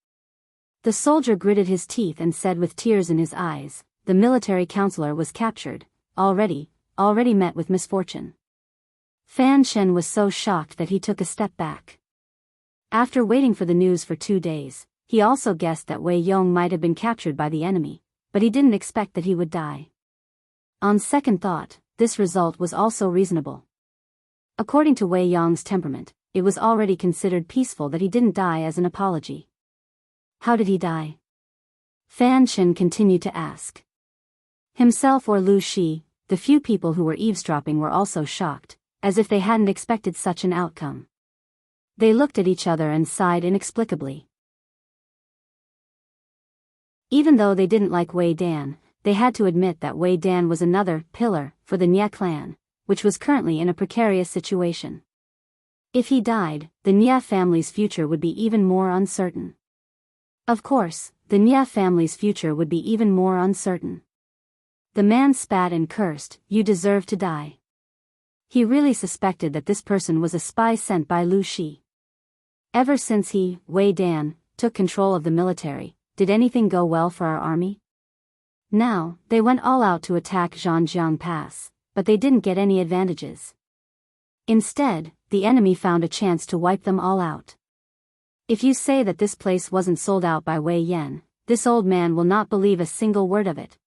The soldier gritted his teeth and said with tears in his eyes, "The military counselor was captured, already met with misfortune." Fan Chen was so shocked that he took a step back. After waiting for the news for 2 days, he also guessed that Wei Yong might have been captured by the enemy, but he didn't expect that he would die. On second thought, this result was also reasonable. According to Wei Yong's temperament, it was already considered peaceful that he didn't die as an apology. How did he die? Fan Chen continued to ask. Himself or Lu Shi, the few people who were eavesdropping were also shocked, as if they hadn't expected such an outcome. They looked at each other and sighed inexplicably. Even though they didn't like Wei Dan, they had to admit that Wei Dan was another pillar for the Nye clan, which was currently in a precarious situation. If he died, the Nye family's future would be even more uncertain. Of course, the Nye family's future would be even more uncertain. The man spat and cursed, "You deserve to die." He really suspected that this person was a spy sent by Lu Shi. Ever since he, Wei Dan, took control of the military, did anything go well for our army? Now, they went all out to attack Zhanjiang Pass, but they didn't get any advantages. Instead, the enemy found a chance to wipe them all out. If you say that this place wasn't sold out by Wei Yan, this old man will not believe a single word of it.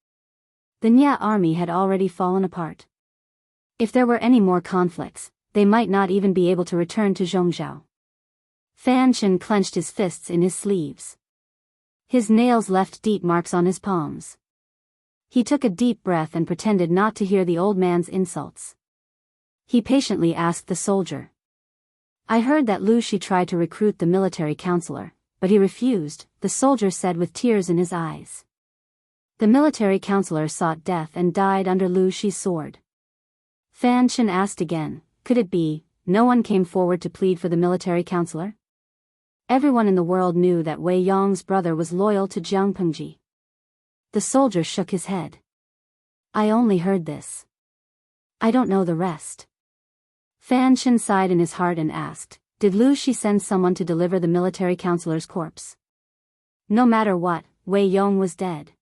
The Nye army had already fallen apart. If there were any more conflicts, they might not even be able to return to Zhongzhou. Fan Chen clenched his fists in his sleeves. His nails left deep marks on his palms. He took a deep breath and pretended not to hear the old man's insults. He patiently asked the soldier. "I heard that Lu Shi tried to recruit the military counselor, but he refused," the soldier said with tears in his eyes. The military counselor sought death and died under Lu Shi's sword. Fan Chen asked again, "Could it be, no one came forward to plead for the military counselor?" Everyone in the world knew that Wei Yong's brother was loyal to Jiang Pengji. The soldier shook his head. "I only heard this. I don't know the rest." Fan Chen sighed in his heart and asked, "Did Lu Shi send someone to deliver the military counselor's corpse?" No matter what, Wei Yong was dead.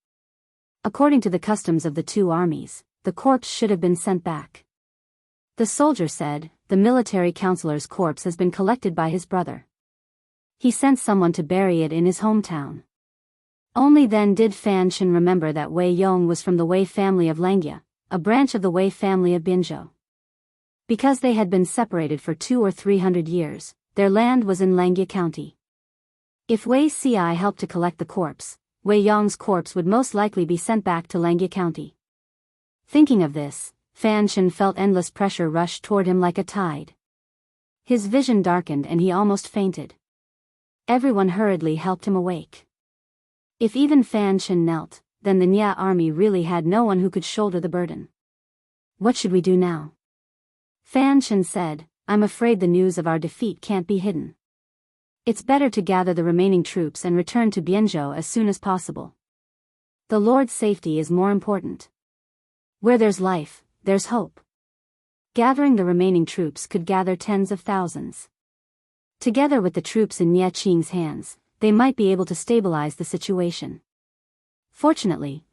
According to the customs of the two armies, the corpse should have been sent back. The soldier said, "The military counselor's corpse has been collected by his brother. He sent someone to bury it in his hometown." Only then did Fan Chen remember that Wei Yong was from the Wei family of Langya, a branch of the Wei family of Biyao. Because they had been separated for 200 or 300 years, their land was in Langya County. If Wei Ci helped to collect the corpse, Wei Yong's corpse would most likely be sent back to Langya County. Thinking of this, Fan Chen felt endless pressure rush toward him like a tide. His vision darkened and he almost fainted. Everyone hurriedly helped him awake. If even Fan Chen knelt, then the Nye army really had no one who could shoulder the burden. "What should we do now?" Fan Chen said, "I'm afraid the news of our defeat can't be hidden. It's better to gather the remaining troops and return to Biyao as soon as possible. The Lord's safety is more important. Where there's life, there's hope." Gathering the remaining troops could gather tens of thousands. Together with the troops in Nye Qing's hands, they might be able to stabilize the situation. Fortunately,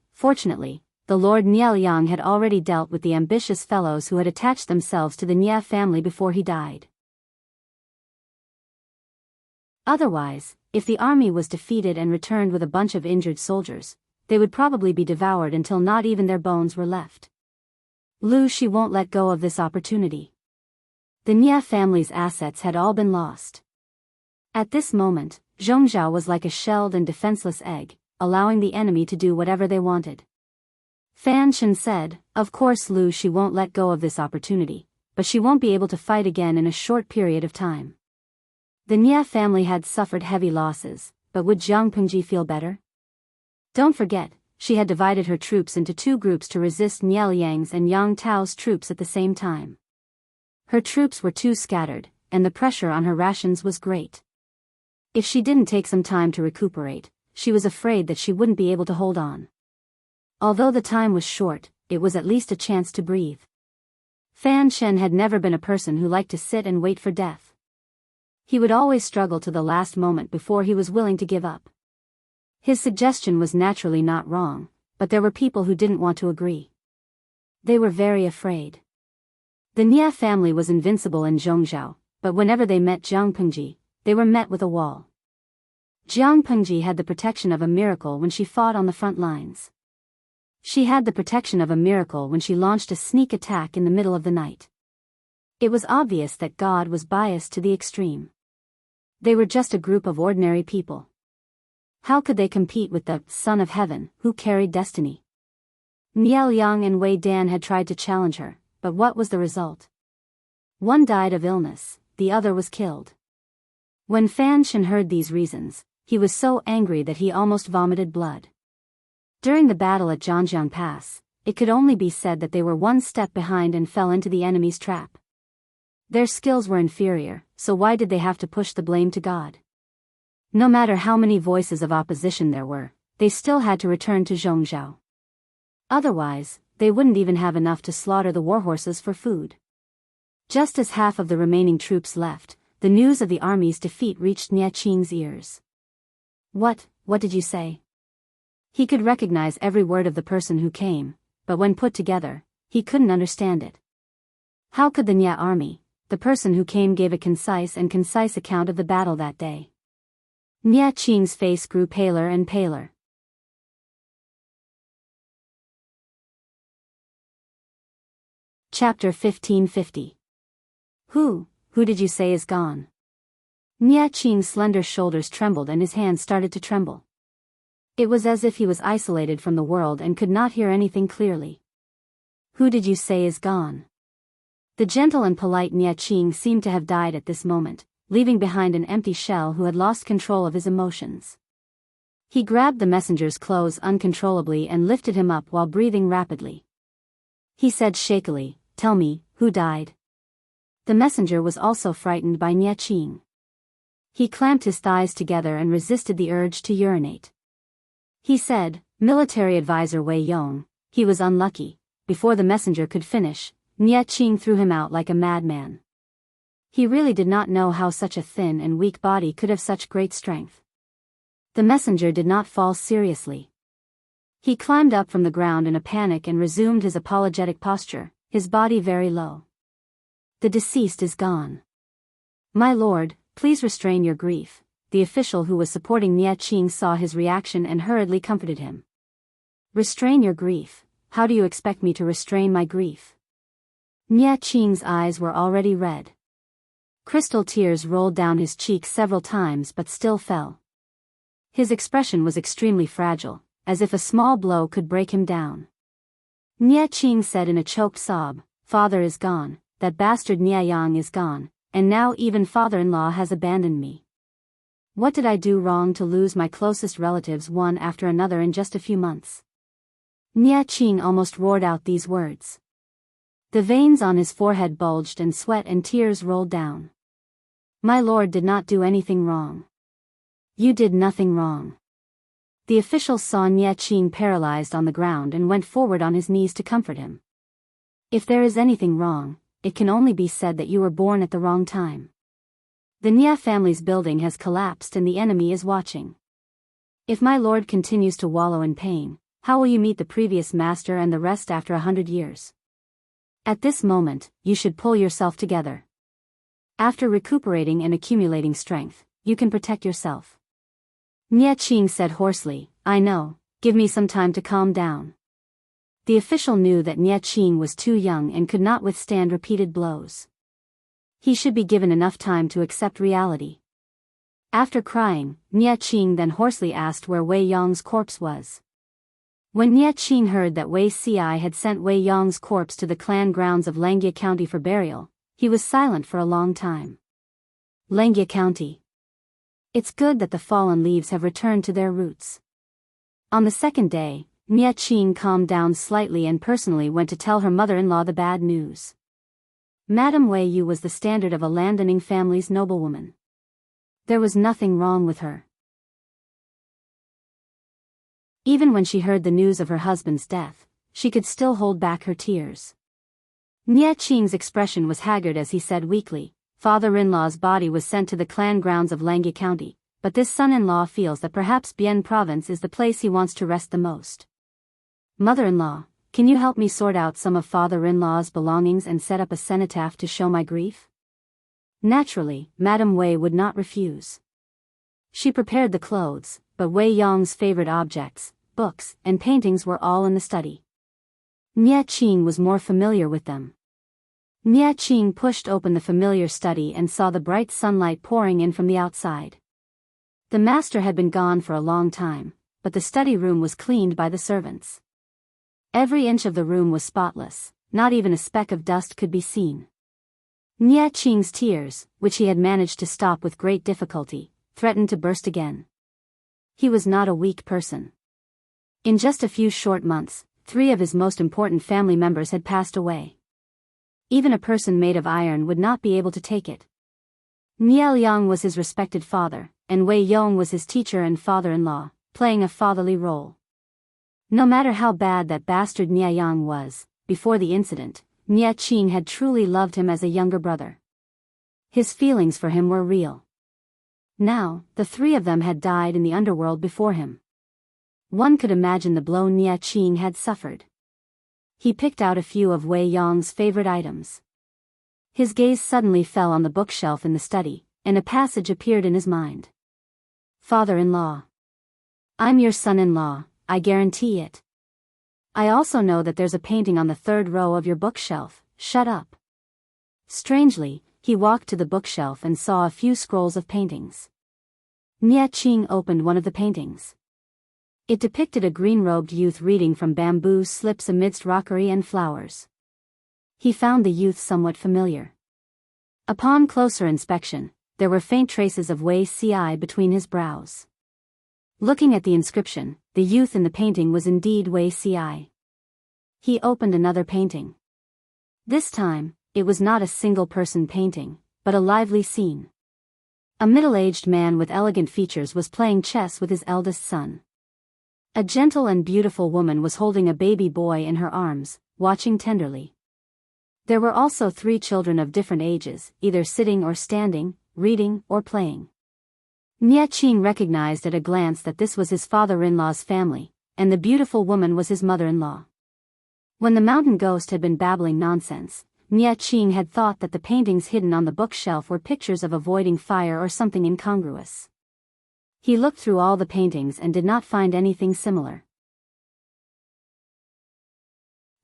the Lord Nieliang had already dealt with the ambitious fellows who had attached themselves to the Nie family before he died. Otherwise, if the army was defeated and returned with a bunch of injured soldiers, they would probably be devoured until not even their bones were left. Lu Shi won't let go of this opportunity. The Nie family's assets had all been lost. At this moment, Zhongzhao was like a shelled and defenseless egg, allowing the enemy to do whatever they wanted. Fan Shen said, "Of course Lu Shi won't let go of this opportunity, but she won't be able to fight again in a short period of time." The Nie family had suffered heavy losses, but would Jiang Pengji feel better? Don't forget, she had divided her troops into two groups to resist Nie Liang's and Yang Tao's troops at the same time. Her troops were too scattered, and the pressure on her rations was great. If she didn't take some time to recuperate, she was afraid that she wouldn't be able to hold on. Although the time was short, it was at least a chance to breathe. Fan Shen had never been a person who liked to sit and wait for death. He would always struggle to the last moment before he was willing to give up. His suggestion was naturally not wrong, but there were people who didn't want to agree. They were very afraid. The Nie family was invincible in Zhongzhao, but whenever they met Jiang Pengji, they were met with a wall. Jiang Pengji had the protection of a miracle when she fought on the front lines. She had the protection of a miracle when she launched a sneak attack in the middle of the night. It was obvious that God was biased to the extreme. They were just a group of ordinary people. How could they compete with the Son of Heaven, who carried destiny? Nie Liang and Wei Dan had tried to challenge her, but what was the result? One died of illness, the other was killed. When Fan Shen heard these reasons, he was so angry that he almost vomited blood. During the battle at Zhangjiang Pass, it could only be said that they were one step behind and fell into the enemy's trap. Their skills were inferior, so why did they have to push the blame to God? No matter how many voices of opposition there were, they still had to return to Zhongzhao. Otherwise, they wouldn't even have enough to slaughter the warhorses for food. Just as half of the remaining troops left, the news of the army's defeat reached Nie Qing's ears. What did you say?" He could recognize every word of the person who came, but when put together, he couldn't understand it. How could the Nie army, the person who came, gave a concise account of the battle that day? Nie Qing's face grew paler and paler. Chapter 1550. Who did you say is gone? Nie Qing's slender shoulders trembled and his hands started to tremble. It was as if he was isolated from the world and could not hear anything clearly. Who did you say is gone? The gentle and polite Nie Qing seemed to have died at this moment, leaving behind an empty shell who had lost control of his emotions. He grabbed the messenger's clothes uncontrollably and lifted him up while breathing rapidly. He said shakily, "Tell me, who died?" The messenger was also frightened by Nie Qing. He clamped his thighs together and resisted the urge to urinate. He said, "Military advisor Wei Yong." He was unlucky. Before the messenger could finish, Nie Qing threw him out like a madman. He really did not know how such a thin and weak body could have such great strength. The messenger did not fall seriously. He climbed up from the ground in a panic and resumed his apologetic posture, his body very low. "The deceased is gone. My lord, please restrain your grief." The official who was supporting Nie Qing saw his reaction and hurriedly comforted him. "Restrain your grief? How do you expect me to restrain my grief?" Nie Qing's eyes were already red. Crystal tears rolled down his cheeks several times but still fell. His expression was extremely fragile, as if a small blow could break him down. Nie Qing said in a choked sob, "Father is gone, that bastard Nie Yang is gone, and now even father-in-law has abandoned me. What did I do wrong to lose my closest relatives one after another in just a few months?" Nie Qing almost roared out these words. The veins on his forehead bulged and sweat and tears rolled down. "My lord did not do anything wrong." "You did nothing wrong." The official saw Nie Qing paralyzed on the ground and went forward on his knees to comfort him. "If there is anything wrong, it can only be said that you were born at the wrong time. The Nie family's building has collapsed and the enemy is watching. If my lord continues to wallow in pain, How will you meet the previous master and the rest after 100 years? At this moment, you should pull yourself together. After recuperating and accumulating strength, you can protect yourself. Nie Qing said hoarsely, I know, give me some time to calm down. The official knew that Nie Qing was too young and could not withstand repeated blows. He should be given enough time to accept reality. After crying, Nie Qing then hoarsely asked where Wei Yong's corpse was. When Nie Qing heard that Wei Ci had sent Wei Yong's corpse to the clan grounds of Langia County for burial, he was silent for a long time. Langia County. It's good that the fallen leaves have returned to their roots. On the second day, Nie Qing calmed down slightly and personally went to tell her mother-in-law the bad news. Madame Wei Yu was the standard of a Landaning family's noblewoman. There was nothing wrong with her. Even when she heard the news of her husband's death, she could still hold back her tears. Nie Qing's expression was haggard as he said weakly, Father-in-law's body was sent to the clan grounds of Langia County, but this son-in-law feels that perhaps Bian Province is the place he wants to rest the most. Mother-in-law, can you help me sort out some of father-in-law's belongings and set up a cenotaph to show my grief? Naturally, Madame Wei would not refuse. She prepared the clothes, but Wei Yong's favorite objects, books, and paintings were all in the study. Nie Qing was more familiar with them. Nie Qing pushed open the familiar study and saw the bright sunlight pouring in from the outside. The master had been gone for a long time, but the study room was cleaned by the servants. Every inch of the room was spotless, not even a speck of dust could be seen. Nie Qing's tears, which he had managed to stop with great difficulty, threatened to burst again. He was not a weak person. In just a few short months, 3 of his most important family members had passed away. Even a person made of iron would not be able to take it. Nie Liang was his respected father, and Wei Yong was his teacher and father-in-law, playing a fatherly role. No matter how bad that bastard Nie Yang was, before the incident, Nie Qing had truly loved him as a younger brother. His feelings for him were real. Now, the 3 of them had died in the underworld before him. One could imagine the blow Nie Qing had suffered. He picked out a few of Wei Yong's favorite items. His gaze suddenly fell on the bookshelf in the study, and a passage appeared in his mind. Father-in-law. I'm your son-in-law, I guarantee it. I also know that there's a painting on the 3rd row of your bookshelf, shut up. Strangely, he walked to the bookshelf and saw a few scrolls of paintings. Nie Qing opened one of the paintings. It depicted a green-robed youth reading from bamboo slips amidst rockery and flowers. He found the youth somewhat familiar. Upon closer inspection, there were faint traces of Wei Ci between his brows. Looking at the inscription, the youth in the painting was indeed Wei Ci. He opened another painting. This time, it was not a single-person painting, but a lively scene. A middle-aged man with elegant features was playing chess with his eldest son. A gentle and beautiful woman was holding a baby boy in her arms, watching tenderly. There were also 3 children of different ages, either sitting or standing, reading or playing. Nie Qing recognized at a glance that this was his father-in-law's family, and the beautiful woman was his mother-in-law. When the mountain ghost had been babbling nonsense, Nie Qing had thought that the paintings hidden on the bookshelf were pictures of avoiding fire or something incongruous. He looked through all the paintings and did not find anything similar.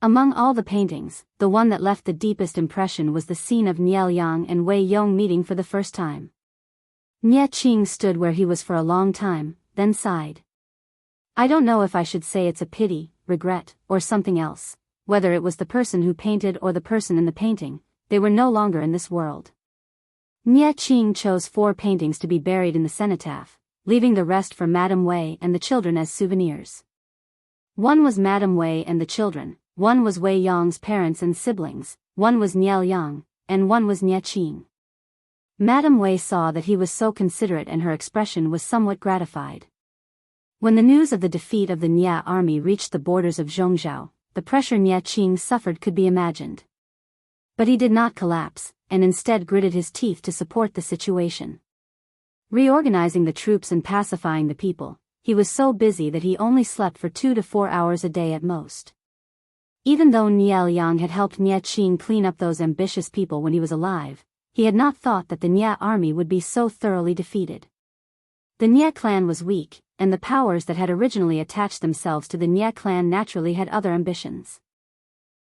Among all the paintings, the one that left the deepest impression was the scene of Nie Liang and Wei Yong meeting for the first time. Nie Qing stood where he was for a long time, then sighed. I don't know if I should say it's a pity, regret, or something else. Whether it was the person who painted or the person in the painting, they were no longer in this world. Nie Qing chose 4 paintings to be buried in the cenotaph, leaving the rest for Madame Wei and the children as souvenirs. One was Madame Wei and the children, one was Wei Yong's parents and siblings, one was Nie Liang, and one was Nie Qing. Madame Wei saw that he was so considerate and her expression was somewhat gratified. When the news of the defeat of the Nie army reached the borders of Zhongzhou, the pressure Nie Qing suffered could be imagined. But he did not collapse, and instead gritted his teeth to support the situation. Reorganizing the troops and pacifying the people, he was so busy that he only slept for 2 to 4 hours a day at most. Even though Nie Liang had helped Nie Qing clean up those ambitious people when he was alive, he had not thought that the Nie army would be so thoroughly defeated. The Nie clan was weak, and the powers that had originally attached themselves to the Nie clan naturally had other ambitions.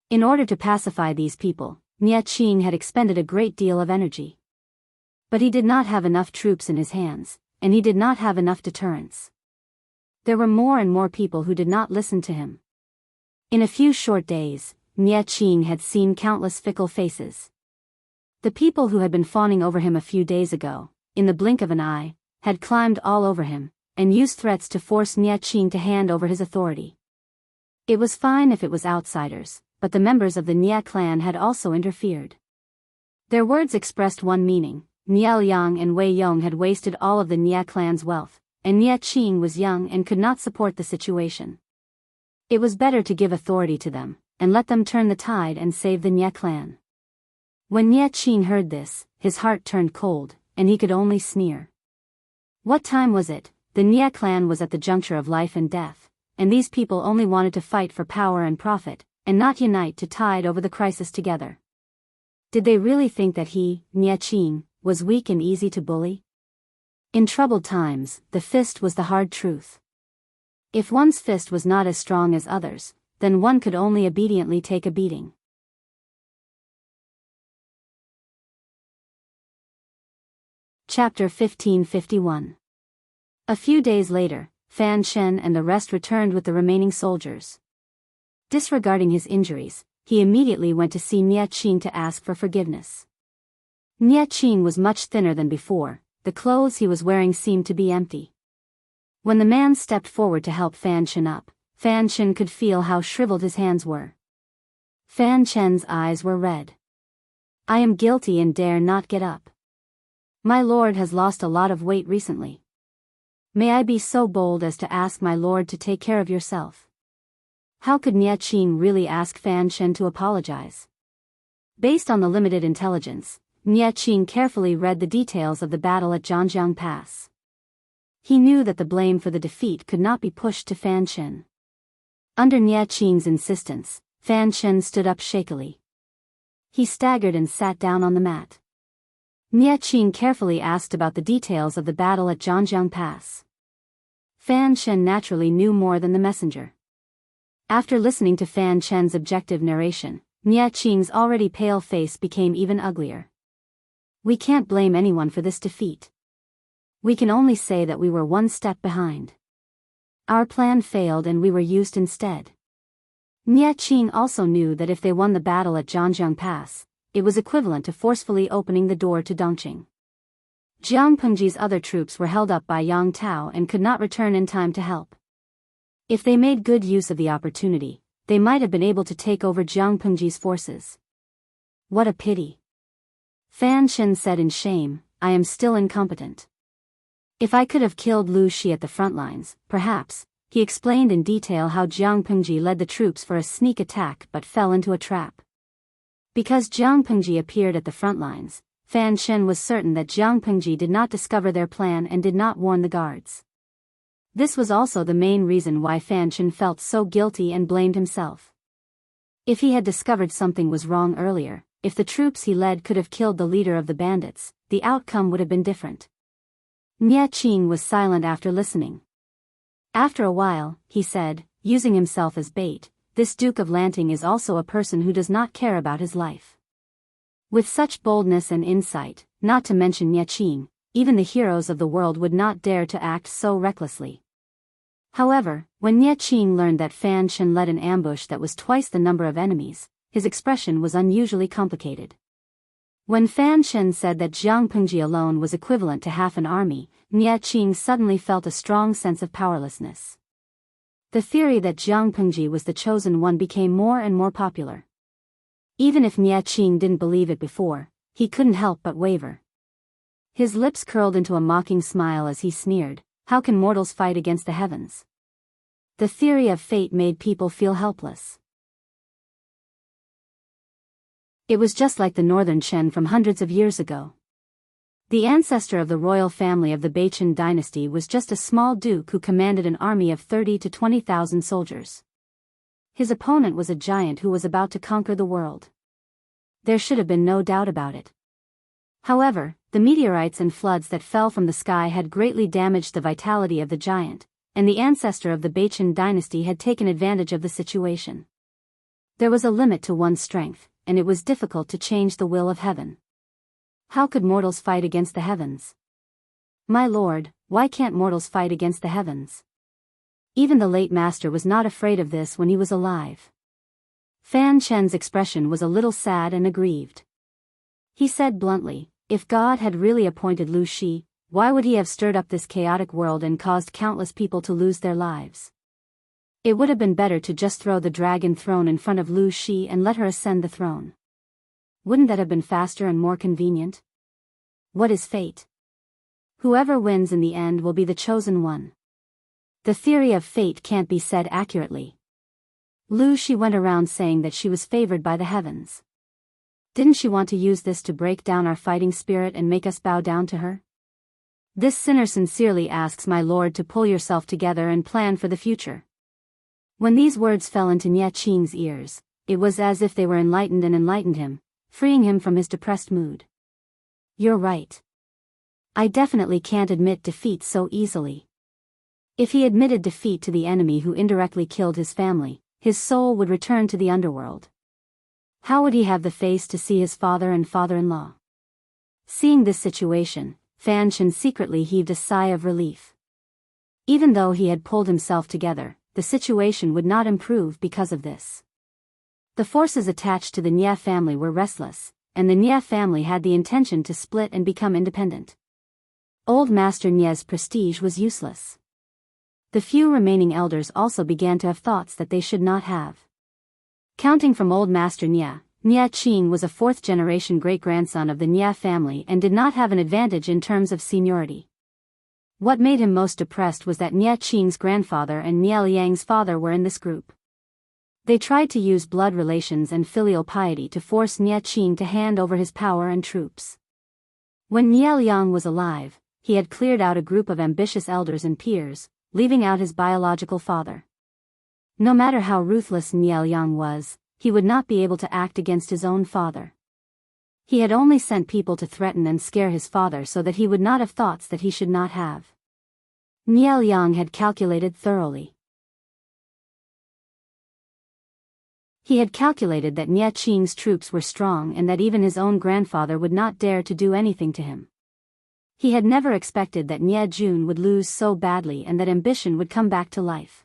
In order to pacify these people, Nie Qing had expended a great deal of energy. But he did not have enough troops in his hands, and he did not have enough deterrence. There were more and more people who did not listen to him. In a few short days, Nie Qing had seen countless fickle faces. The people who had been fawning over him a few days ago, in the blink of an eye, had climbed all over him, and used threats to force Nie Qing to hand over his authority. It was fine if it was outsiders, but the members of the Nie clan had also interfered. Their words expressed one meaning: Nie Liang and Wei Yong had wasted all of the Nie clan's wealth, and Nie Qing was young and could not support the situation. It was better to give authority to them, and let them turn the tide and save the Nie clan. When Nie Qing heard this, his heart turned cold, and he could only sneer. What time was it? The Nie clan was at the juncture of life and death, and these people only wanted to fight for power and profit, and not unite to tide over the crisis together. Did they really think that he, Nie Qing, was weak and easy to bully? In troubled times, the fist was the hard truth. If one's fist was not as strong as others, then one could only obediently take a beating. Chapter 1551. A few days later, Fan Shen and the rest returned with the remaining soldiers. Disregarding his injuries, he immediately went to see Nie Qing to ask for forgiveness. Nie Qing was much thinner than before, the clothes he was wearing seemed to be empty. When the man stepped forward to help Fan Shen up, Fan Shen could feel how shriveled his hands were. Fan Shen's eyes were red. "I am guilty and dare not get up. My lord has lost a lot of weight recently. May I be so bold as to ask my lord to take care of yourself?" How could Nie Qing really ask Fan Shen to apologize? Based on the limited intelligence, Nie Qing carefully read the details of the battle at Zhangjiang Pass. He knew that the blame for the defeat could not be pushed to Fan Shen. Under Nie Qing's insistence, Fan Shen stood up shakily. He staggered and sat down on the mat. Nie Qing carefully asked about the details of the battle at Zhangjiang Pass. Fan Shen naturally knew more than the messenger. After listening to Fan Shen's objective narration, Nie Qing's already pale face became even uglier. "We can't blame anyone for this defeat. We can only say that we were one step behind. Our plan failed and we were used instead." Nie Qing also knew that if they won the battle at Zhangjiang Pass, it was equivalent to forcefully opening the door to Dongqing. Jiang Pengji's other troops were held up by Yang Tao and could not return in time to help. If they made good use of the opportunity, they might have been able to take over Jiang Pengji's forces. What a pity. Fan Shen said in shame, "I am still incompetent. If I could have killed Lu Shi at the front lines, perhaps." He explained in detail how Jiang Pengji led the troops for a sneak attack but fell into a trap. Because Jiang Pengji appeared at the front lines, Fan Shen was certain that Jiang Pengji did not discover their plan and did not warn the guards. This was also the main reason why Fan Shen felt so guilty and blamed himself. If he had discovered something was wrong earlier, if the troops he led could have killed the leader of the bandits, the outcome would have been different. Nie Qing was silent after listening. After a while, he said, using himself as bait, "This Duke of Lanting is also a person who does not care about his life." With such boldness and insight, not to mention Nie Qing, even the heroes of the world would not dare to act so recklessly. However, when Nie Qing learned that Fan Shen led an ambush that was twice the number of enemies, his expression was unusually complicated. When Fan Shen said that Jiang Pengji alone was equivalent to half an army, Nie Qing suddenly felt a strong sense of powerlessness. The theory that Jiang Pengji was the chosen one became more and more popular. Even if Nie Qing didn't believe it before, he couldn't help but waver. His lips curled into a mocking smile as he sneered, "How can mortals fight against the heavens?" The theory of fate made people feel helpless. It was just like the northern Chen from hundreds of years ago. The ancestor of the royal family of the Beichen dynasty was just a small duke who commanded an army of 30 to 20,000 soldiers. His opponent was a giant who was about to conquer the world. There should have been no doubt about it. However, the meteorites and floods that fell from the sky had greatly damaged the vitality of the giant, and the ancestor of the Beichen dynasty had taken advantage of the situation. There was a limit to one's strength, and it was difficult to change the will of heaven. How could mortals fight against the heavens? My lord, why can't mortals fight against the heavens? Even the late master was not afraid of this when he was alive. Fan Chen's expression was a little sad and aggrieved. He said bluntly, if God had really appointed Lu Shi, why would he have stirred up this chaotic world and caused countless people to lose their lives? It would have been better to just throw the dragon throne in front of Lu Shi and let her ascend the throne. Wouldn't that have been faster and more convenient? What is fate? Whoever wins in the end will be the chosen one. The theory of fate can't be said accurately. Lu Shi went around saying that she was favored by the heavens. Didn't she want to use this to break down our fighting spirit and make us bow down to her? This sinner sincerely asks my lord to pull yourself together and plan for the future. When these words fell into Nie Qing's ears, it was as if they were enlightened and enlightened him, freeing him from his depressed mood. You're right. I definitely can't admit defeat so easily. If he admitted defeat to the enemy who indirectly killed his family, his soul would return to the underworld. How would he have the face to see his father and father-in-law? Seeing this situation, Fan Chen secretly heaved a sigh of relief. Even though he had pulled himself together, the situation would not improve because of this. The forces attached to the Nie family were restless, and the Nie family had the intention to split and become independent. Old Master Nie's prestige was useless. The few remaining elders also began to have thoughts that they should not have. Counting from Old Master Nie Qing was a fourth-generation great-grandson of the Nie family and did not have an advantage in terms of seniority. What made him most depressed was that Nie Qing's grandfather and Nie Liang's father were in this group. They tried to use blood relations and filial piety to force Nie Qing to hand over his power and troops. When Nie Liang was alive, he had cleared out a group of ambitious elders and peers, leaving out his biological father. No matter how ruthless Nie Liang was, he would not be able to act against his own father. He had only sent people to threaten and scare his father so that he would not have thoughts that he should not have. Nie Liang had calculated thoroughly. He had calculated that Nie Qing's troops were strong and that even his own grandfather would not dare to do anything to him. He had never expected that Nie Jun would lose so badly and that ambition would come back to life.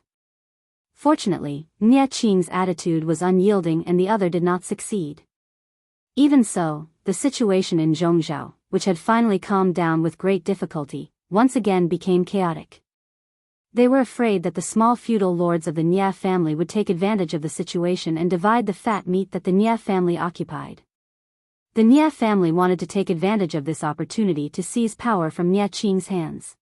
Fortunately, Nie Qing's attitude was unyielding and the other did not succeed. Even so, the situation in Zhongzhou, which had finally calmed down with great difficulty, once again became chaotic. They were afraid that the small feudal lords of the Nie family would take advantage of the situation and divide the fat meat that the Nie family occupied. The Nie family wanted to take advantage of this opportunity to seize power from Nie Qing's hands.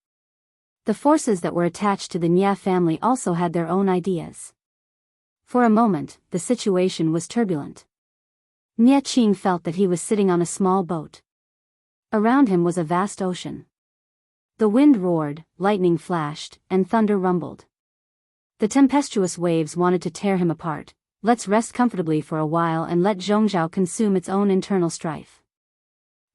The forces that were attached to the Nie family also had their own ideas. For a moment, the situation was turbulent. Nie Qing felt that he was sitting on a small boat. Around him was a vast ocean. The wind roared, lightning flashed, and thunder rumbled. The tempestuous waves wanted to tear him apart. Let's rest comfortably for a while and let Zhongzhou consume its own internal strife.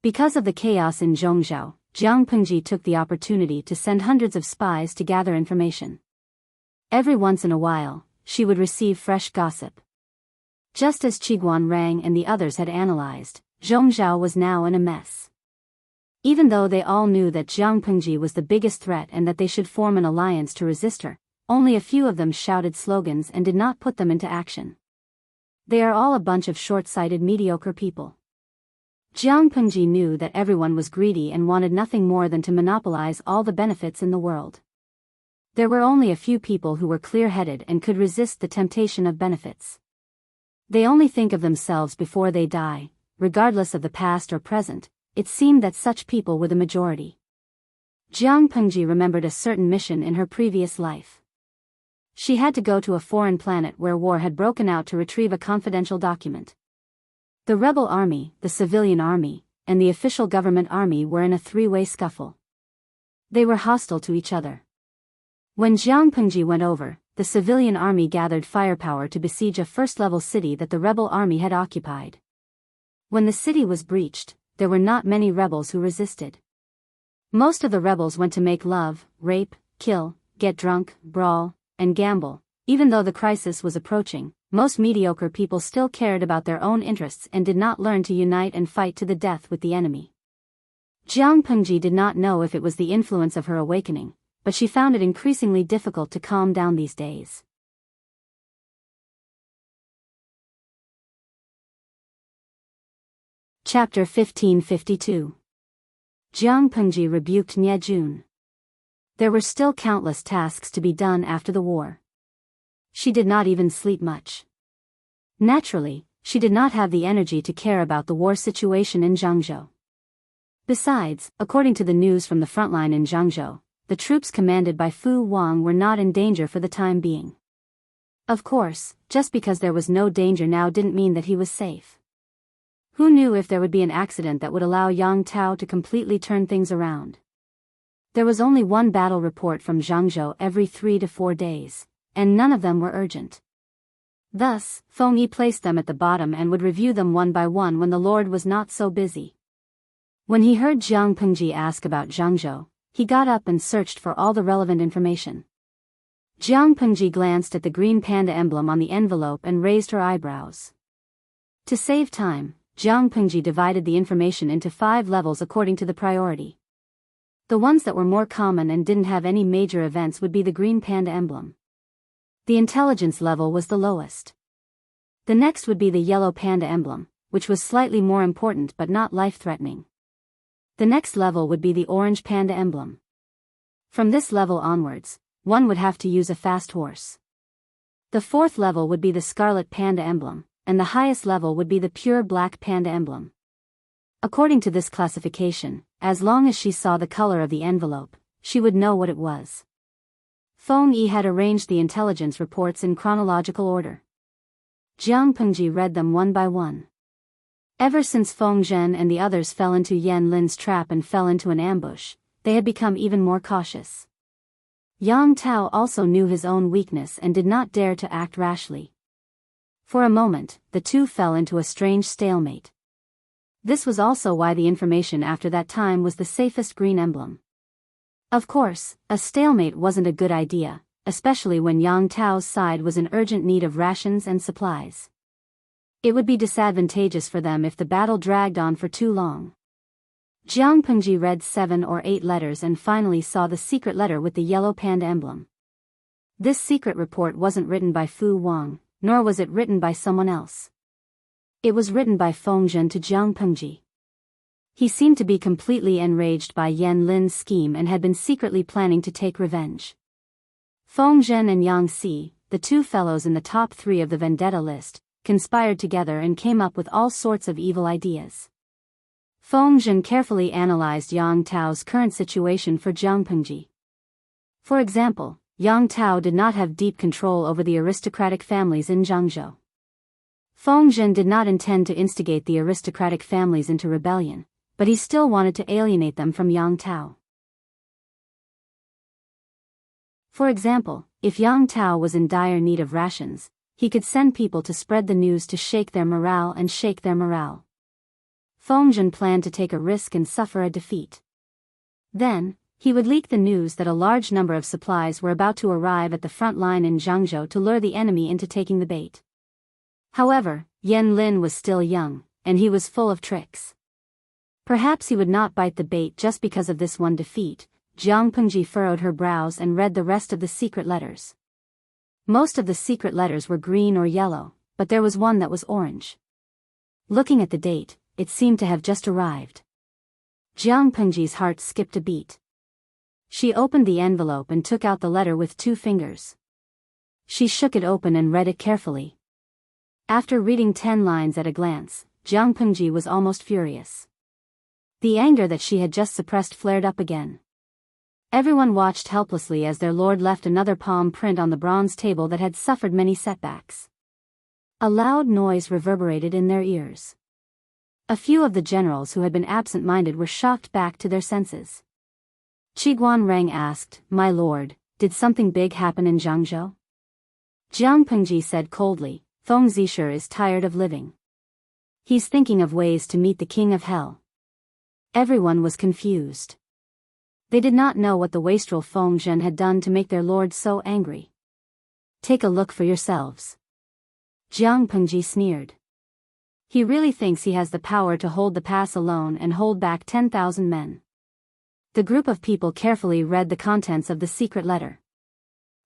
Because of the chaos in Zhongzhou, Jiang Pengji took the opportunity to send hundreds of spies to gather information. Every once in a while, she would receive fresh gossip. Just as Qiguan Rang and the others had analyzed, Zhongzhou was now in a mess. Even though they all knew that Jiang Pengji was the biggest threat and that they should form an alliance to resist her, only a few of them shouted slogans and did not put them into action. They are all a bunch of short-sighted mediocre people. Jiang Pengji knew that everyone was greedy and wanted nothing more than to monopolize all the benefits in the world. There were only a few people who were clear-headed and could resist the temptation of benefits. They only think of themselves before they die, regardless of the past or present. It seemed that such people were the majority. Jiang Pengji remembered a certain mission in her previous life. She had to go to a foreign planet where war had broken out to retrieve a confidential document. The rebel army, the civilian army, and the official government army were in a three-way scuffle. They were hostile to each other. When Jianghu went over, the civilian army gathered firepower to besiege a first-level city that the rebel army had occupied. When the city was breached, there were not many rebels who resisted. Most of the rebels went to make love, rape, kill, get drunk, brawl, and gamble. Even though the crisis was approaching, most mediocre people still cared about their own interests and did not learn to unite and fight to the death with the enemy. Jianghu did not know if it was the influence of her awakening, but she found it increasingly difficult to calm down these days. Chapter 1552. Jianghu rebuked Niejun. There were still countless tasks to be done after the war. She did not even sleep much. Naturally, she did not have the energy to care about the war situation in Jianghu. Besides, according to the news from the front line in Jianghu, the troops commanded by Fu Wang were not in danger for the time being. Of course, just because there was no danger now didn't mean that he was safe. Who knew if there would be an accident that would allow Yang Tao to completely turn things around? There was only one battle report from Jianghu every 3 to 4 days, and none of them were urgent. Thus, Feng Yi placed them at the bottom and would review them one by one when the Lord was not so busy. When he heard Jianghu ask about Jianghu, he got up and searched for all the relevant information. Jianghu glanced at the green panda emblem on the envelope and raised her eyebrows. To save time, Jianghu divided the information into 5 levels according to the priority. The ones that were more common and didn't have any major events would be the green panda emblem. The intelligence level was the lowest. The next would be the yellow panda emblem, which was slightly more important but not life-threatening. The next level would be the orange panda emblem. From this level onwards, one would have to use a fast horse. The 4th level would be the scarlet panda emblem, and the highest level would be the pure black panda emblem. According to this classification, as long as she saw the color of the envelope, she would know what it was. Feng Yi had arranged the intelligence reports in chronological order. Jianghu read them one by one. Ever since Feng Zhen and the others fell into Yan Lin's trap and fell into an ambush, they had become even more cautious. Yang Tao also knew his own weakness and did not dare to act rashly. For a moment, the two fell into a strange stalemate. This was also why the information after that time was the safest green emblem. Of course, a stalemate wasn't a good idea, especially when Yang Tao's side was in urgent need of rations and supplies. It would be disadvantageous for them if the battle dragged on for too long. Jianghu read 7 or 8 letters and finally saw the secret letter with the yellow panda emblem. This secret report wasn't written by Fu Wang, nor was it written by someone else. It was written by Feng Zhen to Jianghu. He seemed to be completely enraged by Yan Lin's scheme and had been secretly planning to take revenge. Feng Zhen and Yang Si, the 2 fellows in the top 3 of the vendetta list, conspired together and came up with all sorts of evil ideas. Feng Zhen carefully analyzed Yang Tao's current situation for Jianghu. For example, Yang Tao did not have deep control over the aristocratic families in Jianghu. Feng Zhen did not intend to instigate the aristocratic families into rebellion, but he still wanted to alienate them from Yang Tao. For example, if Yang Tao was in dire need of rations, he could send people to spread the news to shake their morale. Feng Zhen planned to take a risk and suffer a defeat. Then, he would leak the news that a large number of supplies were about to arrive at the front line in Jianghu to lure the enemy into taking the bait. However, Yan Lin was still young, and he was full of tricks. Perhaps he would not bite the bait just because of this one defeat. Jianghu furrowed her brows and read the rest of the secret letters. Most of the secret letters were green or yellow, but there was one that was orange. Looking at the date, it seemed to have just arrived. Jianghu's heart skipped a beat. She opened the envelope and took out the letter with 2 fingers. She shook it open and read it carefully. After reading 10 lines at a glance, Jianghu was almost furious. The anger that she had just suppressed flared up again. Everyone watched helplessly as their lord left another palm print on the bronze table that had suffered many setbacks. A loud noise reverberated in their ears. A few of the generals who had been absent-minded were shocked back to their senses. Qiguan Rang asked, "My lord, did something big happen in Jianghu?" Jiang Pengji said coldly, "Feng Zisher is tired of living. He's thinking of ways to meet the king of hell." Everyone was confused. They did not know what the wastrel Feng Zhen had done to make their lord so angry. "Take a look for yourselves." Jiang Pengji sneered. "He really thinks he has the power to hold the pass alone and hold back 10,000 men." The group of people carefully read the contents of the secret letter.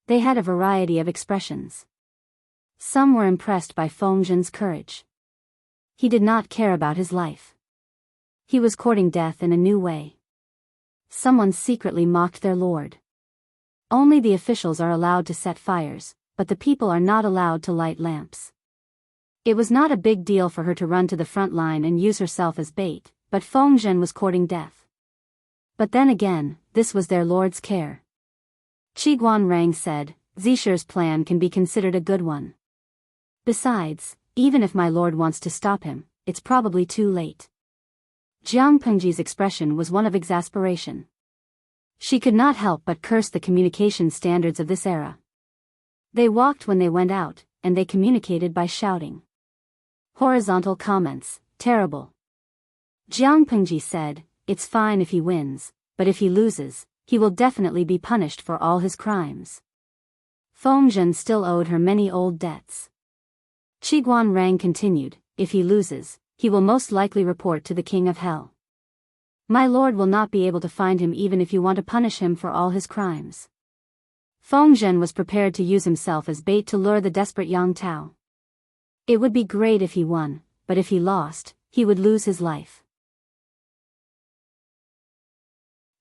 They had a variety of expressions. Some were impressed by Feng Zhen's courage. He did not care about his life. He was courting death in a new way. Someone secretly mocked their lord. Only the officials are allowed to set fires, but the people are not allowed to light lamps. It was not a big deal for her to run to the front line and use herself as bait, but Feng Zhen was courting death. But then again, this was their lord's care. Qiguan Rang said, "Zisher's plan can be considered a good one. Besides, even if my lord wants to stop him, it's probably too late." Jiang Pengji's expression was one of exasperation. She could not help but curse the communication standards of this era. They walked when they went out, and they communicated by shouting. Horizontal comments, terrible. Jiang Pengji said, "It's fine if he wins, but if he loses, he will definitely be punished for all his crimes." Feng Zhen still owed her many old debts. Qiguan Rang continued, "If he loses, he will most likely report to the king of hell. My lord will not be able to find him even if you want to punish him for all his crimes." Feng Zhen was prepared to use himself as bait to lure the desperate Yang Tao. It would be great if he won, but if he lost, he would lose his life.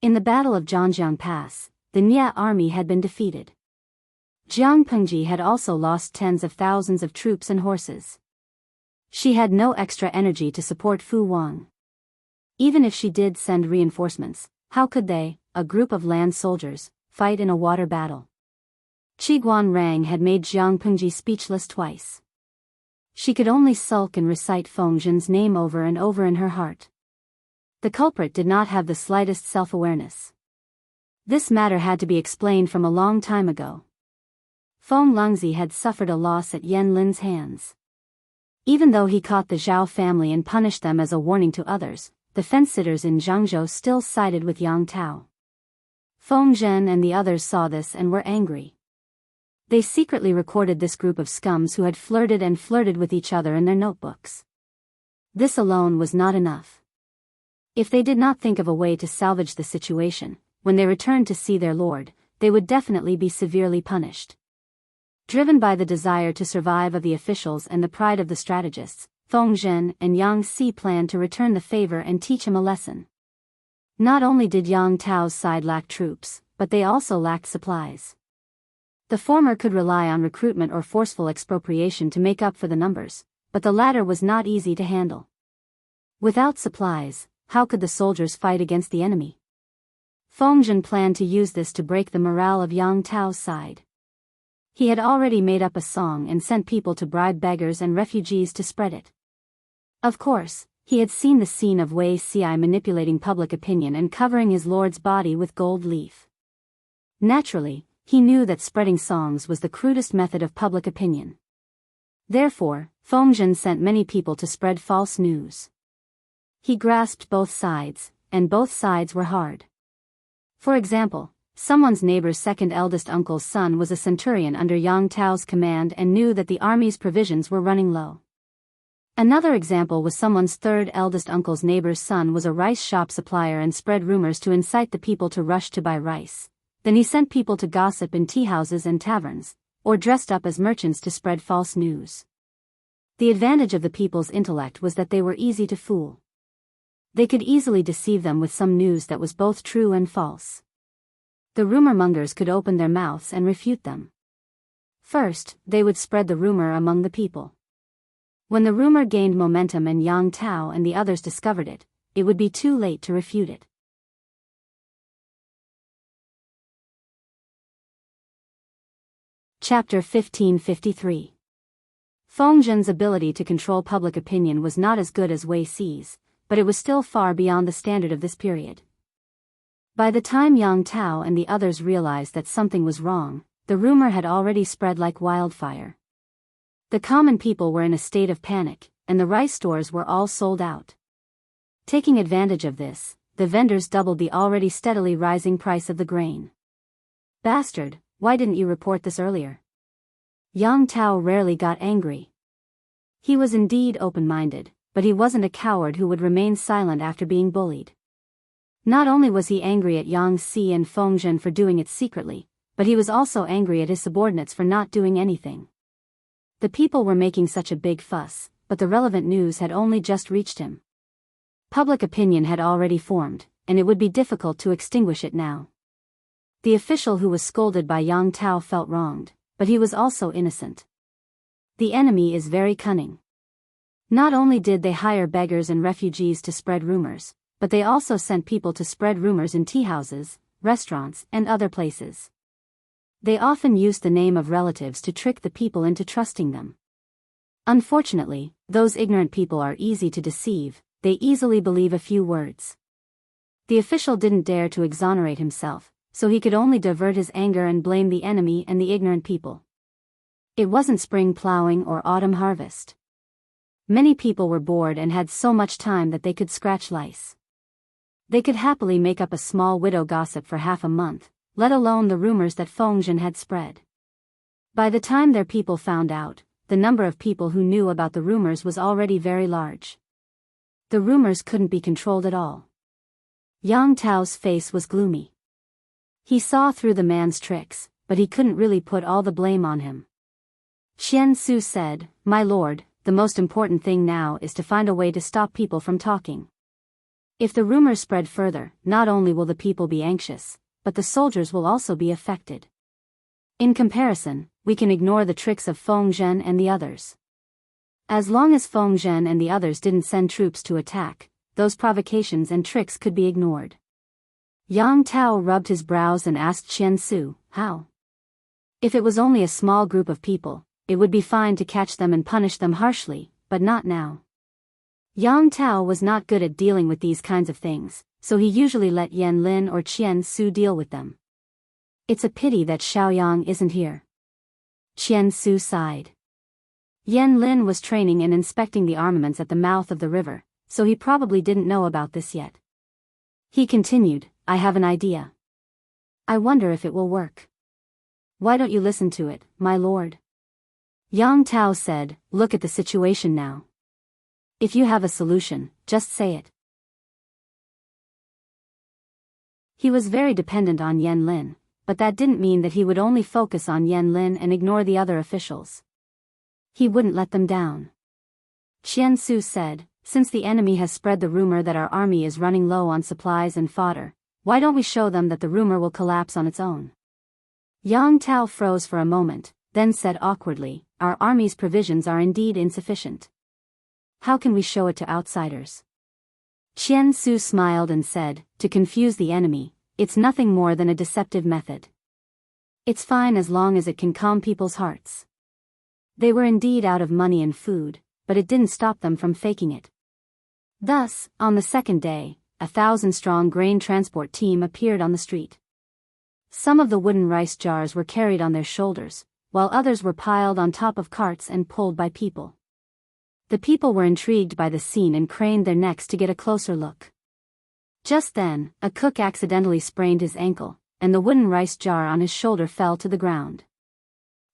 In the Battle of Zhangjiang Pass, the Nya army had been defeated. Jiang Pengji had also lost tens of thousands of troops and horses. She had no extra energy to support Fu Wang. Even if she did send reinforcements, how could they, a group of land soldiers, fight in a water battle? Qiguan Rang had made Jiang Pengji speechless twice. She could only sulk and recite Feng Zhen's name over and over in her heart. The culprit did not have the slightest self-awareness. This matter had to be explained from a long time ago. Feng Lungzi had suffered a loss at Yan Lin's hands. Even though he caught the Zhao family and punished them as a warning to others, the fence-sitters in Jiangzhou still sided with Yang Tao. Feng Zhen and the others saw this and were angry. They secretly recorded this group of scums who had flirted with each other in their notebooks. This alone was not enough. If they did not think of a way to salvage the situation, when they returned to see their lord, they would definitely be severely punished. Driven by the desire to survive of the officials and the pride of the strategists, Feng Zhen and Yang Si planned to return the favor and teach him a lesson. Not only did Yang Tao's side lack troops, but they also lacked supplies. The former could rely on recruitment or forceful expropriation to make up for the numbers, but the latter was not easy to handle. Without supplies, how could the soldiers fight against the enemy? Feng Zhen planned to use this to break the morale of Yang Tao's side. He had already made up a song and sent people to bribe beggars and refugees to spread it. Of course, he had seen the scene of Wei Ci manipulating public opinion and covering his lord's body with gold leaf. Naturally, he knew that spreading songs was the crudest method of public opinion. Therefore, Feng Zhen sent many people to spread false news. He grasped both sides, and both sides were hard. For example, someone's neighbor's second eldest uncle's son was a centurion under Yang Tao's command and knew that the army's provisions were running low. Another example was someone's third eldest uncle's neighbor's son was a rice shop supplier and spread rumors to incite the people to rush to buy rice. Then he sent people to gossip in tea houses and taverns, or dressed up as merchants to spread false news. The advantage of the people's intellect was that they were easy to fool. They could easily deceive them with some news that was both true and false. The rumor mongers could open their mouths and refute them. First, they would spread the rumor among the people. When the rumor gained momentum and Yang Tao and the others discovered it, it would be too late to refute it. Chapter 1553. Feng Zhen's ability to control public opinion was not as good as Wei Xi's, but it was still far beyond the standard of this period. By the time Yang Tao and the others realized that something was wrong, the rumor had already spread like wildfire. The common people were in a state of panic, and the rice stores were all sold out. Taking advantage of this, the vendors doubled the already steadily rising price of the grain. Bastard, why didn't you report this earlier? Yang Tao rarely got angry. He was indeed open-minded, but he wasn't a coward who would remain silent after being bullied. Not only was he angry at Yang Xi and Feng Zhen for doing it secretly, but he was also angry at his subordinates for not doing anything. The people were making such a big fuss, but the relevant news had only just reached him. Public opinion had already formed, and it would be difficult to extinguish it now. The official who was scolded by Yang Tao felt wronged, but he was also innocent. The enemy is very cunning. Not only did they hire beggars and refugees to spread rumors, but they also sent people to spread rumors in tea houses, restaurants, and other places. They often used the name of relatives to trick the people into trusting them. Unfortunately, those ignorant people are easy to deceive, they easily believe a few words. The official didn't dare to exonerate himself, so he could only divert his anger and blame the enemy and the ignorant people. It wasn't spring plowing or autumn harvest. Many people were bored and had so much time that they could scratch lice. They could happily make up a small widow gossip for half a month, let alone the rumors that Feng Zhen had spread. By the time their people found out, the number of people who knew about the rumors was already very large. The rumors couldn't be controlled at all. Yang Tao's face was gloomy. He saw through the man's tricks, but he couldn't really put all the blame on him. Qian Su said, "My lord, the most important thing now is to find a way to stop people from talking. If the rumors spread further, not only will the people be anxious, but the soldiers will also be affected. In comparison, we can ignore the tricks of Feng Zhen and the others. As long as Feng Zhen and the others didn't send troops to attack, those provocations and tricks could be ignored." Yang Tao rubbed his brows and asked Qian Su, "How?" If it was only a small group of people, it would be fine to catch them and punish them harshly, but not now. Yang Tao was not good at dealing with these kinds of things, so he usually let Yan Lin or Qian Su deal with them. It's a pity that Xiaoyang isn't here. Qian Su sighed. Yan Lin was training and inspecting the armaments at the mouth of the river, so he probably didn't know about this yet. He continued, "I have an idea. I wonder if it will work." "Why don't you listen to it, my lord?" Yang Tao said, "Look at the situation now. If you have a solution, just say it." He was very dependent on Yan Lin, but that didn't mean that he would only focus on Yan Lin and ignore the other officials. He wouldn't let them down. Qian Su said, "Since the enemy has spread the rumor that our army is running low on supplies and fodder, why don't we show them that the rumor will collapse on its own?" Yang Tao froze for a moment, then said awkwardly, "Our army's provisions are indeed insufficient. How can we show it to outsiders?" Qian Su smiled and said, "To confuse the enemy, it's nothing more than a deceptive method. It's fine as long as it can calm people's hearts." They were indeed out of money and food, but it didn't stop them from faking it. Thus, on the second day, 1,000-strong grain transport team appeared on the street. Some of the wooden rice jars were carried on their shoulders, while others were piled on top of carts and pulled by people. The people were intrigued by the scene and craned their necks to get a closer look. Just then, a cook accidentally sprained his ankle, and the wooden rice jar on his shoulder fell to the ground.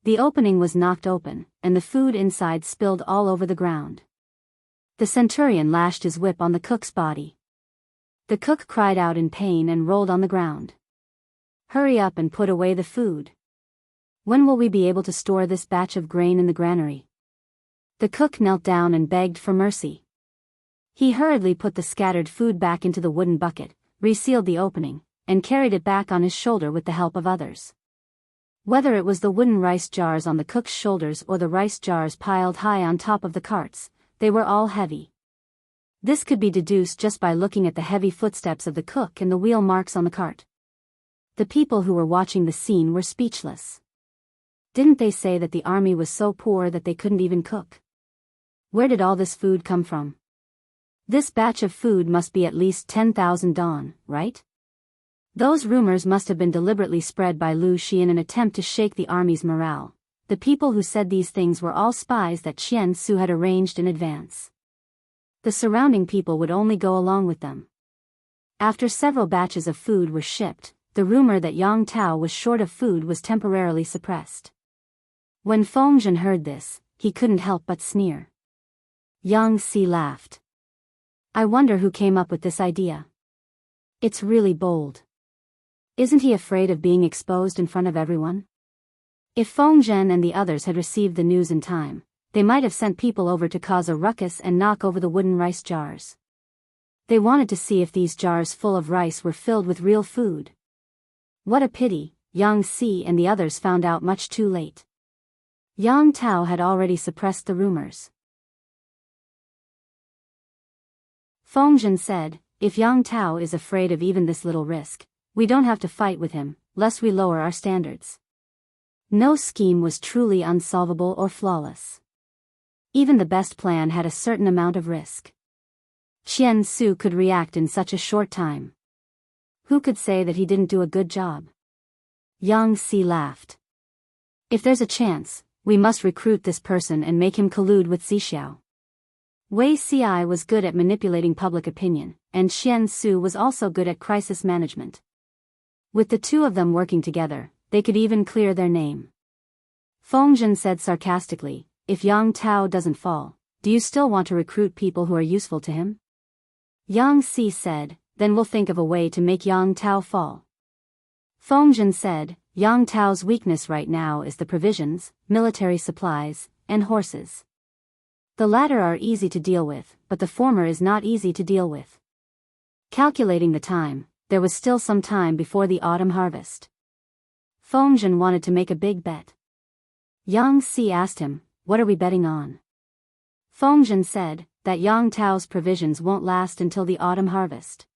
The opening was knocked open, and the food inside spilled all over the ground. The centurion lashed his whip on the cook's body. The cook cried out in pain and rolled on the ground. "Hurry up and put away the food. When will we be able to store this batch of grain in the granary?" The cook knelt down and begged for mercy. He hurriedly put the scattered food back into the wooden bucket, resealed the opening, and carried it back on his shoulder with the help of others. Whether it was the wooden rice jars on the cook's shoulders or the rice jars piled high on top of the carts, they were all heavy. This could be deduced just by looking at the heavy footsteps of the cook and the wheel marks on the cart. The people who were watching the scene were speechless. Didn't they say that the army was so poor that they couldn't even cook? Where did all this food come from? This batch of food must be at least 10,000 dong, right? Those rumors must have been deliberately spread by Lu Xi in an attempt to shake the army's morale. The people who said these things were all spies that Qian Su had arranged in advance. The surrounding people would only go along with them. After several batches of food were shipped, the rumor that Yang Tao was short of food was temporarily suppressed. When Feng Zhen heard this, he couldn't help but sneer. Yang Si laughed. I wonder who came up with this idea. It's really bold. Isn't he afraid of being exposed in front of everyone? If Feng Zhen and the others had received the news in time, they might have sent people over to cause a ruckus and knock over the wooden rice jars. They wanted to see if these jars full of rice were filled with real food. What a pity, Yang Si and the others found out much too late. Yang Tao had already suppressed the rumors. Feng Zhen said, if Yang Tao is afraid of even this little risk, we don't have to fight with him, lest we lower our standards. No scheme was truly unsolvable or flawless. Even the best plan had a certain amount of risk. Qian Su could react in such a short time. Who could say that he didn't do a good job? Yang Si laughed. If there's a chance, we must recruit this person and make him collude with Zixiao. Wei Ci was good at manipulating public opinion, and Qian Su was also good at crisis management. With the two of them working together, they could even clear their name. Feng Zhen said sarcastically, if Yang Tao doesn't fall, do you still want to recruit people who are useful to him? Yang Si said, then we'll think of a way to make Yang Tao fall. Feng Zhen said, Yang Tao's weakness right now is the provisions, military supplies, and horses. The latter are easy to deal with, but the former is not easy to deal with. Calculating the time, there was still some time before the autumn harvest. Feng Zhen wanted to make a big bet. Yang Si asked him, what are we betting on? Feng Zhen said, that Yang Tao's provisions won't last until the autumn harvest.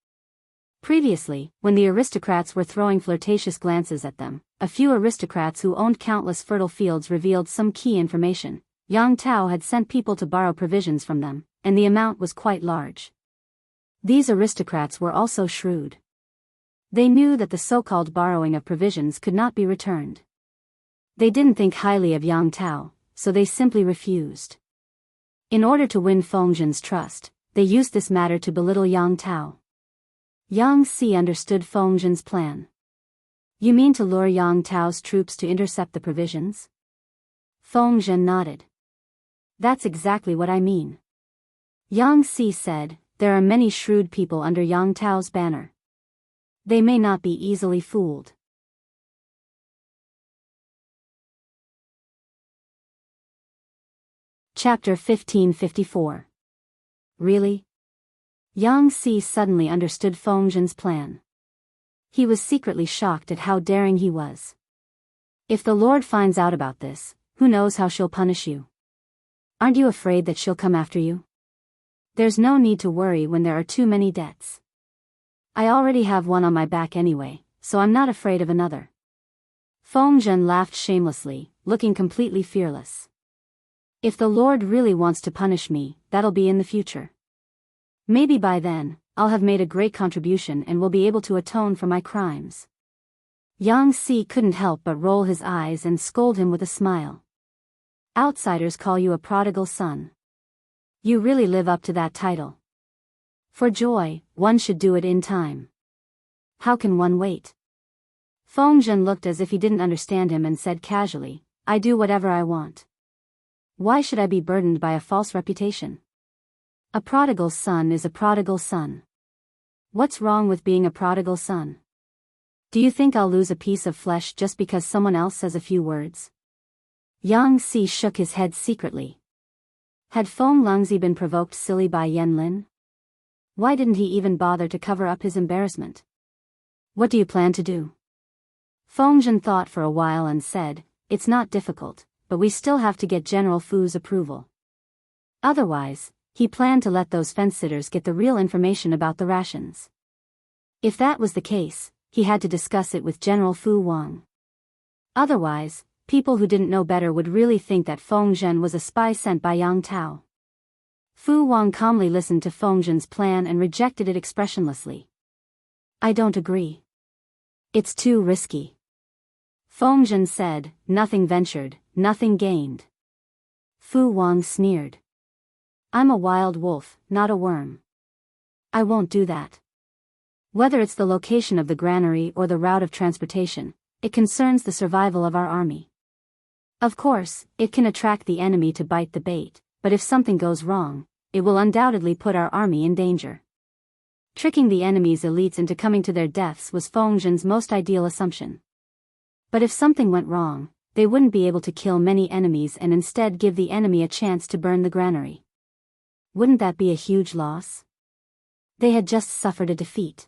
Previously, when the aristocrats were throwing flirtatious glances at them, a few aristocrats who owned countless fertile fields revealed some key information. Yang Tao had sent people to borrow provisions from them, and the amount was quite large. These aristocrats were also shrewd. They knew that the so-called borrowing of provisions could not be returned. They didn't think highly of Yang Tao, so they simply refused. In order to win Feng Zhen's trust, they used this matter to belittle Yang Tao. Yang Si understood Feng Zhen's plan. You mean to lure Yang Tao's troops to intercept the provisions? Feng Zhen nodded. That's exactly what I mean. Yang Si said, there are many shrewd people under Yang Tao's banner. They may not be easily fooled. Chapter 1554. Really? Yang Si suddenly understood Feng Zhen's plan. He was secretly shocked at how daring he was. If the Lord finds out about this, who knows how she'll punish you? Aren't you afraid that she'll come after you? There's no need to worry when there are too many debts. I already have one on my back anyway, so I'm not afraid of another. Feng Zhen laughed shamelessly, looking completely fearless. If the Lord really wants to punish me, that'll be in the future. Maybe by then, I'll have made a great contribution and will be able to atone for my crimes. Yang Si couldn't help but roll his eyes and scold him with a smile. Outsiders call you a prodigal son. You really live up to that title. For joy, one should do it in time. How can one wait? Feng Zhen looked as if he didn't understand him and said casually, I do whatever I want. Why should I be burdened by a false reputation? A prodigal son is a prodigal son. What's wrong with being a prodigal son? Do you think I'll lose a piece of flesh just because someone else says a few words? Yang Si shook his head secretly. Had Feng Longzi been provoked silly by Yan Lin? Why didn't he even bother to cover up his embarrassment? What do you plan to do? Feng Zhen thought for a while and said, it's not difficult, but we still have to get General Fu's approval. Otherwise, he planned to let those fence-sitters get the real information about the rations. If that was the case, he had to discuss it with General Fu Wang. Otherwise, people who didn't know better would really think that Feng Zhen was a spy sent by Yang Tao. Fu Wang calmly listened to Feng Zhen's plan and rejected it expressionlessly. I don't agree. It's too risky. Feng Zhen said, nothing ventured, nothing gained. Fu Wang sneered. I'm a wild wolf, not a worm. I won't do that. Whether it's the location of the granary or the route of transportation, it concerns the survival of our army. Of course, it can attract the enemy to bite the bait, but if something goes wrong, it will undoubtedly put our army in danger. Tricking the enemy's elites into coming to their deaths was Feng Zhen's most ideal assumption. But if something went wrong, they wouldn't be able to kill many enemies and instead give the enemy a chance to burn the granary. Wouldn't that be a huge loss? They had just suffered a defeat.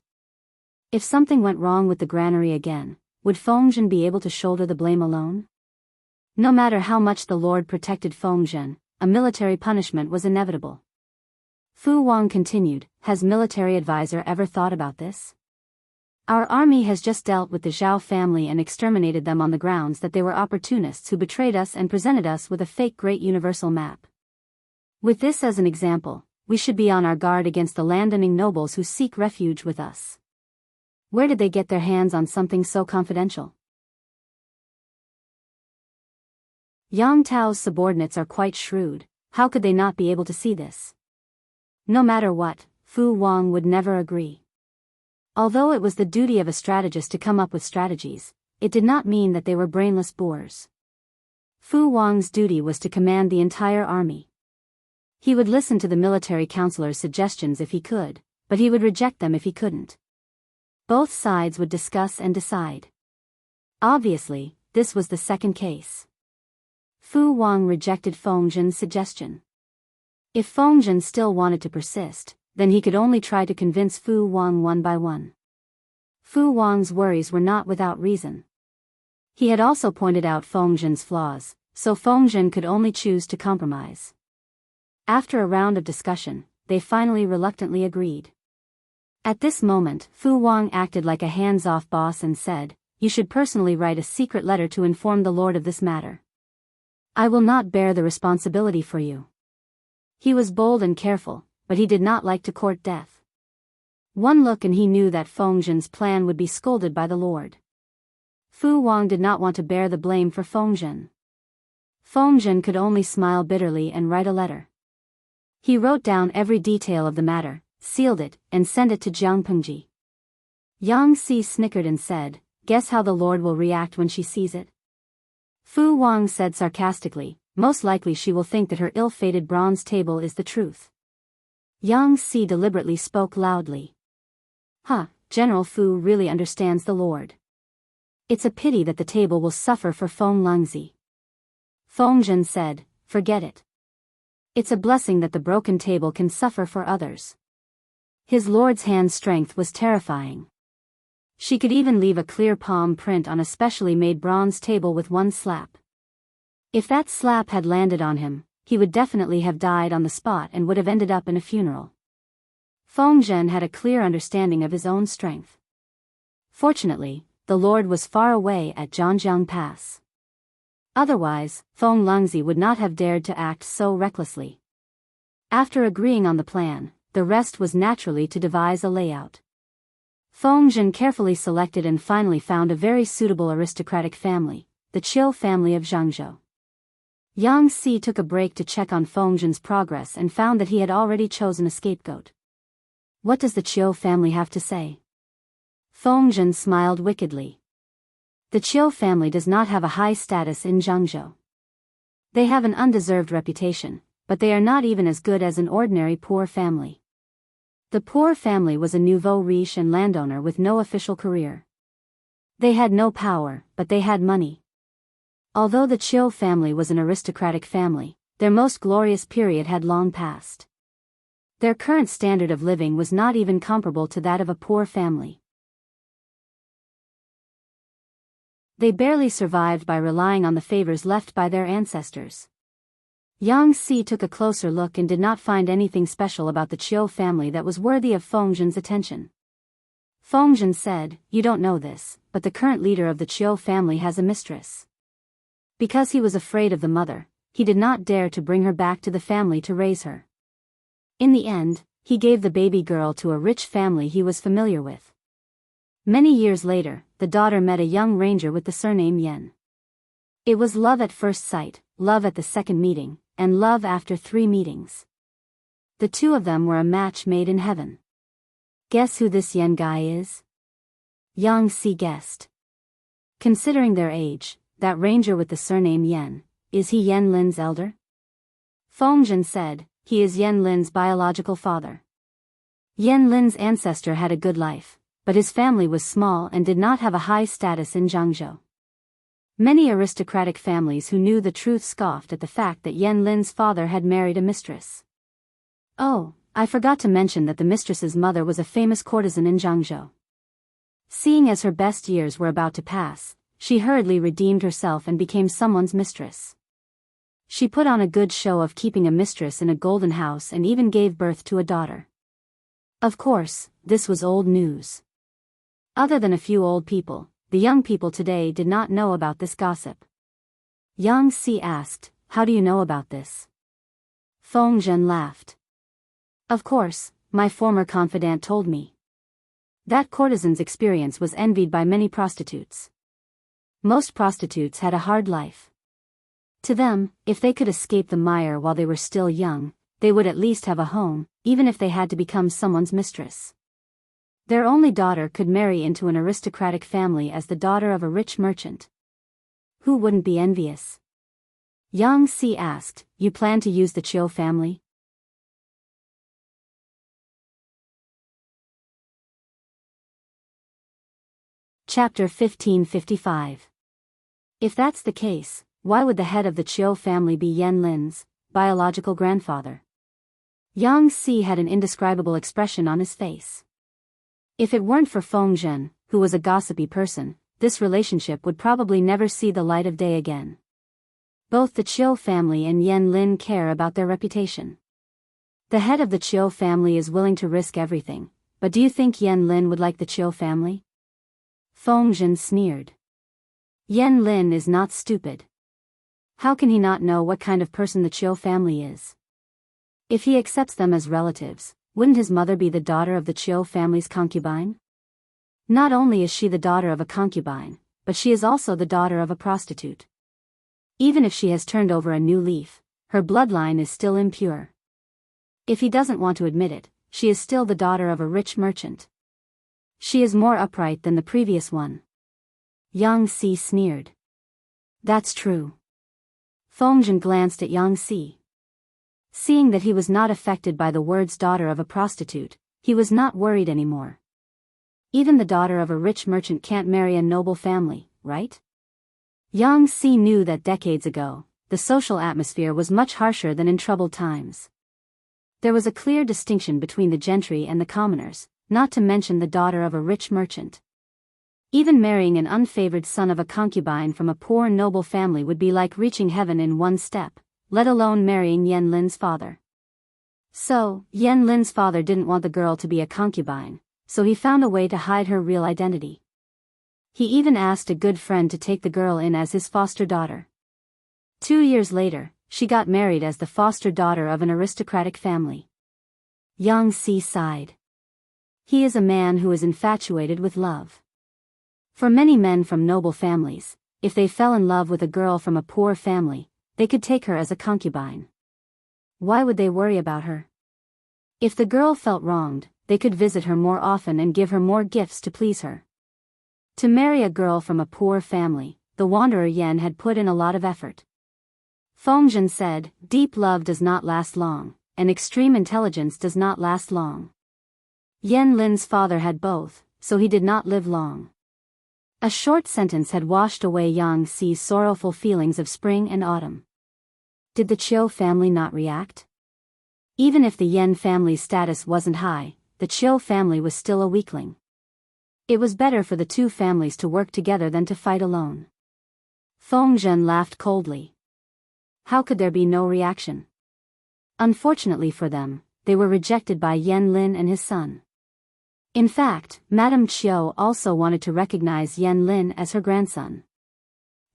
If something went wrong with the granary again, would Feng Zhen be able to shoulder the blame alone? No matter how much the Lord protected Feng Zhen, a military punishment was inevitable. Fu Wang continued, has military advisor ever thought about this? Our army has just dealt with the Zhao family and exterminated them on the grounds that they were opportunists who betrayed us and presented us with a fake Great Universal Map. With this as an example, we should be on our guard against the landowning nobles who seek refuge with us. Where did they get their hands on something so confidential? Yang Tao's subordinates are quite shrewd, how could they not be able to see this? No matter what, Fu Wang would never agree. Although it was the duty of a strategist to come up with strategies, it did not mean that they were brainless boors. Fu Wang's duty was to command the entire army. He would listen to the military counselor's suggestions if he could, but he would reject them if he couldn't. Both sides would discuss and decide. Obviously, this was the second case. Fu Wang rejected Feng Zhen's suggestion. If Feng Zhen still wanted to persist, then he could only try to convince Fu Wang one by one. Fu Wang's worries were not without reason. He had also pointed out Feng Zhen's flaws, so Feng Zhen could only choose to compromise. After a round of discussion, they finally reluctantly agreed. At this moment, Fu Wang acted like a hands-off boss and said, you should personally write a secret letter to inform the Lord of this matter. I will not bear the responsibility for you. He was bold and careful, but he did not like to court death. One look and he knew that Feng Zhen's plan would be scolded by the Lord. Fu Wang did not want to bear the blame for Feng Zhen. Feng Zhen could only smile bitterly and write a letter. He wrote down every detail of the matter, sealed it, and sent it to Jianghu. Yang Si snickered and said, guess how the Lord will react when she sees it? Fu Wang said sarcastically, most likely she will think that her ill-fated bronze table is the truth. Yang Si deliberately spoke loudly. General Fu really understands the Lord. It's a pity that the table will suffer for Feng Lengzi. Feng Zhen said, forget it. It's a blessing that the broken table can suffer for others. His Lord's hand strength was terrifying. She could even leave a clear palm print on a specially made bronze table with one slap. If that slap had landed on him, he would definitely have died on the spot and would have ended up in a funeral. Feng Zhen had a clear understanding of his own strength. Fortunately, the Lord was far away at Zhangjiang Pass. Otherwise, Feng Lengzi would not have dared to act so recklessly. After agreeing on the plan, the rest was naturally to devise a layout. Feng Zhen carefully selected and finally found a very suitable aristocratic family, the Qiu family of Jianghu. Yang Si took a break to check on Feng Zhen's progress and found that he had already chosen a scapegoat. What does the Qiu family have to say? Feng Zhen smiled wickedly. The Qiu family does not have a high status in Jianghu. They have an undeserved reputation, but they are not even as good as an ordinary poor family. The poor family was a nouveau riche and landowner with no official career. They had no power, but they had money. Although the Qiu family was an aristocratic family, their most glorious period had long passed. Their current standard of living was not even comparable to that of a poor family. They barely survived by relying on the favors left by their ancestors. Yang Si took a closer look and did not find anything special about the Qiu family that was worthy of Feng Zhen's attention. Feng Zhen said, you don't know this, but the current leader of the Qiu family has a mistress. Because he was afraid of the mother, he did not dare to bring her back to the family to raise her. In the end, he gave the baby girl to a rich family he was familiar with. Many years later, the daughter met a young ranger with the surname Yen. It was love at first sight, love at the second meeting, and love after 3 meetings. The two of them were a match made in heaven. Guess who this Yen guy is? Yang Si guessed. Considering their age, that ranger with the surname Yen, is he Yen Lin's elder? Feng said, he is Yen Lin's biological father. Yen Lin's ancestor had a good life, but his family was small and did not have a high status in Jianghu. Many aristocratic families who knew the truth scoffed at the fact that Yen Lin's father had married a mistress. Oh, I forgot to mention that the mistress's mother was a famous courtesan in Jianghu. Seeing as her best years were about to pass, she hurriedly redeemed herself and became someone's mistress. She put on a good show of keeping a mistress in a golden house and even gave birth to a daughter. Of course, this was old news. Other than a few old people, the young people today did not know about this gossip. Yang Si asked, how do you know about this? Feng Zhen laughed. Of course, my former confidant told me. That courtesan's experience was envied by many prostitutes. Most prostitutes had a hard life. To them, if they could escape the mire while they were still young, they would at least have a home, even if they had to become someone's mistress. Their only daughter could marry into an aristocratic family as the daughter of a rich merchant. Who wouldn't be envious? Yang Si asked, you plan to use the Chiu family? Chapter 1555. If that's the case, why would the head of the Chiu family be Yen Lin's biological grandfather? Yang Si had an indescribable expression on his face. If it weren't for Feng Zhen, who was a gossipy person, this relationship would probably never see the light of day again. Both the Chiu family and Yen Lin care about their reputation. The head of the Chiu family is willing to risk everything, but do you think Yen Lin would like the Chiu family? Feng Zhen sneered. Yen Lin is not stupid. How can he not know what kind of person the Chiu family is? If he accepts them as relatives, wouldn't his mother be the daughter of the Chiu family's concubine? Not only is she the daughter of a concubine, but she is also the daughter of a prostitute. Even if she has turned over a new leaf, her bloodline is still impure. If he doesn't want to admit it, she is still the daughter of a rich merchant. She is more upright than the previous one. Yang Si sneered. That's true. Feng Zhen glanced at Yang Si. Seeing that he was not affected by the words daughter of a prostitute, he was not worried anymore. Even the daughter of a rich merchant can't marry a noble family, right? Yang Si knew that decades ago, the social atmosphere was much harsher than in troubled times. There was a clear distinction between the gentry and the commoners, not to mention the daughter of a rich merchant. Even marrying an unfavored son of a concubine from a poor noble family would be like reaching heaven in one step, let alone marrying Yen Lin's father. So, Yen Lin's father didn't want the girl to be a concubine, so he found a way to hide her real identity. He even asked a good friend to take the girl in as his foster daughter. 2 years later, she got married as the foster daughter of an aristocratic family. Yang Si sighed. He is a man who is infatuated with love. For many men from noble families, if they fell in love with a girl from a poor family, they could take her as a concubine. Why would they worry about her? If the girl felt wronged, they could visit her more often and give her more gifts to please her. To marry a girl from a poor family, the wanderer Yen had put in a lot of effort. Feng Zhen said, deep love does not last long, and extreme intelligence does not last long. Yen Lin's father had both, so he did not live long. A short sentence had washed away Yang Si's sorrowful feelings of spring and autumn. Did the Chiu family not react? Even if the Yen family's status wasn't high, the Chiu family was still a weakling. It was better for the two families to work together than to fight alone. Feng Zhen laughed coldly. How could there be no reaction? Unfortunately for them, they were rejected by Yen Lin and his son. In fact, Madame Chiu also wanted to recognize Yen Lin as her grandson.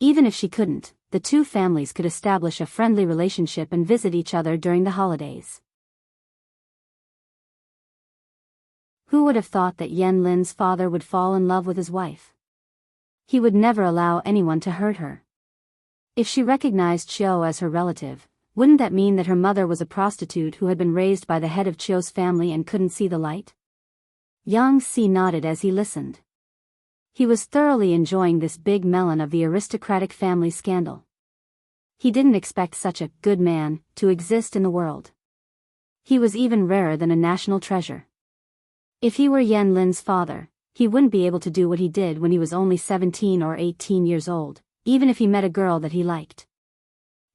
Even if she couldn't, the two families could establish a friendly relationship and visit each other during the holidays. Who would have thought that Yan Lin's father would fall in love with his wife? He would never allow anyone to hurt her. If she recognized Chiu as her relative, wouldn't that mean that her mother was a prostitute who had been raised by the head of Chiu's family and couldn't see the light? Yang Si nodded as he listened. He was thoroughly enjoying this big melon of the aristocratic family scandal. He didn't expect such a good man to exist in the world. He was even rarer than a national treasure. If he were Yan Lin's father, he wouldn't be able to do what he did when he was only 17 or 18 years old, even if he met a girl that he liked.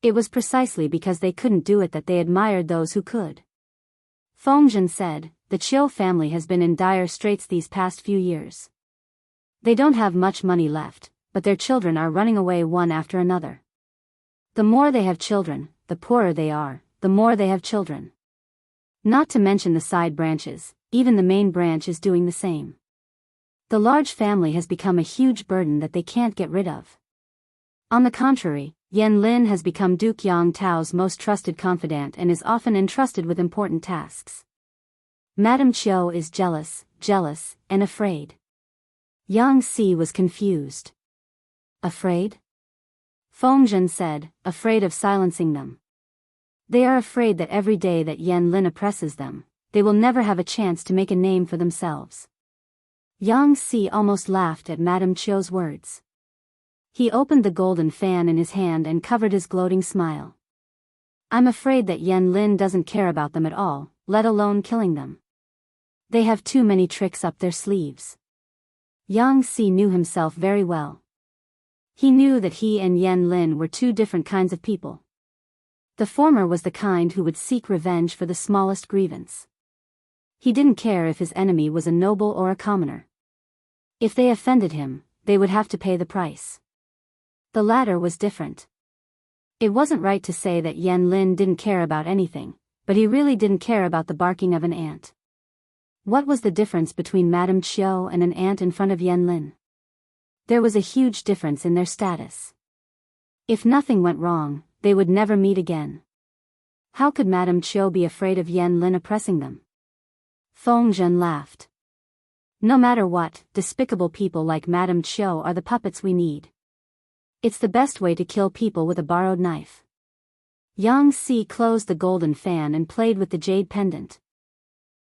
It was precisely because they couldn't do it that they admired those who could. Fengzhen said, "The Chiu family has been in dire straits these past few years. They don't have much money left, but their children are running away one after another. The more they have children, the poorer they are, the more they have children. Not to mention the side branches, even the main branch is doing the same. The large family has become a huge burden that they can't get rid of." On the contrary, Yan Lin has become Duke Yang Tao's most trusted confidant and is often entrusted with important tasks. Madame Chiu is jealous, and afraid. Yang Si was confused. Afraid? Fengzhen said, afraid of silencing them. They are afraid that every day that Yan Lin oppresses them, they will never have a chance to make a name for themselves. Yang Si almost laughed at Madame Chiu's words. He opened the golden fan in his hand and covered his gloating smile. "I'm afraid that Yan Lin doesn't care about them at all, let alone killing them. They have too many tricks up their sleeves." Yang Si knew himself very well. He knew that he and Yan Lin were two different kinds of people. The former was the kind who would seek revenge for the smallest grievance. He didn't care if his enemy was a noble or a commoner. If they offended him, they would have to pay the price. The latter was different. It wasn't right to say that Yan Lin didn't care about anything, but he really didn't care about the barking of an ant. What was the difference between Madame Chiu and an ant in front of Yan Lin? There was a huge difference in their status. If nothing went wrong, they would never meet again. How could Madame Chiu be afraid of Yan Lin oppressing them? Fengzhen laughed. "No matter what, despicable people like Madame Chiu are the puppets we need. It's the best way to kill people with a borrowed knife." Yang Si closed the golden fan and played with the jade pendant.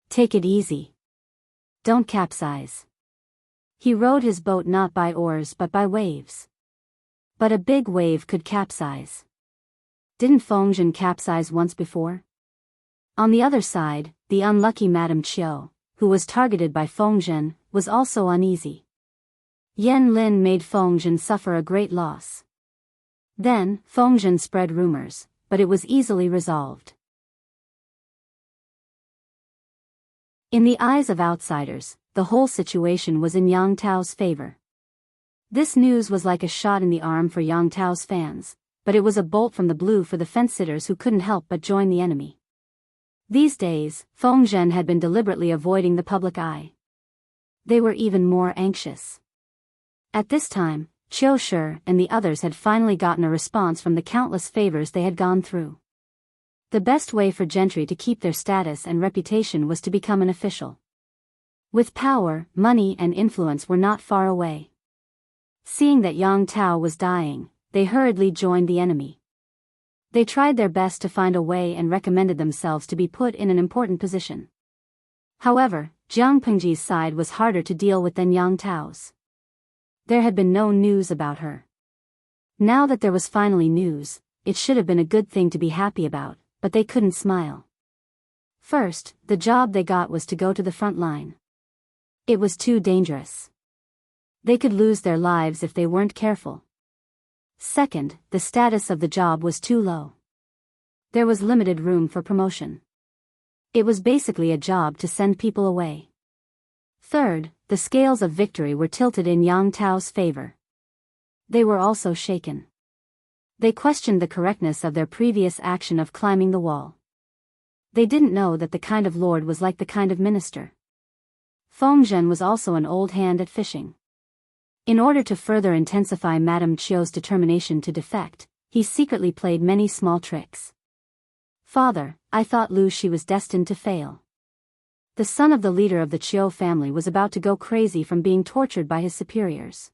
"Take it easy. Don't capsize." He rowed his boat not by oars but by waves. But a big wave could capsize. Didn't Fengzhen capsize once before? On the other side, the unlucky Madame Chiu, who was targeted by Fengzhen, was also uneasy. Yan Lin made Fengzhen suffer a great loss. Then, Fengzhen spread rumors, but it was easily resolved. In the eyes of outsiders, the whole situation was in Yang Tao's favor. This news was like a shot in the arm for Yang Tao's fans, but it was a bolt from the blue for the fence-sitters who couldn't help but join the enemy. These days, Fengzhen had been deliberately avoiding the public eye. They were even more anxious. At this time, Chiu Shi and the others had finally gotten a response from the countless favors they had gone through. The best way for gentry to keep their status and reputation was to become an official. With power, money and influence were not far away. Seeing that Yang Tao was dying, they hurriedly joined the enemy. They tried their best to find a way and recommended themselves to be put in an important position. However, Jiang Pengji's side was harder to deal with than Yang Tao's. There had been no news about her. Now that there was finally news, it should have been a good thing to be happy about, but they couldn't smile. First, the job they got was to go to the front line. It was too dangerous. They could lose their lives if they weren't careful. Second, the status of the job was too low. There was limited room for promotion. It was basically a job to send people away. Third, the scales of victory were tilted in Yang Tao's favor. They were also shaken. They questioned the correctness of their previous action of climbing the wall. They didn't know that the kind of lord was like the kind of minister. Fengzhen was also an old hand at fishing. In order to further intensify Madame Chiu's determination to defect, he secretly played many small tricks. Father, I thought Lu Shi was destined to fail. The son of the leader of the Qiu family was about to go crazy from being tortured by his superiors.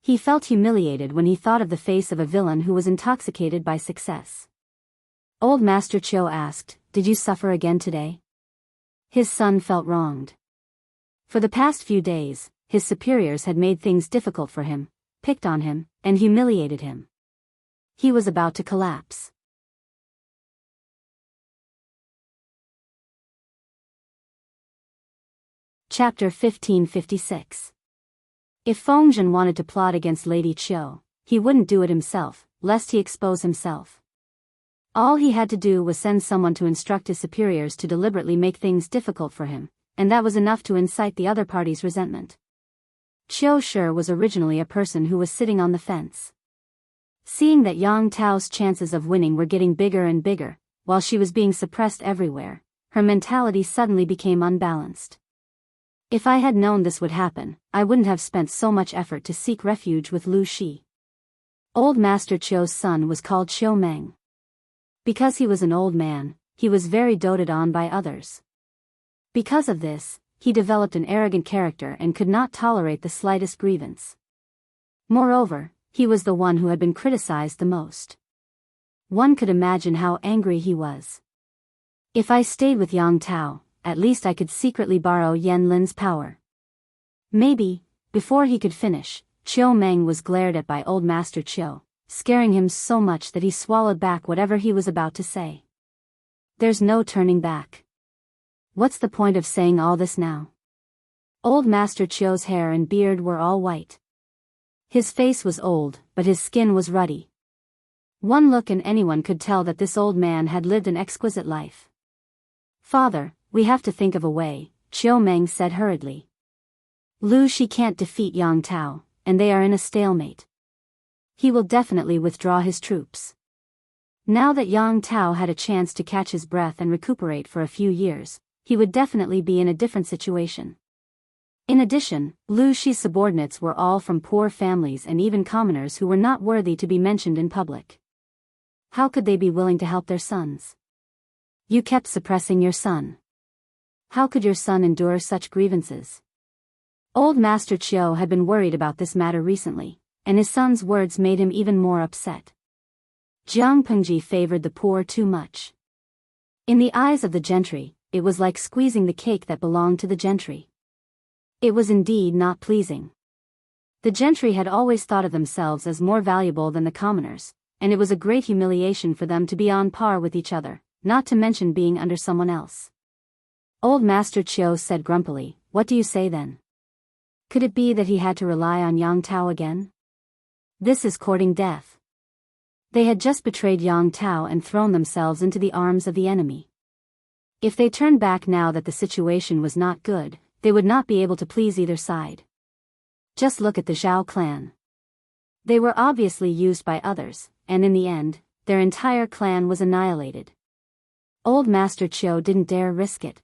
He felt humiliated when he thought of the face of a villain who was intoxicated by success. Old Master Qiu asked, "Did you suffer again today?" His son felt wronged. For the past few days, his superiors had made things difficult for him, picked on him, and humiliated him. He was about to collapse. Chapter 1556. If Fengzhen wanted to plot against Lady Qiu, he wouldn't do it himself, lest he expose himself. All he had to do was send someone to instruct his superiors to deliberately make things difficult for him, and that was enough to incite the other party's resentment. Qiu Shi was originally a person who was sitting on the fence. Seeing that Yang Tao's chances of winning were getting bigger and bigger, while she was being suppressed everywhere, her mentality suddenly became unbalanced. If I had known this would happen, I wouldn't have spent so much effort to seek refuge with Lu Shi. Old Master Qiu's son was called Qiu Meng. Because he was an old man, he was very doted on by others. Because of this, he developed an arrogant character and could not tolerate the slightest grievance. Moreover, he was the one who had been criticized the most. One could imagine how angry he was. If I stayed with Yang Tao, at least I could secretly borrow Yan Lin's power. Maybe, before he could finish, Qiu Meng was glared at by Old Master Qiu, scaring him so much that he swallowed back whatever he was about to say. There's no turning back. What's the point of saying all this now? Old Master Qiu's hair and beard were all white. His face was old, but his skin was ruddy. One look and anyone could tell that this old man had lived an exquisite life. Father, we have to think of a way, Qiu Meng said hurriedly. Lu Shi can't defeat Yang Tao, and they are in a stalemate. He will definitely withdraw his troops. Now that Yang Tao had a chance to catch his breath and recuperate for a few years, he would definitely be in a different situation. In addition, Lu Shi's subordinates were all from poor families and even commoners who were not worthy to be mentioned in public. How could they be willing to help their sons? You kept suppressing your son. How could your son endure such grievances? Old Master Qiu had been worried about this matter recently, and his son's words made him even more upset. Jianghu favored the poor too much. In the eyes of the gentry, it was like squeezing the cake that belonged to the gentry. It was indeed not pleasing. The gentry had always thought of themselves as more valuable than the commoners, and it was a great humiliation for them to be on par with each other, not to mention being under someone else. Old Master Qiu said grumpily, "What do you say then? Could it be that he had to rely on Yang Tao again? This is courting death." They had just betrayed Yang Tao and thrown themselves into the arms of the enemy. If they turned back now that the situation was not good, they would not be able to please either side. Just look at the Zhao clan. They were obviously used by others, and in the end, their entire clan was annihilated. Old Master Qiu didn't dare risk it.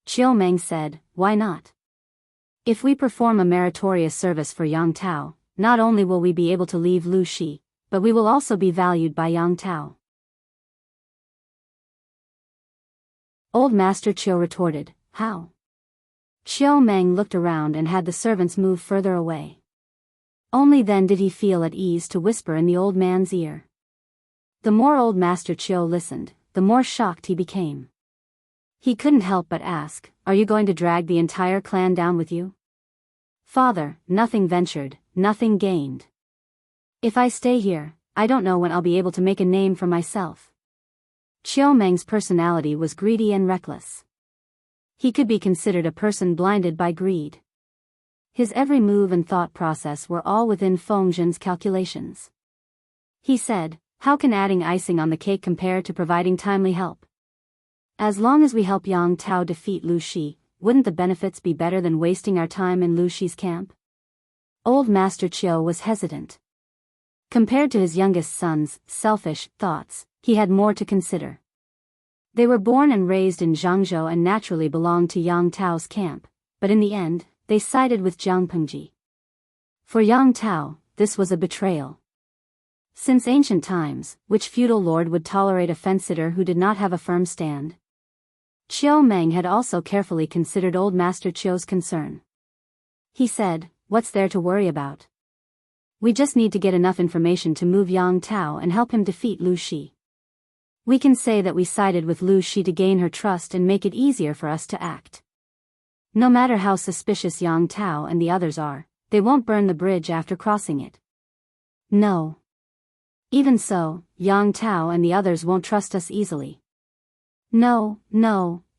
Qiu Meng said, "Why not? If we perform a meritorious service for Yang Tao, not only will we be able to leave Lu Shi, but we will also be valued by Yang Tao." Old Master Qiu retorted, "How?" Qiu Meng looked around and had the servants move further away. Only then did he feel at ease to whisper in the old man's ear. The more Old Master Qiu listened, the more shocked he became. He couldn't help but ask, "Are you going to drag the entire clan down with you?" "Father, nothing ventured, nothing gained. If I stay here, I don't know when I'll be able to make a name for myself." Qiu Meng's personality was greedy and reckless. He could be considered a person blinded by greed. His every move and thought process were all within Fengzhen's calculations. He said, "How can adding icing on the cake compare to providing timely help? As long as we help Yang Tao defeat Lu Shi, wouldn't the benefits be better than wasting our time in Lu Shi's camp?" Old Master Qiu was hesitant. Compared to his youngest son's selfish thoughts, he had more to consider. They were born and raised in Jianghu and naturally belonged to Yang Tao's camp, but in the end, they sided with Jianghu. For Yang Tao, this was a betrayal. Since ancient times, which feudal lord would tolerate a fence-sitter who did not have a firm stand? Chiu Meng had also carefully considered old Master Chiu's concern. He said, "What's there to worry about? We just need to get enough information to move Yang Tao and help him defeat Lu Shi. We can say that we sided with Lu Shi to gain her trust and make it easier for us to act. No matter how suspicious Yang Tao and the others are, they won't burn the bridge after crossing it. No. Even so, Yang Tao and the others won't trust us easily." No,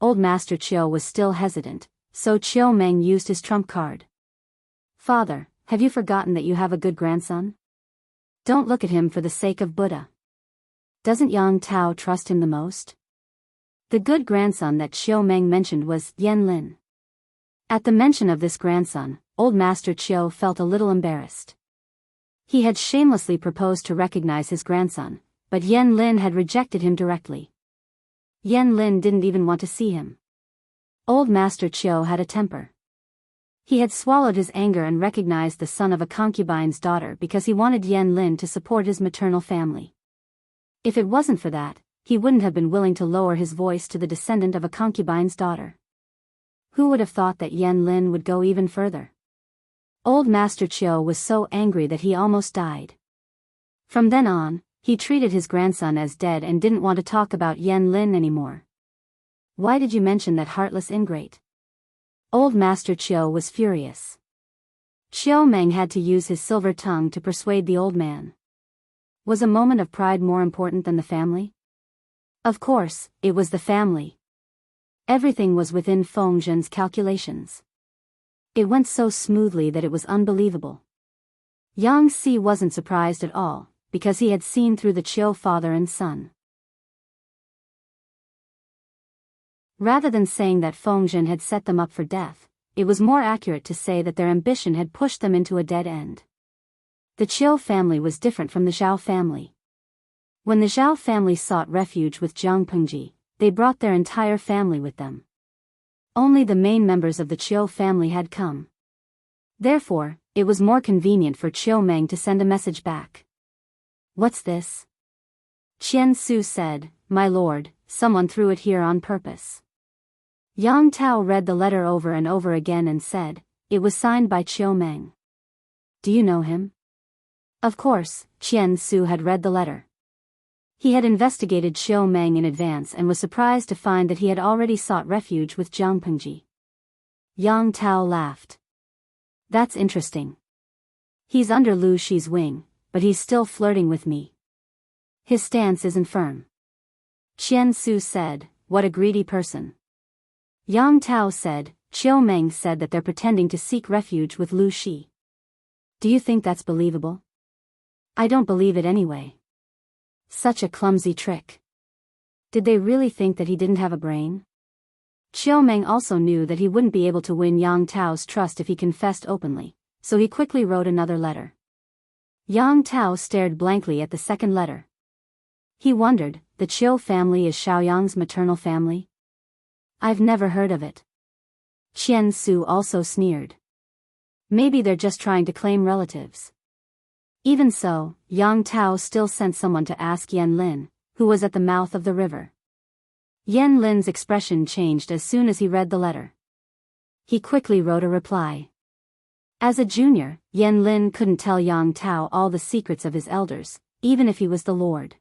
old Master Chiu was still hesitant, so Chiu Meng used his trump card. "Father, have you forgotten that you have a good grandson? Don't look at him for the sake of Buddha. Doesn't Yang Tao trust him the most?" The good grandson that Chiu Meng mentioned was Yan Lin. At the mention of this grandson, old Master Chiu felt a little embarrassed. He had shamelessly proposed to recognize his grandson, but Yan Lin had rejected him directly. Yan Lin didn't even want to see him. Old Master Chiu had a temper. He had swallowed his anger and recognized the son of a concubine's daughter because he wanted Yan Lin to support his maternal family. If it wasn't for that, he wouldn't have been willing to lower his voice to the descendant of a concubine's daughter. Who would have thought that Yan Lin would go even further? Old Master Chiu was so angry that he almost died. From then on, he treated his grandson as dead and didn't want to talk about Yan Lin anymore. "Why did you mention that heartless ingrate?" Old Master Chiu was furious. Chiu Meng had to use his silver tongue to persuade the old man. Was a moment of pride more important than the family? Of course, it was the family. Everything was within Feng Zhen's calculations. It went so smoothly that it was unbelievable. Yang Si wasn't surprised at all, because he had seen through the Chiu father and son. Rather than saying that Feng Zhen had set them up for death, it was more accurate to say that their ambition had pushed them into a dead end. The Chiu family was different from the Zhao family. When the Zhao family sought refuge with Jiang Pengji, they brought their entire family with them. Only the main members of the Chiu family had come. Therefore, it was more convenient for Chiu Meng to send a message back. "What's this?" Qian Su said, "My lord, someone threw it here on purpose." Yang Tao read the letter over and over again and said, "It was signed by Chiu Meng. Do you know him?" Of course, Qian Su had read the letter. He had investigated Chiu Meng in advance and was surprised to find that he had already sought refuge with Jiang Pengji. Yang Tao laughed. "That's interesting. He's under Lu Shi's wing, but he's still flirting with me. His stance isn't firm." Qian Su said, "What a greedy person." Yang Tao said, "Chiu Meng said that they're pretending to seek refuge with Lu Shi. Do you think that's believable?" "I don't believe it anyway. Such a clumsy trick. Did they really think that he didn't have a brain?" Chiu Meng also knew that he wouldn't be able to win Yang Tao's trust if he confessed openly, so he quickly wrote another letter. Yang Tao stared blankly at the second letter. He wondered, the Chiu family is Xiaoyang's maternal family? I've never heard of it. Qian Su also sneered. Maybe they're just trying to claim relatives. Even so, Yang Tao still sent someone to ask Yan Lin, who was at the mouth of the river. Yan Lin's expression changed as soon as he read the letter. He quickly wrote a reply. As a junior, Yan Lin couldn't tell Yang Tao all the secrets of his elders, even if he was the lord.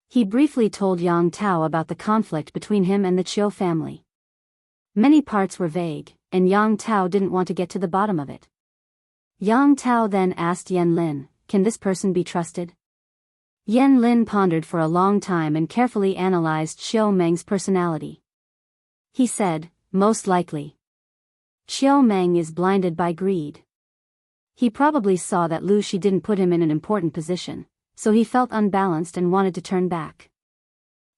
He briefly told Yang Tao about the conflict between him and the Chiu family. Many parts were vague, and Yang Tao didn't want to get to the bottom of it. Yang Tao then asked Yan Lin, "Can this person be trusted?" Yan Lin pondered for a long time and carefully analyzed Chiu Meng's personality. He said, "Most likely. Chiu Meng is blinded by greed. He probably saw that Lu Shi didn't put him in an important position, so he felt unbalanced and wanted to turn back."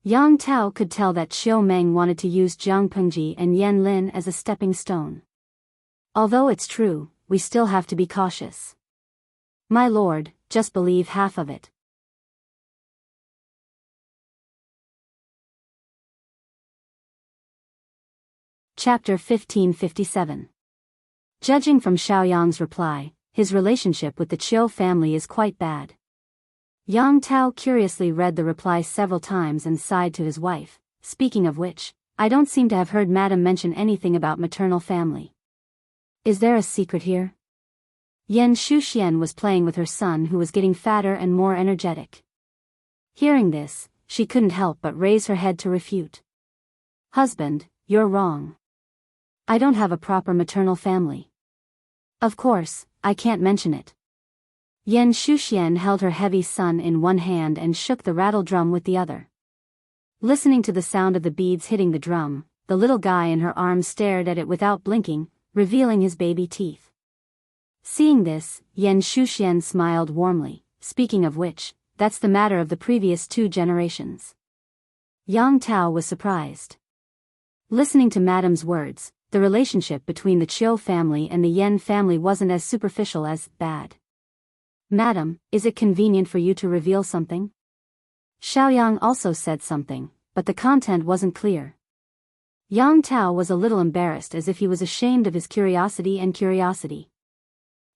Yang Tao could tell that Chiu Meng wanted to use Jiang Pengji and Yan Lin as a stepping stone. Although it's true, we still have to be cautious. My lord, just believe half of it. Chapter 1557. Judging from Xiaoyang's reply, his relationship with the Chiu family is quite bad. Yang Tao curiously read the reply several times and sighed to his wife, speaking of which, I don't seem to have heard Madam mention anything about maternal family. Is there a secret here? Yan Shuxian was playing with her son who was getting fatter and more energetic. Hearing this, she couldn't help but raise her head to refute. Husband, you're wrong. I don't have a proper maternal family. Of course, I can't mention it. Yan Shuxian held her heavy son in one hand and shook the rattle drum with the other. Listening to the sound of the beads hitting the drum, the little guy in her arms stared at it without blinking, revealing his baby teeth. Seeing this, Yan Shuxian smiled warmly, speaking of which, that's the matter of the previous 2 generations. Yang Tao was surprised. Listening to Madam's words, the relationship between the Chiu family and the Yan family wasn't as superficial as bad. Madam, is it convenient for you to reveal something? Xiaoyang also said something, but the content wasn't clear. Yang Tao was a little embarrassed as if he was ashamed of his curiosity.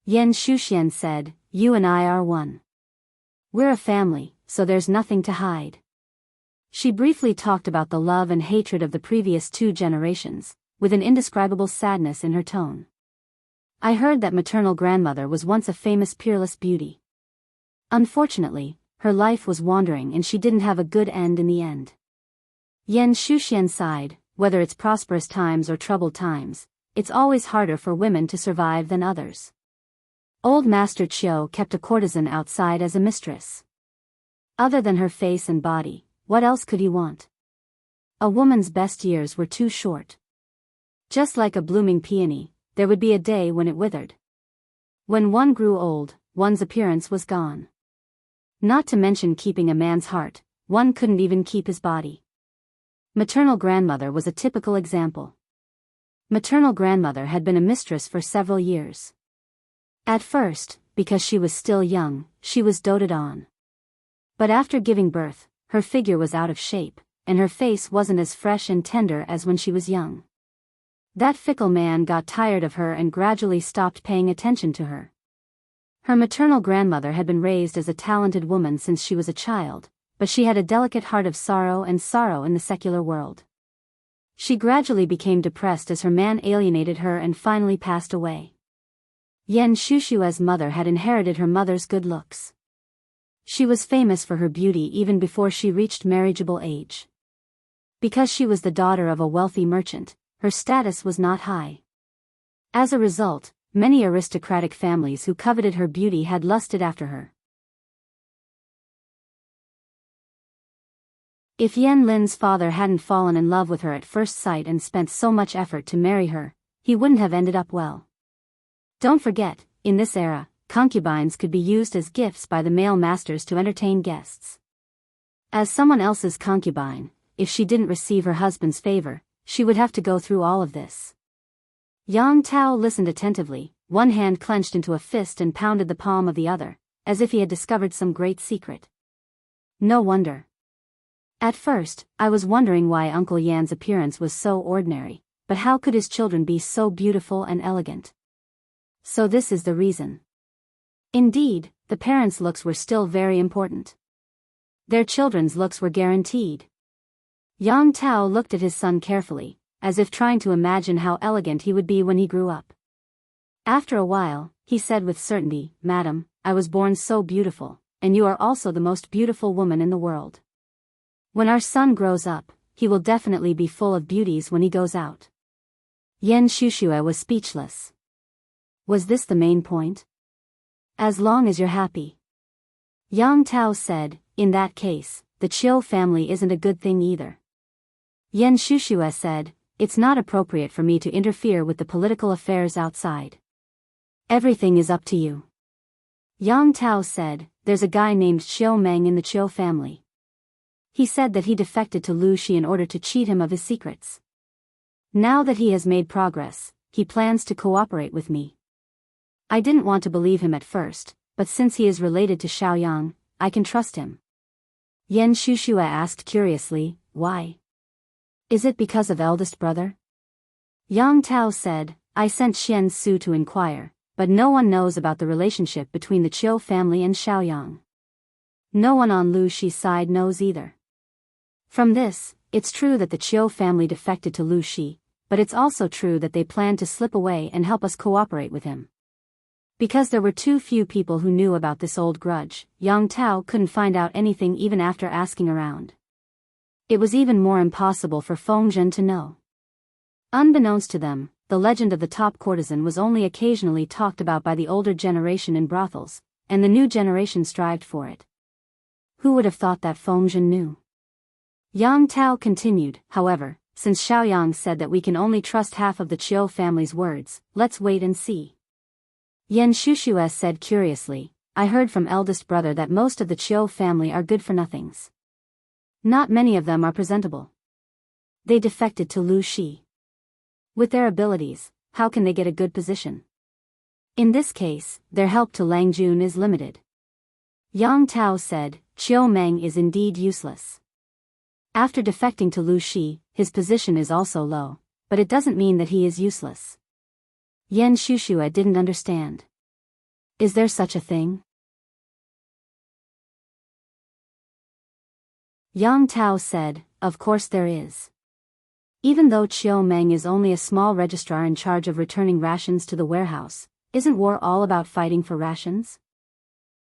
Yan Shuxian said, you and I are one. We're a family, so there's nothing to hide. She briefly talked about the love and hatred of the previous 2 generations, with an indescribable sadness in her tone. I heard that maternal grandmother was once a famous peerless beauty. Unfortunately, her life was wandering and she didn't have a good end in the end. Yan Shuxian sighed, whether it's prosperous times or troubled times, it's always harder for women to survive than others. Old Master Chiu kept a courtesan outside as a mistress. Other than her face and body, what else could he want? A woman's best years were too short. Just like a blooming peony, there would be a day when it withered. When one grew old, one's appearance was gone. Not to mention keeping a man's heart, one couldn't even keep his body. Maternal grandmother was a typical example. Maternal grandmother had been a mistress for several years. At first, because she was still young, she was doted on. But after giving birth, her figure was out of shape, and her face wasn't as fresh and tender as when she was young. That fickle man got tired of her and gradually stopped paying attention to her. Her maternal grandmother had been raised as a talented woman since she was a child, but she had a delicate heart of sorrow in the secular world. She gradually became depressed as her man alienated her and finally passed away. Yan Shushua's mother had inherited her mother's good looks. She was famous for her beauty even before she reached marriageable age. Because she was the daughter of a wealthy merchant, her status was not high. As a result, many aristocratic families who coveted her beauty had lusted after her. If Yan Lin's father hadn't fallen in love with her at first sight and spent so much effort to marry her, he wouldn't have ended up well. Don't forget, in this era, concubines could be used as gifts by the male masters to entertain guests. As someone else's concubine, if she didn't receive her husband's favor, she would have to go through all of this. Yang Tao listened attentively, one hand clenched into a fist and pounded the palm of the other, as if he had discovered some great secret. No wonder. At first, I was wondering why Uncle Yan's appearance was so ordinary, but how could his children be so beautiful and elegant? So this is the reason. Indeed, the parents' looks were still very important. Their children's looks were guaranteed. Yang Tao looked at his son carefully, as if trying to imagine how elegant he would be when he grew up. After a while, he said with certainty, Madam, I was born so beautiful, and you are also the most beautiful woman in the world. When our son grows up, he will definitely be full of beauties when he goes out. Yan Shushua was speechless. Was this the main point? As long as you're happy. Yang Tao said, in that case, the Chiu family isn't a good thing either. Yan Shushua said, it's not appropriate for me to interfere with the political affairs outside. Everything is up to you. Yang Tao said, there's a guy named Xiu Meng in the Chiu family. He said that he defected to Lu Shi in order to cheat him of his secrets. Now that he has made progress, he plans to cooperate with me. I didn't want to believe him at first, but since he is related to Xiaoyang, I can trust him. Yan Shushua asked curiously, why? Is it because of eldest brother? Yang Tao said, I sent Xian Su to inquire, but no one knows about the relationship between the Chiu family and Xiaoyang. No one on Lu Shi's side knows either. From this, it's true that the Chiu family defected to Lu Shi, but it's also true that they planned to slip away and help us cooperate with him. Because there were too few people who knew about this old grudge, Yang Tao couldn't find out anything even after asking around. It was even more impossible for Feng Zhen to know. Unbeknownst to them, the legend of the top courtesan was only occasionally talked about by the older generation in brothels, and the new generation strived for it. Who would have thought that Feng Zhen knew? Yang Tao continued, however, since Xiaoyang said that we can only trust half of the Chiu family's words, let's wait and see. Yan Shushue said curiously, I heard from eldest brother that most of the Chiu family are good-for-nothings. Not many of them are presentable. They defected to Lu Shi. With their abilities, how can they get a good position? In this case, their help to Lang Jun is limited. Yang Tao said, Chiu Meng is indeed useless. After defecting to Lu Shi, his position is also low, but it doesn't mean that he is useless. Yan Shushue didn't understand. Is there such a thing? Yang Tao said, of course there is. Even though Chiu Meng is only a small registrar in charge of returning rations to the warehouse, isn't war all about fighting for rations?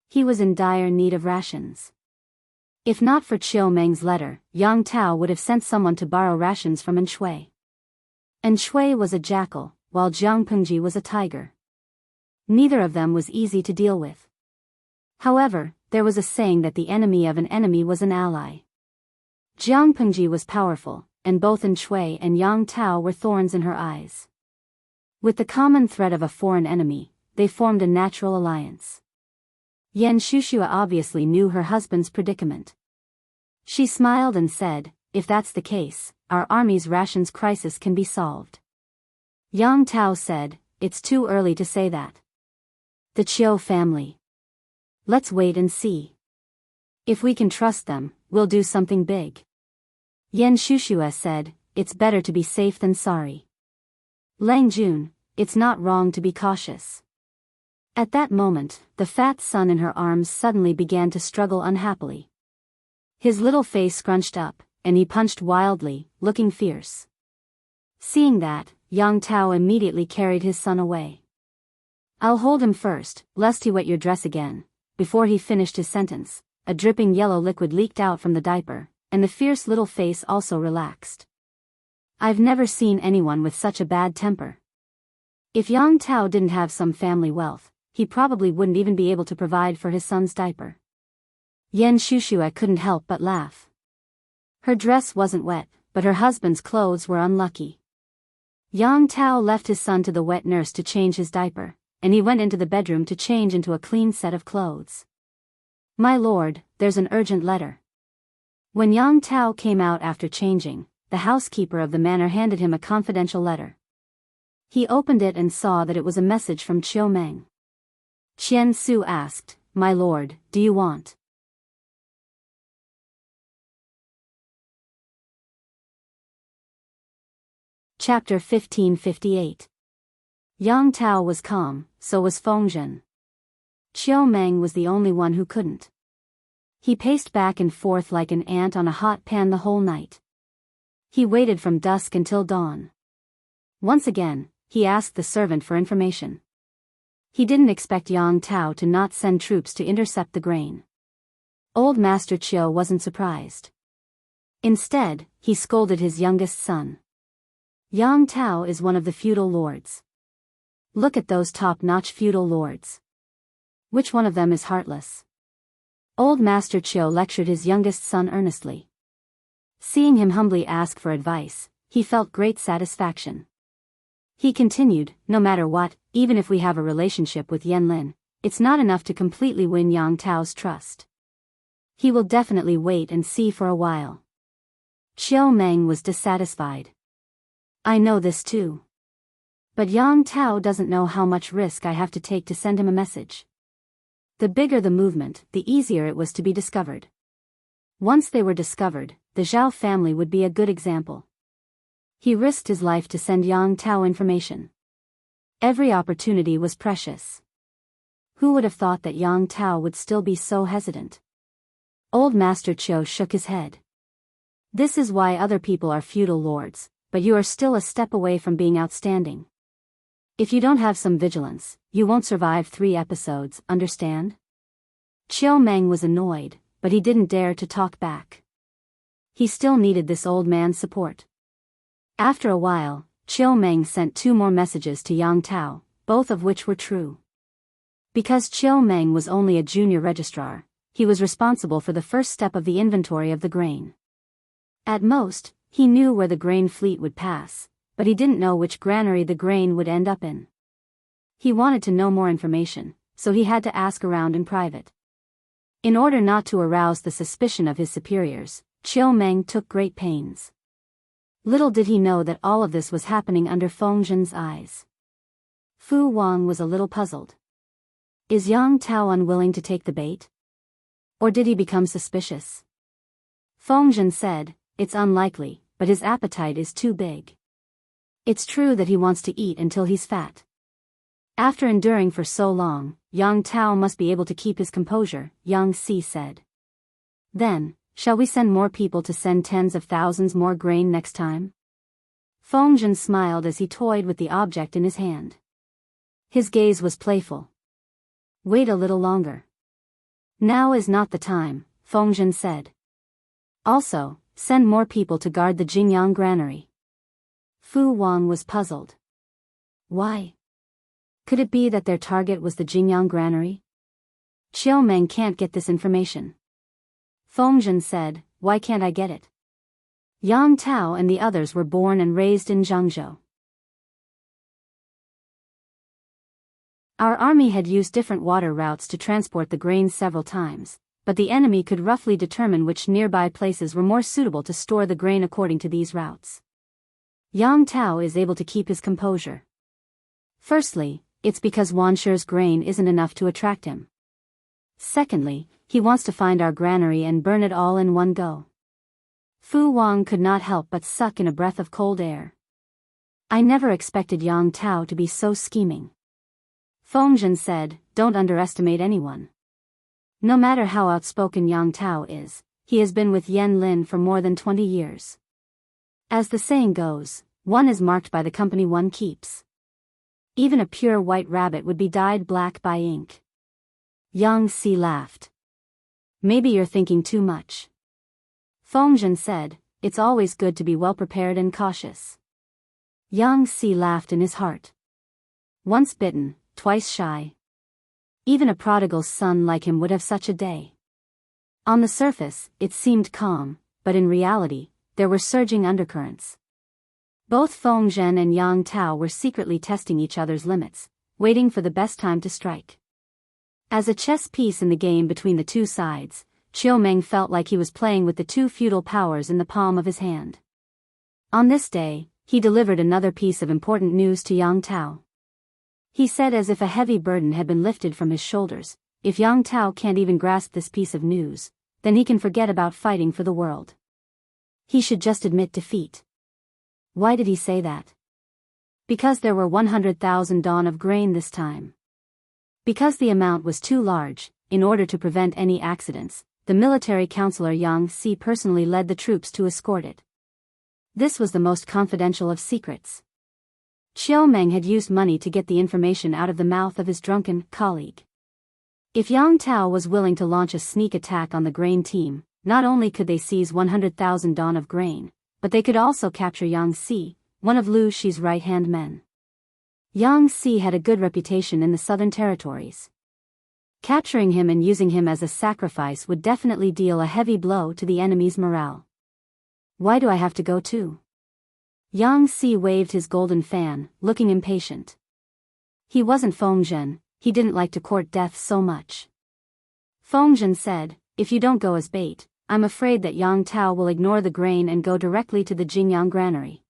He was in dire need of rations. If not for Chiu Meng's letter, Yang Tao would have sent someone to borrow rations from Enshui. Enshui was a jackal, while Jiang Pengji was a tiger. Neither of them was easy to deal with. However, there was a saying that the enemy of an enemy was an ally. Jiang Pengji was powerful, and both Enshui and Yang Tao were thorns in her eyes. With the common threat of a foreign enemy, they formed a natural alliance. Yan Shushue obviously knew her husband's predicament. She smiled and said, if that's the case, our army's rations crisis can be solved. Yang Tao said, it's too early to say that. The Chiu family. Let's wait and see. If we can trust them, we'll do something big. Yan Shushue said, it's better to be safe than sorry. Lang Jun, it's not wrong to be cautious. At that moment, the fat son in her arms suddenly began to struggle unhappily. His little face scrunched up, and he punched wildly, looking fierce. Seeing that, Yang Tao immediately carried his son away. I'll hold him first, lest he wet your dress again. Before he finished his sentence, a dripping yellow liquid leaked out from the diaper, and the fierce little face also relaxed. I've never seen anyone with such a bad temper. If Yang Tao didn't have some family wealth, he probably wouldn't even be able to provide for his son's diaper. Yan Shushue couldn't help but laugh. Her dress wasn't wet, but her husband's clothes were unlucky. Yang Tao left his son to the wet nurse to change his diaper, and he went into the bedroom to change into a clean set of clothes. My lord, there's an urgent letter. When Yang Tao came out after changing, the housekeeper of the manor handed him a confidential letter. He opened it and saw that it was a message from Chiu Meng. Qian Su asked, my lord, do you want? Chapter 1558. Yang Tao was calm, so was Feng Zhen. Chiu Meng was the only one who couldn't. He paced back and forth like an ant on a hot pan the whole night. He waited from dusk until dawn. Once again, he asked the servant for information. He didn't expect Yang Tao to not send troops to intercept the grain. Old Master Chiu wasn't surprised. Instead, he scolded his youngest son. Yang Tao is one of the feudal lords. Look at those top-notch feudal lords. Which one of them is heartless? Old Master Chiu lectured his youngest son earnestly. Seeing him humbly ask for advice, he felt great satisfaction. He continued, no matter what, even if we have a relationship with Yanlin, it's not enough to completely win Yang Tao's trust. He will definitely wait and see for a while. Chiu Meng was dissatisfied. I know this too. But Yang Tao doesn't know how much risk I have to take to send him a message. The bigger the movement, the easier it was to be discovered. Once they were discovered, the Zhao family would be a good example. He risked his life to send Yang Tao information. Every opportunity was precious. Who would have thought that Yang Tao would still be so hesitant? Old Master Chiu shook his head. This is why other people are feudal lords, but you are still a step away from being outstanding. If you don't have some vigilance, you won't survive 3 episodes, understand? Chiu Meng was annoyed, but he didn't dare to talk back. He still needed this old man's support. After a while, Chiu Meng sent 2 more messages to Yang Tao, both of which were true. Because Chiu Meng was only a junior registrar, he was responsible for the first step of the inventory of the grain. At most, he knew where the grain fleet would pass, but he didn't know which granary the grain would end up in. He wanted to know more information, so he had to ask around in private. In order not to arouse the suspicion of his superiors, Chiu Meng took great pains. Little did he know that all of this was happening under Feng Zhen's eyes. Fu Wang was a little puzzled. Is Yang Tao unwilling to take the bait? Or did he become suspicious? Feng Zhen said, it's unlikely, but his appetite is too big. It's true that he wants to eat until he's fat. After enduring for so long, Yang Tao must be able to keep his composure, Yang Si said. Then, shall we send more people to send tens of thousands more grain next time? Feng Zhen smiled as he toyed with the object in his hand. His gaze was playful. Wait a little longer. Now is not the time, Feng Zhen said. Also, send more people to guard the Jingyang granary. Fu Wang was puzzled. Why? Could it be that their target was the Jingyang granary? Chiu Meng can't get this information. Feng Zhen said, why can't I get it? Yang Tao and the others were born and raised in Jianghu. Our army had used different water routes to transport the grain several times, but the enemy could roughly determine which nearby places were more suitable to store the grain according to these routes. Yang Tao is able to keep his composure. Firstly, it's because Wanshi's grain isn't enough to attract him. Secondly, he wants to find our granary and burn it all in one go. Fu Wang could not help but suck in a breath of cold air. I never expected Yang Tao to be so scheming. Feng Zhen said, don't underestimate anyone. No matter how outspoken Yang Tao is, he has been with Yan Lin for more than 20 years. As the saying goes, one is marked by the company one keeps. Even a pure white rabbit would be dyed black by ink. Yang Si laughed. Maybe you're thinking too much. Feng Zhen said, it's always good to be well prepared and cautious. Yang Si laughed in his heart. Once bitten, twice shy. Even a prodigal son like him would have such a day. On the surface, it seemed calm, but in reality, there were surging undercurrents. Both Feng Zhen and Yang Tao were secretly testing each other's limits, waiting for the best time to strike. As a chess piece in the game between the two sides, Chiu Meng felt like he was playing with the 2 feudal powers in the palm of his hand. On this day, he delivered another piece of important news to Yang Tao. He said as if a heavy burden had been lifted from his shoulders, if Yang Tao can't even grasp this piece of news, then he can forget about fighting for the world. He should just admit defeat. Why did he say that? Because there were 100,000 dawn of grain this time. Because the amount was too large, in order to prevent any accidents, the military counselor Yang Si personally led the troops to escort it. This was the most confidential of secrets. Chiu Meng had used money to get the information out of the mouth of his drunken colleague. If Yang Tao was willing to launch a sneak attack on the grain team, not only could they seize 100,000 dawn of grain, but they could also capture Yang Si, one of Lu Shi's right-hand men. Yang Si had a good reputation in the southern territories. Capturing him and using him as a sacrifice would definitely deal a heavy blow to the enemy's morale. Why do I have to go too? Yang Si waved his golden fan, looking impatient. He wasn't Feng Zhen, he didn't like to court death so much. Feng Zhen said, if you don't go as bait, I'm afraid that Yang Tao will ignore the grain and go directly to the Jingyang granary.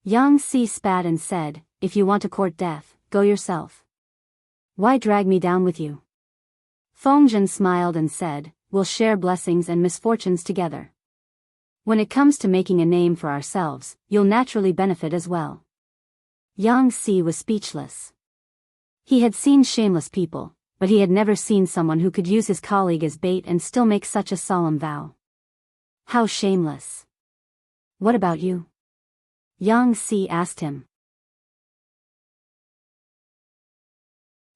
Yang Si spat and said, if you want to court death, go yourself. Why drag me down with you? Feng Zhen smiled and said, we'll share blessings and misfortunes together. When it comes to making a name for ourselves, you'll naturally benefit as well. Yang Si was speechless. He had seen shameless people, but he had never seen someone who could use his colleague as bait and still make such a solemn vow. How shameless. What about you? Yang Si asked him.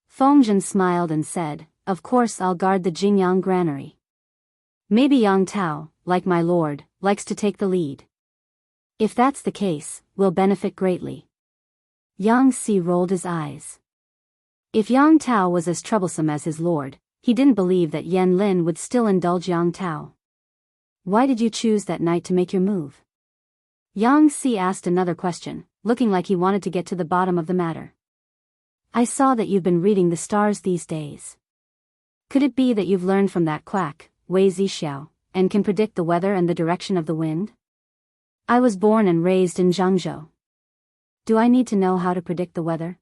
Feng smiled and said, of course I'll guard the Jingyang granary. Maybe Yang Tao, like my lord, likes to take the lead. If that's the case, we'll benefit greatly. Yang Si rolled his eyes. If Yang Tao was as troublesome as his lord, he didn't believe that Yan Lin would still indulge Yang Tao. Why did you choose that night to make your move? Yang Si asked another question, looking like he wanted to get to the bottom of the matter. I saw that you've been reading the stars these days. Could it be that you've learned from that quack, Wei Zixiao, and can predict the weather and the direction of the wind? I was born and raised in Jianghu. Do I need to know how to predict the weather?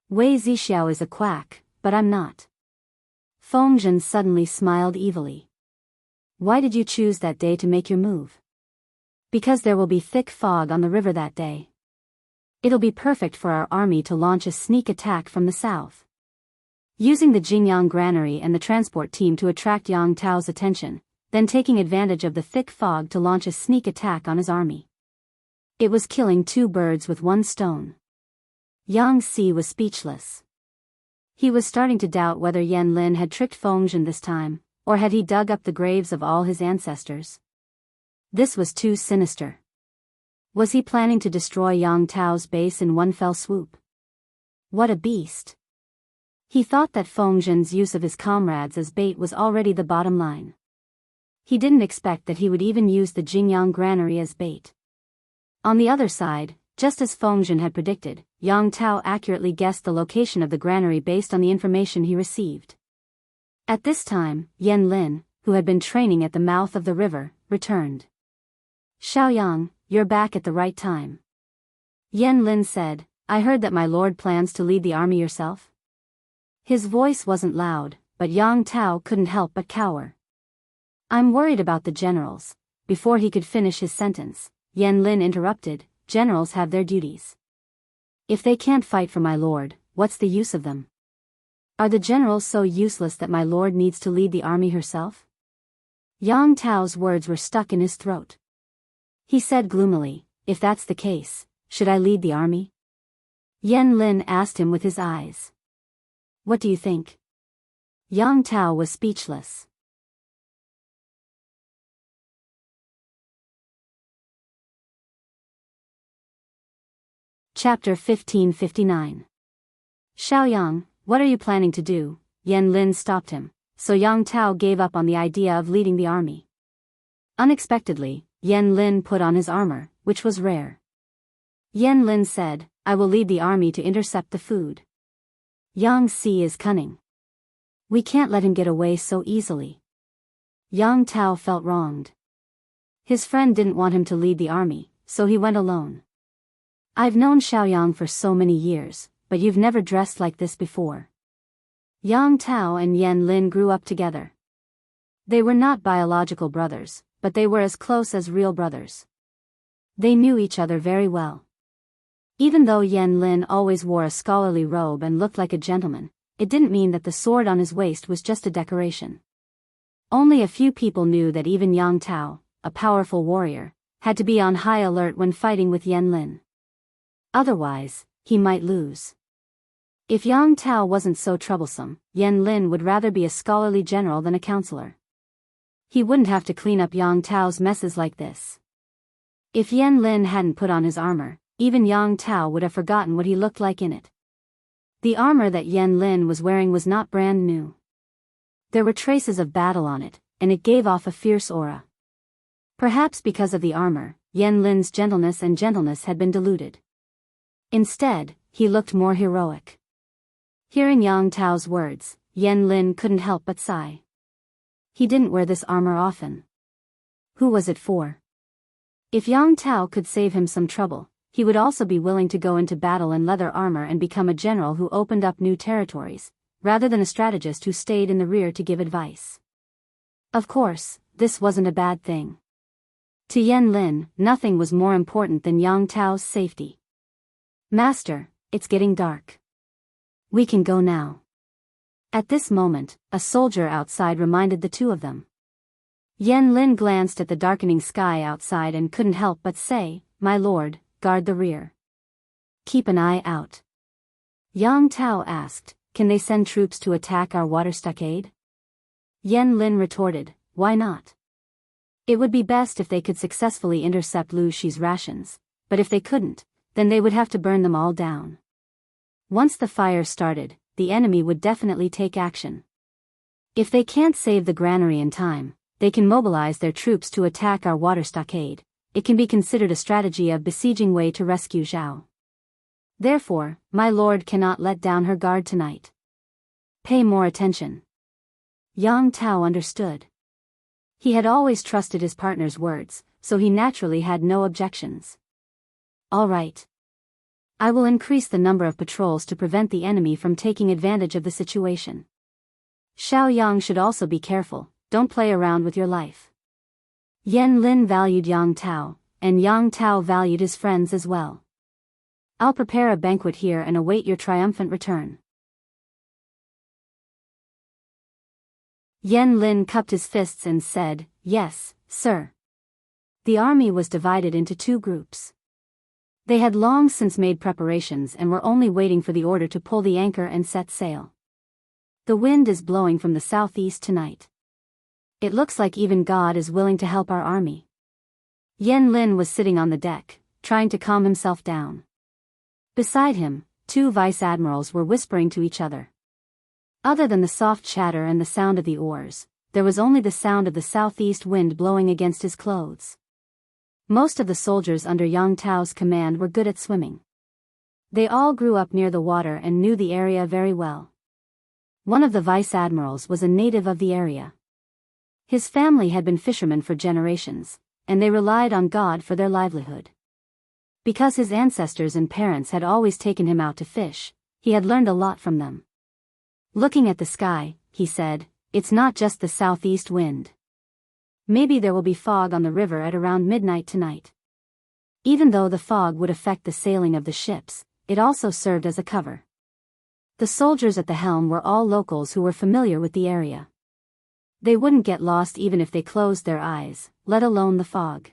Wei Zixiao is a quack, but I'm not. Feng Zhen suddenly smiled evilly. Why did you choose that day to make your move? Because there will be thick fog on the river that day. It'll be perfect for our army to launch a sneak attack from the south. Using the Jingyang granary and the transport team to attract Yang Tao's attention, then taking advantage of the thick fog to launch a sneak attack on his army. It was killing two birds with one stone. Yang Si was speechless. He was starting to doubt whether Yan Lin had tricked Feng Zhen this time, or had he dug up the graves of all his ancestors. This was too sinister. Was he planning to destroy Yang Tao's base in one fell swoop? What a beast. He thought that Feng Zhen's use of his comrades as bait was already the bottom line. He didn't expect that he would even use the Jingyang granary as bait. On the other side, just as Feng Zhen had predicted, Yang Tao accurately guessed the location of the granary based on the information he received. At this time, Yan Lin, who had been training at the mouth of the river, returned. Xiaoyang, you're back at the right time. Yan Lin said, I heard that my lord plans to lead the army yourself. His voice wasn't loud, but Yang Tao couldn't help but cower. I'm worried about the generals. Before he could finish his sentence, Yan Lin interrupted, generals have their duties. If they can't fight for my lord, what's the use of them? Are the generals so useless that my lord needs to lead the army herself? Yang Tao's words were stuck in his throat. He said gloomily, if that's the case, should I lead the army? Yan Lin asked him with his eyes. What do you think? Yang Tao was speechless. Chapter 1559. Xiaoyang, what are you planning to do? Yan Lin stopped him, so Yang Tao gave up on the idea of leading the army. Unexpectedly, Yan Lin put on his armor, which was rare. Yan Lin said, I will lead the army to intercept the food. Yang Si is cunning. We can't let him get away so easily. Yang Tao felt wronged. His friend didn't want him to lead the army, so he went alone. I've known Xiaoyang for so many years, but you've never dressed like this before. Yang Tao and Yan Lin grew up together. They were not biological brothers, but they were as close as real brothers. They knew each other very well. Even though Yan Lin always wore a scholarly robe and looked like a gentleman, it didn't mean that the sword on his waist was just a decoration. Only a few people knew that even Yang Tao, a powerful warrior, had to be on high alert when fighting with Yan Lin. Otherwise, he might lose. If Yang Tao wasn't so troublesome, Yan Lin would rather be a scholarly general than a counselor. He wouldn't have to clean up Yang Tao's messes like this. If Yan Lin hadn't put on his armor, even Yang Tao would have forgotten what he looked like in it. The armor that Yan Lin was wearing was not brand new. There were traces of battle on it, and it gave off a fierce aura. Perhaps because of the armor, Yan Lin's gentleness had been diluted. Instead, he looked more heroic. Hearing Yang Tao's words, Yan Lin couldn't help but sigh. He didn't wear this armor often. Who was it for? If Yang Tao could save him some trouble, he would also be willing to go into battle in leather armor and become a general who opened up new territories, rather than a strategist who stayed in the rear to give advice. Of course, this wasn't a bad thing. To Yan Lin, nothing was more important than Yang Tao's safety. Master, it's getting dark. We can go now. At this moment, a soldier outside reminded the two of them. Yan Lin glanced at the darkening sky outside and couldn't help but say, "My lord, guard the rear. Keep an eye out." Yang Tao asked, "Can they send troops to attack our water stockade?" Yan Lin retorted, "Why not? It would be best if they could successfully intercept Lu Shi's rations, but if they couldn't, then they would have to burn them all down. Once the fire started, the enemy would definitely take action. If they can't save the granary in time, they can mobilize their troops to attack our water stockade. It can be considered a strategy of besieging Wei to rescue Zhao. Therefore, my lord cannot let down her guard tonight. Pay more attention." Yang Tao understood. He had always trusted his partner's words, so he naturally had no objections. "All right. I will increase the number of patrols to prevent the enemy from taking advantage of the situation. Xiao Yang should also be careful, don't play around with your life." Yan Lin valued Yang Tao, and Yang Tao valued his friends as well. "I'll prepare a banquet here and await your triumphant return." Yan Lin cupped his fists and said, "Yes, sir." The army was divided into two groups. They had long since made preparations and were only waiting for the order to pull the anchor and set sail. "The wind is blowing from the southeast tonight. It looks like even God is willing to help our army." Yan Lin was sitting on the deck, trying to calm himself down. Beside him, two vice admirals were whispering to each other. Other than the soft chatter and the sound of the oars, there was only the sound of the southeast wind blowing against his clothes. Most of the soldiers under Yang Tao's command were good at swimming. They all grew up near the water and knew the area very well. One of the vice admirals was a native of the area. His family had been fishermen for generations, and they relied on God for their livelihood. Because his ancestors and parents had always taken him out to fish, he had learned a lot from them. Looking at the sky, he said, "It's not just the southeast wind. Maybe there will be fog on the river at around midnight tonight." Even though the fog would affect the sailing of the ships, it also served as a cover. The soldiers at the helm were all locals who were familiar with the area. They wouldn't get lost even if they closed their eyes, let alone the fog.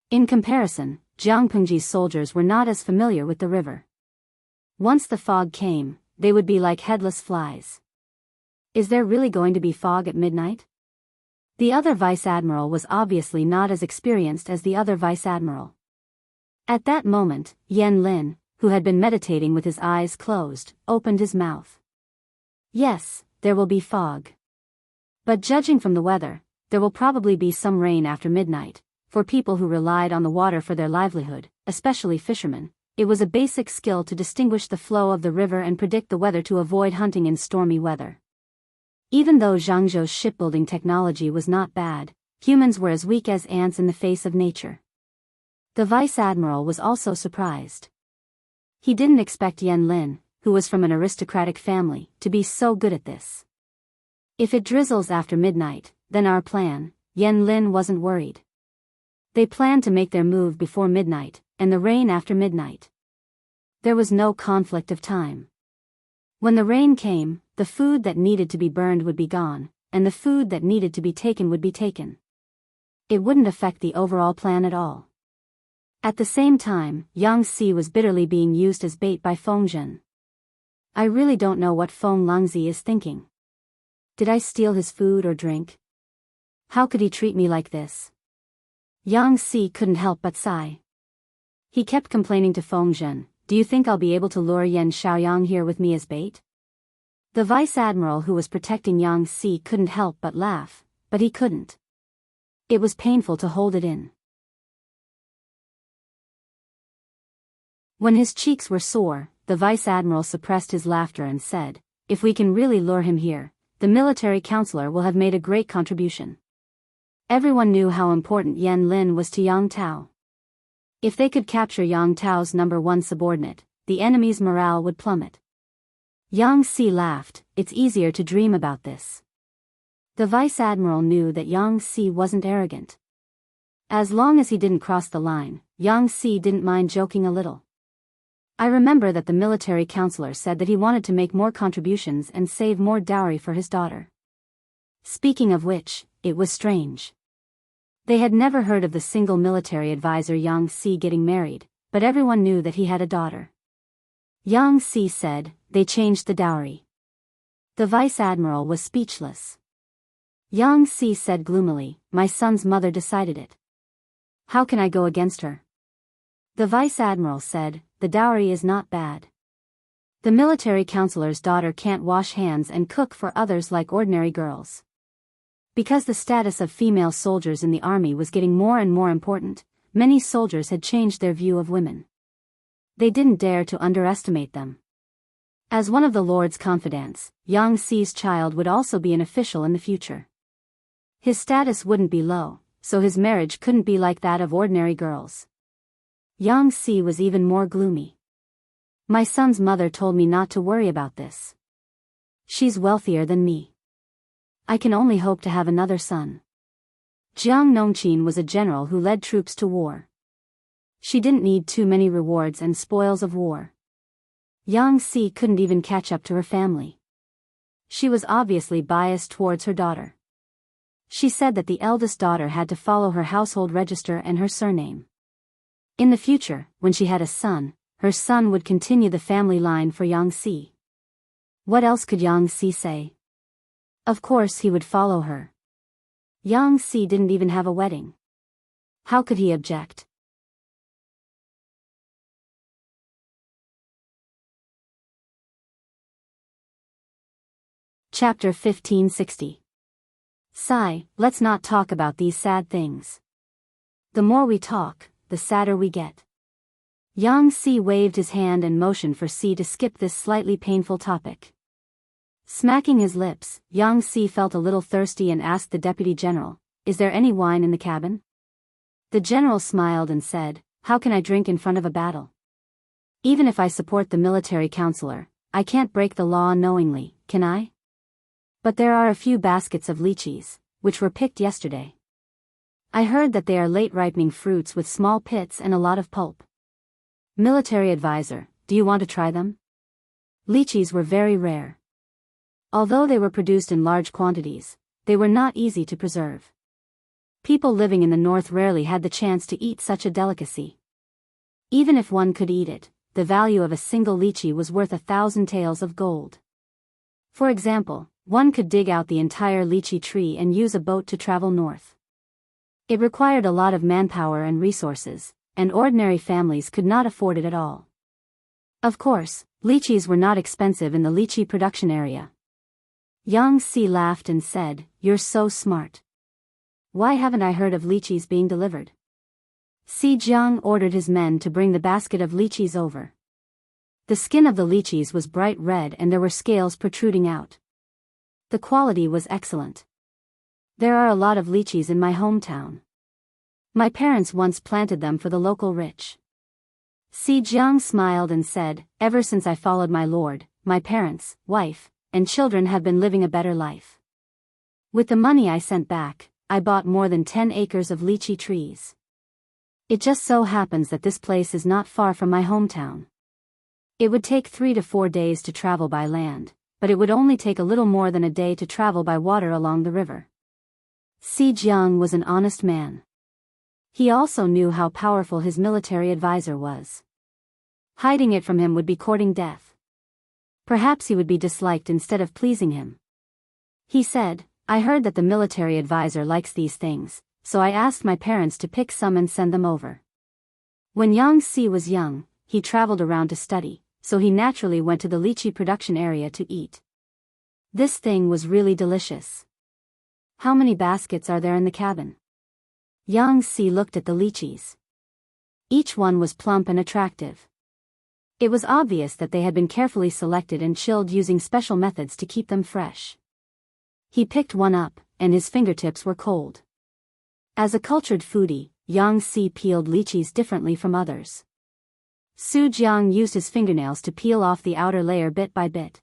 In comparison, Jiang Pengji's soldiers were not as familiar with the river. Once the fog came, they would be like headless flies. Is there really going to be fog at midnight? The other vice admiral was obviously not as experienced as the other vice admiral. At that moment, Yan Lin, who had been meditating with his eyes closed, opened his mouth. "Yes, there will be fog. But judging from the weather, there will probably be some rain after midnight. For people who relied on the water for their livelihood, especially fishermen, it was a basic skill to distinguish the flow of the river and predict the weather to avoid hunting in stormy weather." Even though Jianghu's shipbuilding technology was not bad, humans were as weak as ants in the face of nature. The vice admiral was also surprised. He didn't expect Yan Lin, who was from an aristocratic family, to be so good at this. "If it drizzles after midnight, then our plan," Yan Lin wasn't worried. They planned to make their move before midnight, and the rain after midnight. There was no conflict of time. When the rain came, the food that needed to be burned would be gone, and the food that needed to be taken would be taken. It wouldn't affect the overall plan at all. At the same time, Yang Si was bitterly being used as bait by Feng Zhen. "I really don't know what Feng Langzi is thinking. Did I steal his food or drink? How could he treat me like this?" Yang Si couldn't help but sigh. He kept complaining to Feng Zhen, "Do you think I'll be able to lure Yan Xiaoyang here with me as bait?" The vice admiral who was protecting Yang Si couldn't help but laugh, but he couldn't. It was painful to hold it in. When his cheeks were sore, the vice admiral suppressed his laughter and said, "If we can really lure him here, the military counselor will have made a great contribution." Everyone knew how important Yan Lin was to Yang Tao. If they could capture Yang Tao's #1 subordinate, the enemy's morale would plummet. Yang Si laughed, "It's easier to dream about this." The vice admiral knew that Yang Si wasn't arrogant. As long as he didn't cross the line, Yang Si didn't mind joking a little. I remember that the military counselor said that he wanted to make more contributions and save more dowry for his daughter. Speaking of which, it was strange. They had never heard of the single military advisor Yang Si getting married, but everyone knew that he had a daughter. Yang Si said, "They changed the dowry." The vice admiral was speechless. Yang Si said gloomily, "My son's mother decided it. How can I go against her?" The vice admiral said, "The dowry is not bad. The military counselor's daughter can't wash hands and cook for others like ordinary girls." Because the status of female soldiers in the army was getting more and more important, many soldiers had changed their view of women. They didn't dare to underestimate them. As one of the Lord's confidants, Yang Si's child would also be an official in the future. His status wouldn't be low, so his marriage couldn't be like that of ordinary girls. Yang Si was even more gloomy. "My son's mother told me not to worry about this. She's wealthier than me. I can only hope to have another son." Jiang Nongqin was a general who led troops to war. She didn't need too many rewards and spoils of war. Yang Si couldn't even catch up to her family. She was obviously biased towards her daughter. She said that the eldest daughter had to follow her household register and her surname. In the future, when she had a son, her son would continue the family line for Yang Si. What else could Yang Si say? Of course he would follow her. Yang Si didn't even have a wedding. How could he object? Chapter 1560. Sigh, let's not talk about these sad things. The more we talk, the sadder we get. Yang Si waved his hand and motioned for Si to skip this slightly painful topic. Smacking his lips, Yang Si felt a little thirsty and asked the deputy general, "Is there any wine in the cabin?" The general smiled and said, "How can I drink in front of a battle? Even if I support the military counselor, I can't break the law knowingly, can I? But there are a few baskets of lychees, which were picked yesterday. I heard that they are late-ripening fruits with small pits and a lot of pulp. Military advisor, do you want to try them?" Lychees were very rare. Although they were produced in large quantities, they were not easy to preserve. People living in the north rarely had the chance to eat such a delicacy. Even if one could eat it, the value of a single lychee was worth 1,000 taels of gold. For example, one could dig out the entire lychee tree and use a boat to travel north. It required a lot of manpower and resources, and ordinary families could not afford it at all. Of course, lychees were not expensive in the lychee production area. Yang Si laughed and said, "You're so smart. Why haven't I heard of lychees being delivered?" Si Jiang ordered his men to bring the basket of lychees over. The skin of the lychees was bright red and there were scales protruding out. The quality was excellent. "There are a lot of lychees in my hometown. My parents once planted them for the local rich." Si Jiang smiled and said, "Ever since I followed my lord, my parents, wife, and children have been living a better life. With the money I sent back, I bought more than 10 acres of lychee trees. It just so happens that this place is not far from my hometown. It would take 3 to 4 days to travel by land, but it would only take a little more than a day to travel by water along the river." Si Jiang was an honest man. He also knew how powerful his military advisor was. Hiding it from him would be courting death. Perhaps he would be disliked instead of pleasing him. He said, "I heard that the military advisor likes these things, so I asked my parents to pick some and send them over." When Yang Si was young, he traveled around to study, so he naturally went to the lychee production area to eat. This thing was really delicious. "How many baskets are there in the cabin?" Yang Si looked at the lychees. Each one was plump and attractive. It was obvious that they had been carefully selected and chilled using special methods to keep them fresh. He picked one up, and his fingertips were cold. As a cultured foodie, Yang Si peeled lychees differently from others. Su Jiang used his fingernails to peel off the outer layer bit by bit.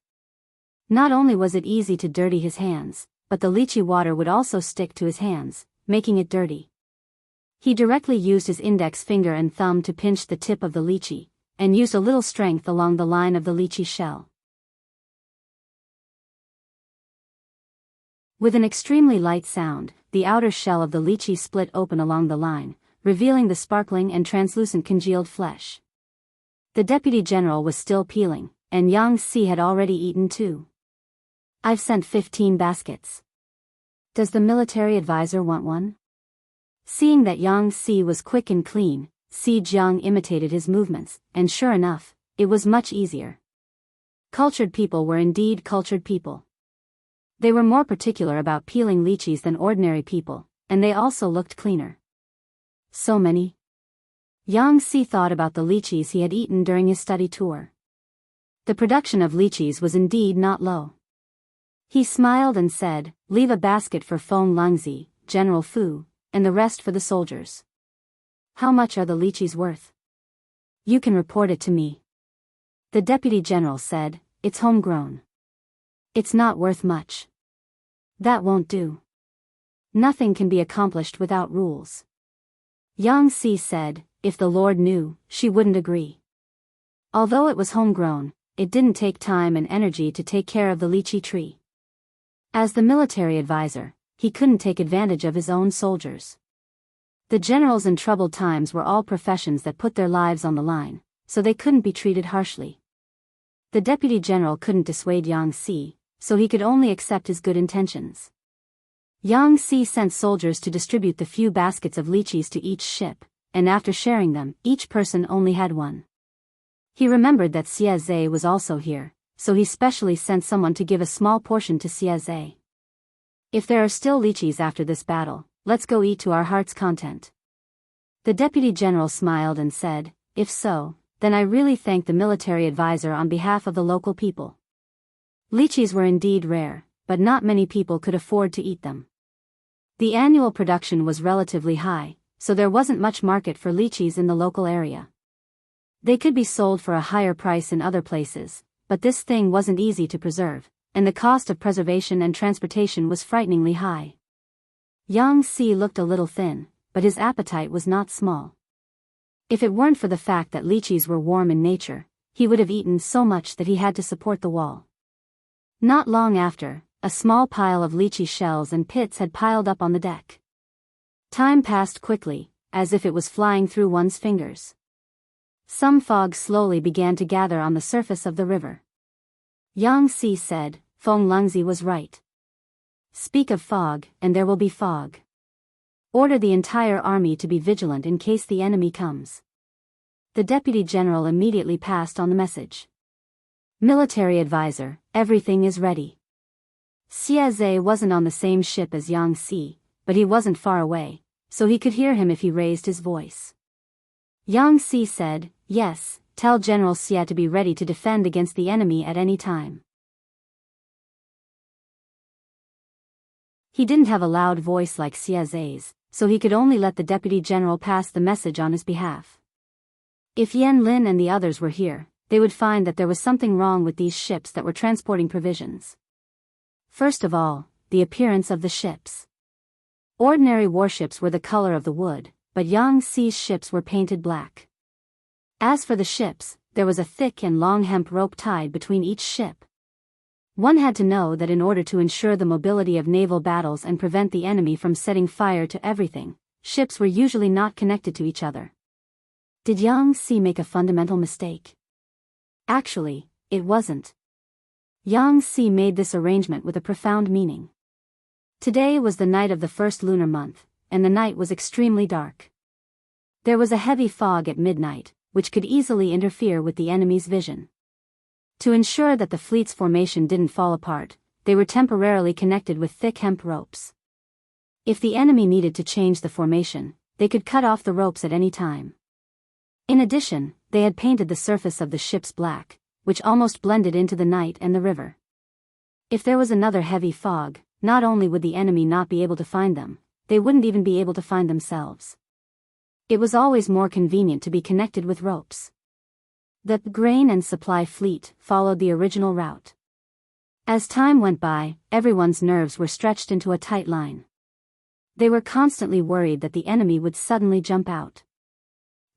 Not only was it easy to dirty his hands, but the lychee water would also stick to his hands, making it dirty. He directly used his index finger and thumb to pinch the tip of the lychee, and used a little strength along the line of the lychee shell. With an extremely light sound, the outer shell of the lychee split open along the line, revealing the sparkling and translucent congealed flesh. The deputy general was still peeling, and Yang Si had already eaten 2. "I've sent 15 baskets. Does the military advisor want one?" Seeing that Yang Si was quick and clean, Si Jiang imitated his movements, and sure enough, it was much easier. Cultured people were indeed cultured people. They were more particular about peeling lychees than ordinary people, and they also looked cleaner. So many? Yang Si thought about the lychees he had eaten during his study tour. The production of lychees was indeed not low. He smiled and said, "Leave a basket for Feng Lungzi, General Fu, and the rest for the soldiers." "How much are the lychees worth?" "You can report it to me." The deputy general said, "It's homegrown. It's not worth much." "That won't do. Nothing can be accomplished without rules." Yang Si said, "If the Lord knew, she wouldn't agree." Although it was homegrown, it didn't take time and energy to take care of the lychee tree. As the military advisor, he couldn't take advantage of his own soldiers. The generals in troubled times were all professions that put their lives on the line, so they couldn't be treated harshly. The deputy general couldn't dissuade Yang Si, so he could only accept his good intentions. Yang Si sent soldiers to distribute the few baskets of lychees to each ship, and after sharing them, each person only had 1. He remembered that Xie Zhe was also here, so he specially sent someone to give a small portion to Xie Zhe. "If there are still lychees after this battle, let's go eat to our heart's content." The deputy general smiled and said, "If so, then I really thank the military advisor on behalf of the local people." Lychees were indeed rare, but not many people could afford to eat them. The annual production was relatively high, so there wasn't much market for lychees in the local area. They could be sold for a higher price in other places, but this thing wasn't easy to preserve, and the cost of preservation and transportation was frighteningly high. Yang Si looked a little thin, but his appetite was not small. If it weren't for the fact that lychees were warm in nature, he would have eaten so much that he had to support the wall. Not long after, a small pile of lychee shells and pits had piled up on the deck. Time passed quickly, as if it was flying through one's fingers. Some fog slowly began to gather on the surface of the river. Yang Si said, "Feng Lungzi was right. Speak of fog, and there will be fog. Order the entire army to be vigilant in case the enemy comes." The deputy general immediately passed on the message. "Military advisor, everything is ready." Xie Zhe wasn't on the same ship as Yang Si, but he wasn't far away, so he could hear him if he raised his voice. Yang Si said, "Yes, tell General Xie to be ready to defend against the enemy at any time." He didn't have a loud voice like Xie Zhe's, so he could only let the deputy general pass the message on his behalf. If Yan Lin and the others were here, they would find that there was something wrong with these ships that were transporting provisions. First of all, the appearance of the ships. Ordinary warships were the color of the wood, but Yang Si's ships were painted black. As for the ships, there was a thick and long hemp rope tied between each ship. One had to know that in order to ensure the mobility of naval battles and prevent the enemy from setting fire to everything, ships were usually not connected to each other. Did Yang Si make a fundamental mistake? Actually, it wasn't. Yang Si made this arrangement with a profound meaning. Today was the night of the first lunar month, and the night was extremely dark. There was a heavy fog at midnight, which could easily interfere with the enemy's vision. To ensure that the fleet's formation didn't fall apart, they were temporarily connected with thick hemp ropes. If the enemy needed to change the formation, they could cut off the ropes at any time. In addition, they had painted the surface of the ships black, which almost blended into the night and the river. If there was another heavy fog, not only would the enemy not be able to find them, they wouldn't even be able to find themselves. It was always more convenient to be connected with ropes. The grain and supply fleet followed the original route. As time went by, everyone's nerves were stretched into a tight line. They were constantly worried that the enemy would suddenly jump out.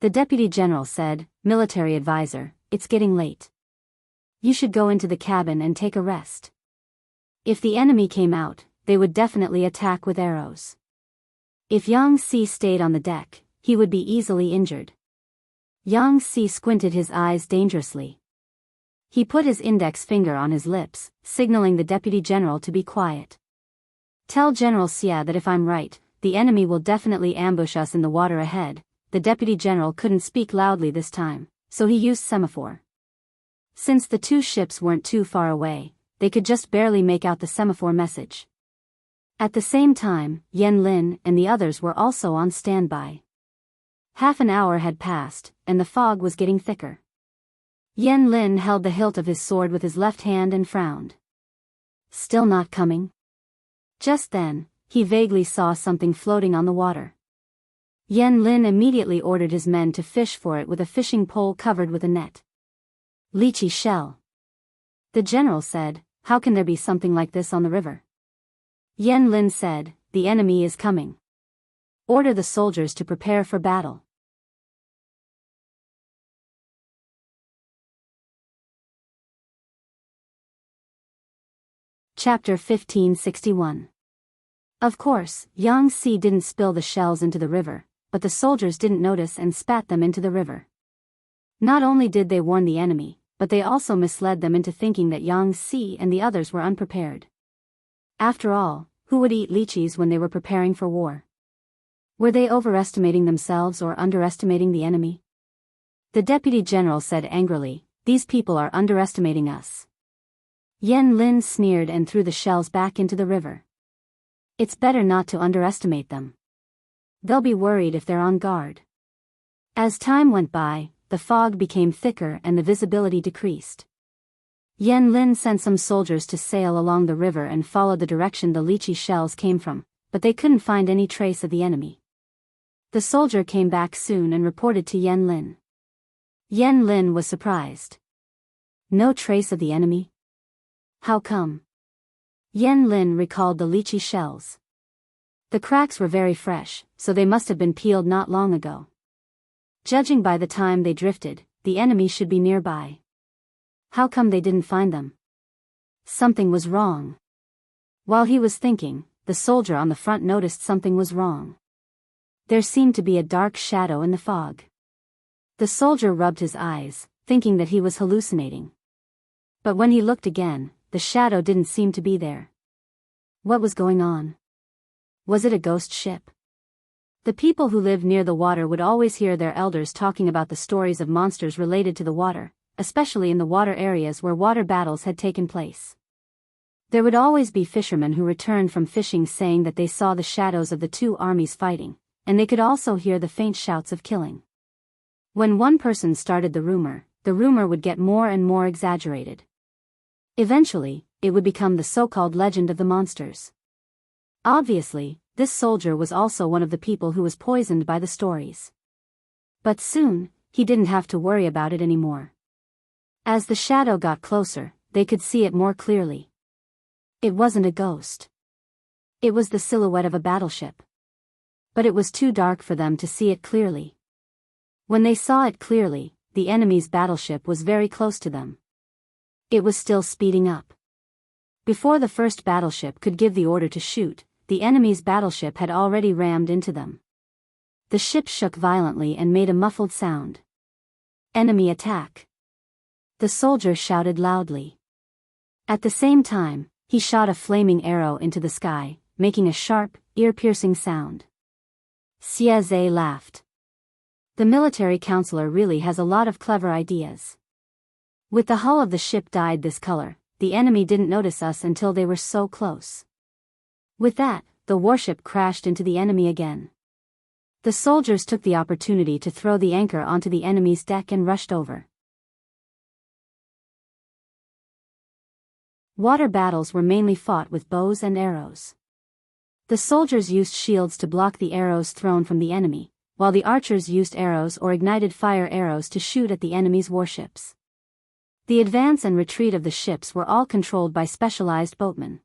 The deputy general said, Military advisor, it's getting late. You should go into the cabin and take a rest. If the enemy came out, they would definitely attack with arrows. If Yang Si stayed on the deck, he would be easily injured. Yang Si squinted his eyes dangerously. He put his index finger on his lips, signaling the deputy general to be quiet. Tell General Xia that if I'm right, the enemy will definitely ambush us in the water ahead. The deputy general couldn't speak loudly this time, so he used semaphore. Since the two ships weren't too far away, they could just barely make out the semaphore message. At the same time, Yan Lin and the others were also on standby. Half an hour had passed, and the fog was getting thicker. Yan Lin held the hilt of his sword with his left hand and frowned. Still not coming? Just then, he vaguely saw something floating on the water. Yan Lin immediately ordered his men to fish for it with a fishing pole covered with a net. Lychee shell. The general said, how can there be something like this on the river? Yan Lin said, the enemy is coming. Order the soldiers to prepare for battle. Chapter 1561. Of course, Yang Si didn't spill the shells into the river, but the soldiers didn't notice and spat them into the river. Not only did they warn the enemy, but they also misled them into thinking that Yang Si and the others were unprepared. After all, who would eat lychees when they were preparing for war? Were they overestimating themselves or underestimating the enemy? The deputy general said angrily, these people are underestimating us. Yan Lin sneered and threw the shells back into the river. It's better not to underestimate them. They'll be worried if they're on guard. As time went by, the fog became thicker and the visibility decreased. Yan Lin sent some soldiers to sail along the river and follow the direction the lychee shells came from, but they couldn't find any trace of the enemy. The soldier came back soon and reported to Yan Lin. Yan Lin was surprised. No trace of the enemy? How come? Yan Lin recalled the lychee shells. The cracks were very fresh, so they must have been peeled not long ago. Judging by the time they drifted, the enemy should be nearby. How come they didn't find them? Something was wrong. While he was thinking, the soldier on the front noticed something was wrong. There seemed to be a dark shadow in the fog. The soldier rubbed his eyes, thinking that he was hallucinating. But when he looked again, the shadow didn't seem to be there. What was going on? Was it a ghost ship? The people who lived near the water would always hear their elders talking about the stories of monsters related to the water, especially in the water areas where water battles had taken place. There would always be fishermen who returned from fishing saying that they saw the shadows of the two armies fighting, and they could also hear the faint shouts of killing. When one person started the rumor would get more and more exaggerated. Eventually, it would become the so-called legend of the monsters. Obviously, this soldier was also one of the people who was poisoned by the stories. But soon, he didn't have to worry about it anymore. As the shadow got closer, they could see it more clearly. It wasn't a ghost. It was the silhouette of a battleship. But it was too dark for them to see it clearly. When they saw it clearly, the enemy's battleship was very close to them. It was still speeding up. Before the first battleship could give the order to shoot, the enemy's battleship had already rammed into them. The ship shook violently and made a muffled sound. Enemy attack! The soldier shouted loudly. At the same time, he shot a flaming arrow into the sky, making a sharp, ear-piercing sound. Xie Zhe laughed. The military counselor really has a lot of clever ideas. With the hull of the ship dyed this color, the enemy didn't notice us until they were so close. With that, the warship crashed into the enemy again. The soldiers took the opportunity to throw the anchor onto the enemy's deck and rushed over. Water battles were mainly fought with bows and arrows. The soldiers used shields to block the arrows thrown from the enemy, while the archers used arrows or ignited fire arrows to shoot at the enemy's warships. The advance and retreat of the ships were all controlled by specialized boatmen.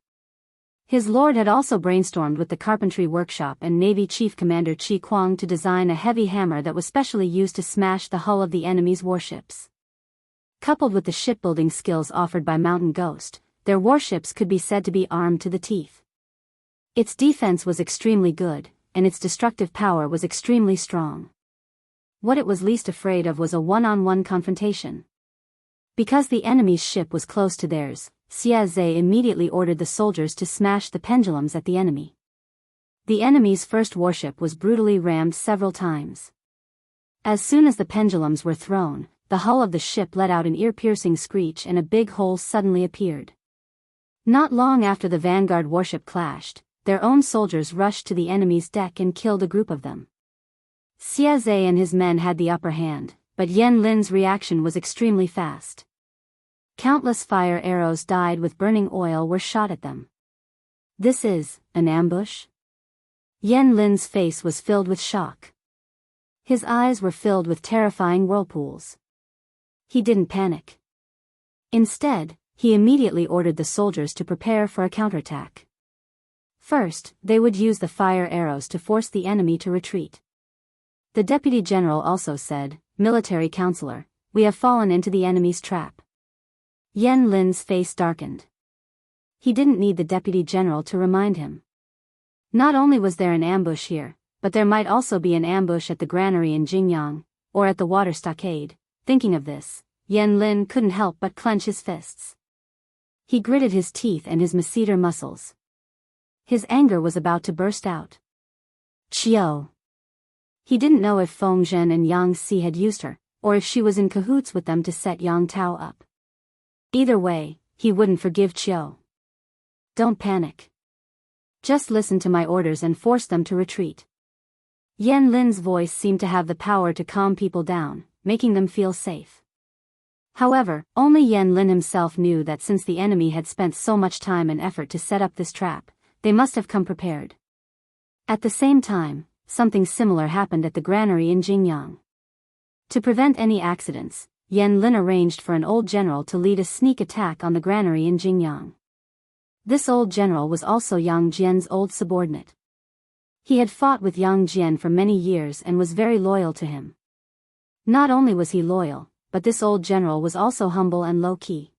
His lord had also brainstormed with the carpentry workshop and Navy Chief Commander Chi Kuang to design a heavy hammer that was specially used to smash the hull of the enemy's warships. Coupled with the shipbuilding skills offered by Mountain Ghost, their warships could be said to be armed to the teeth. Its defense was extremely good, and its destructive power was extremely strong. What it was least afraid of was a one-on-one confrontation. Because the enemy's ship was close to theirs, Xie Zhe immediately ordered the soldiers to smash the pendulums at the enemy. The enemy's first warship was brutally rammed several times. As soon as the pendulums were thrown, the hull of the ship let out an ear-piercing screech and a big hole suddenly appeared. Not long after the vanguard warship clashed, their own soldiers rushed to the enemy's deck and killed a group of them. Xie Zhe and his men had the upper hand, but Yan Lin's reaction was extremely fast. Countless fire arrows dyed with burning oil were shot at them. This is an ambush? Yan Lin's face was filled with shock. His eyes were filled with terrifying whirlpools. He didn't panic. Instead, he immediately ordered the soldiers to prepare for a counterattack. First, they would use the fire arrows to force the enemy to retreat. The deputy general also said, "Military counselor, we have fallen into the enemy's trap." Yan Lin's face darkened. He didn't need the deputy general to remind him. Not only was there an ambush here, but there might also be an ambush at the granary in Jingjiang, or at the water stockade. Thinking of this, Yan Lin couldn't help but clench his fists. He gritted his teeth and his masseter muscles. His anger was about to burst out. Chiao. He didn't know if Feng Zhen and Yang Si had used her, or if she was in cahoots with them to set Yang Tao up. Either way, he wouldn't forgive Chiao. Don't panic. Just listen to my orders and force them to retreat. Yan Lin's voice seemed to have the power to calm people down, making them feel safe. However, only Yan Lin himself knew that since the enemy had spent so much time and effort to set up this trap, they must have come prepared. At the same time, something similar happened at the granary in Jingjiang. To prevent any accidents, Yan Lin arranged for an old general to lead a sneak attack on the granary in Jingjiang. This old general was also Yang Jian's old subordinate. He had fought with Yang Jian for many years and was very loyal to him. Not only was he loyal, but this old general was also humble and low-key.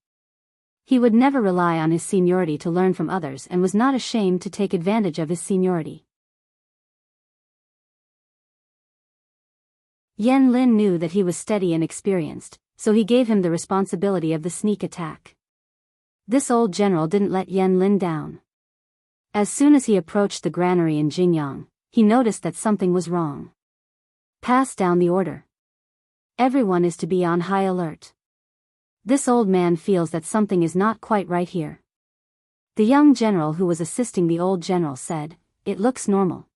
He would never rely on his seniority to learn from others and was not ashamed to take advantage of his seniority. Yan Lin knew that he was steady and experienced, so he gave him the responsibility of the sneak attack. This old general didn't let Yan Lin down. As soon as he approached the granary in Jingjiang, he noticed that something was wrong. Pass down the order. Everyone is to be on high alert. This old man feels that something is not quite right here. The young general who was assisting the old general said, "It looks normal.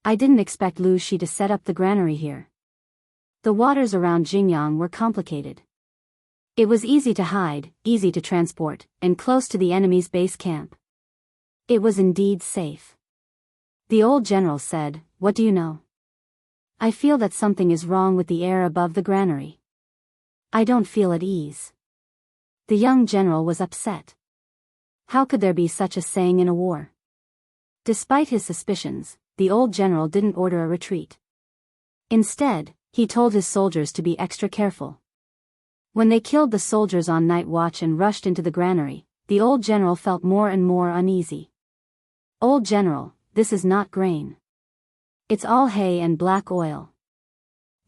I didn't expect Lu Shi to set up the granary here." The waters around Jingjiang were complicated. It was easy to hide, easy to transport, and close to the enemy's base camp. It was indeed safe. The old general said, "What do you know? I feel that something is wrong with the air above the granary. I don't feel at ease." The young general was upset. How could there be such a saying in a war? Despite his suspicions, the old general didn't order a retreat. Instead, he told his soldiers to be extra careful. When they killed the soldiers on night watch and rushed into the granary, the old general felt more and more uneasy. "Old general, this is not grain. It's all hay and black oil."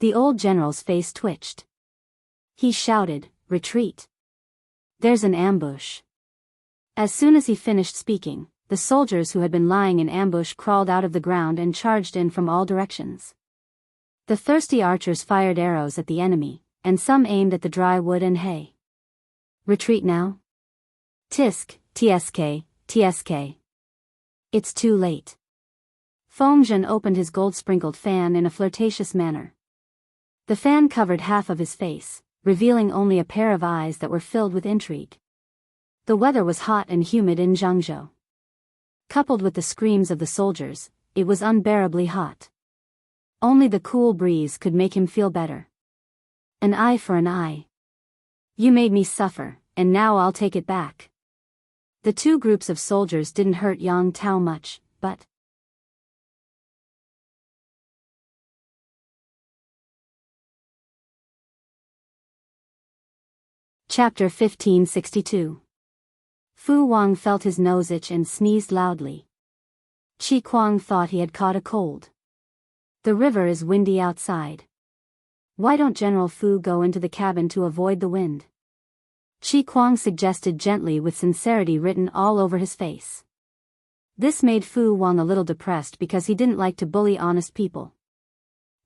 The old general's face twitched. He shouted, "Retreat! There's an ambush." As soon as he finished speaking, the soldiers who had been lying in ambush crawled out of the ground and charged in from all directions. The thirsty archers fired arrows at the enemy, and some aimed at the dry wood and hay. "Retreat now? Tisk, tsk, tsk. It's too late." Feng Zhen opened his gold-sprinkled fan in a flirtatious manner. The fan covered half of his face, revealing only a pair of eyes that were filled with intrigue. The weather was hot and humid in Jianghu. Coupled with the screams of the soldiers, it was unbearably hot. Only the cool breeze could make him feel better. "An eye for an eye. You made me suffer, and now I'll take it back." The two groups of soldiers didn't hurt Yang Tao much, but Chapter 1562. Fu Wang felt his nose itch and sneezed loudly. Qi Kuang thought he had caught a cold. The river is windy outside. Why don't General Fu go into the cabin to avoid the wind? Qi Kuang suggested gently with sincerity written all over his face. This made Fu Wang a little depressed because he didn't like to bully honest people.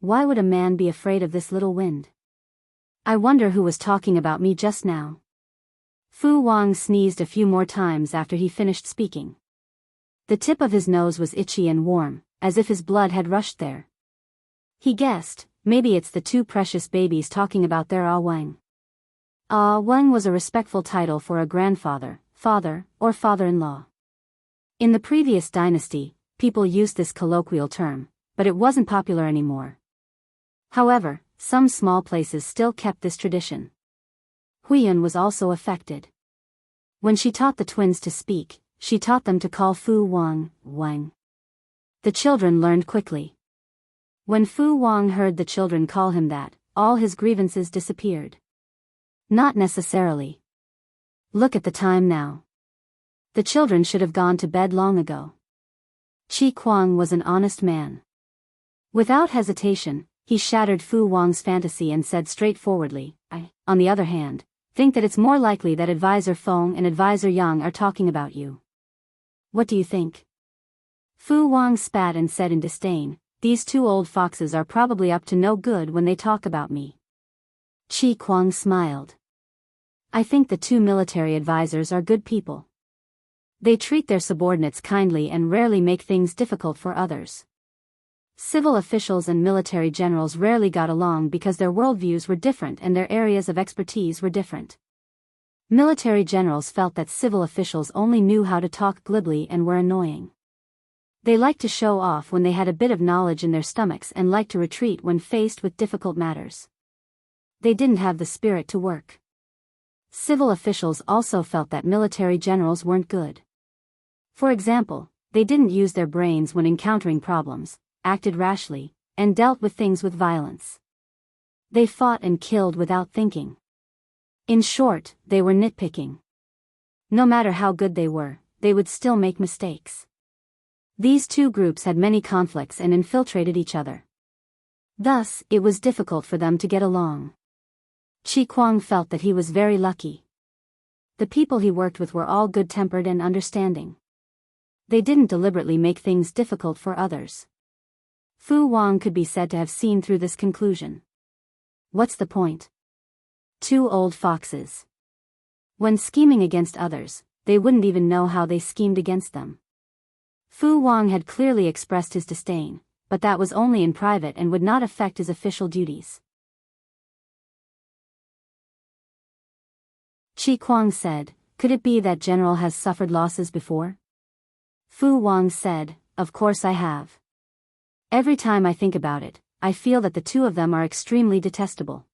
Why would a man be afraid of this little wind? I wonder who was talking about me just now. Fu Wang sneezed a few more times after he finished speaking. The tip of his nose was itchy and warm, as if his blood had rushed there. He guessed, maybe it's the two precious babies talking about their Ah Wang. Ah Wang was a respectful title for a grandfather, father, or father-in-law. In the previous dynasty, people used this colloquial term, but it wasn't popular anymore. However, some small places still kept this tradition. Huiyun was also affected. When she taught the twins to speak, she taught them to call Fu Wang, Wang. The children learned quickly. When Fu Wang heard the children call him that, all his grievances disappeared. Not necessarily. Look at the time now. The children should have gone to bed long ago. Qi Kuang was an honest man. Without hesitation, he shattered Fu Wang's fantasy and said straightforwardly, I, on the other hand, think that it's more likely that Advisor Feng and Advisor Yang are talking about you. What do you think? Fu Wang spat and said in disdain, these two old foxes are probably up to no good when they talk about me. Qi Kuang smiled. I think the two military advisors are good people. They treat their subordinates kindly and rarely make things difficult for others. Civil officials and military generals rarely got along because their worldviews were different and their areas of expertise were different. Military generals felt that civil officials only knew how to talk glibly and were annoying. They liked to show off when they had a bit of knowledge in their stomachs and liked to retreat when faced with difficult matters. They didn't have the spirit to work. Civil officials also felt that military generals weren't good. For example, they didn't use their brains when encountering problems, acted rashly, and dealt with things with violence. They fought and killed without thinking. In short, they were nitpicking. No matter how good they were, they would still make mistakes. These two groups had many conflicts and infiltrated each other. Thus, it was difficult for them to get along. Qi Kuang felt that he was very lucky. The people he worked with were all good-tempered and understanding. They didn't deliberately make things difficult for others. Fu Wang could be said to have seen through this conclusion. What's the point? Two old foxes. When scheming against others, they wouldn't even know how they schemed against them. Fu Wang had clearly expressed his disdain, but that was only in private and would not affect his official duties. Qi Kuang said, could it be that General has suffered losses before? Fu Wang said, of course I have. Every time I think about it, I feel that the two of them are extremely detestable.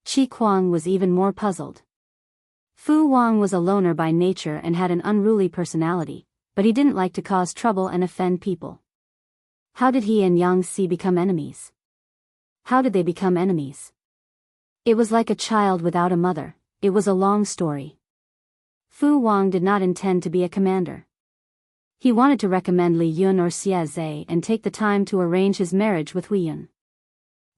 Qi Kuang was even more puzzled. Fu Wang was a loner by nature and had an unruly personality, but he didn't like to cause trouble and offend people. How did he and Yang Si become enemies? How did they become enemies? It was like a child without a mother, it was a long story. Fu Wang did not intend to be a commander. He wanted to recommend Li Yun or Xie Zhe and take the time to arrange his marriage with Huiyun.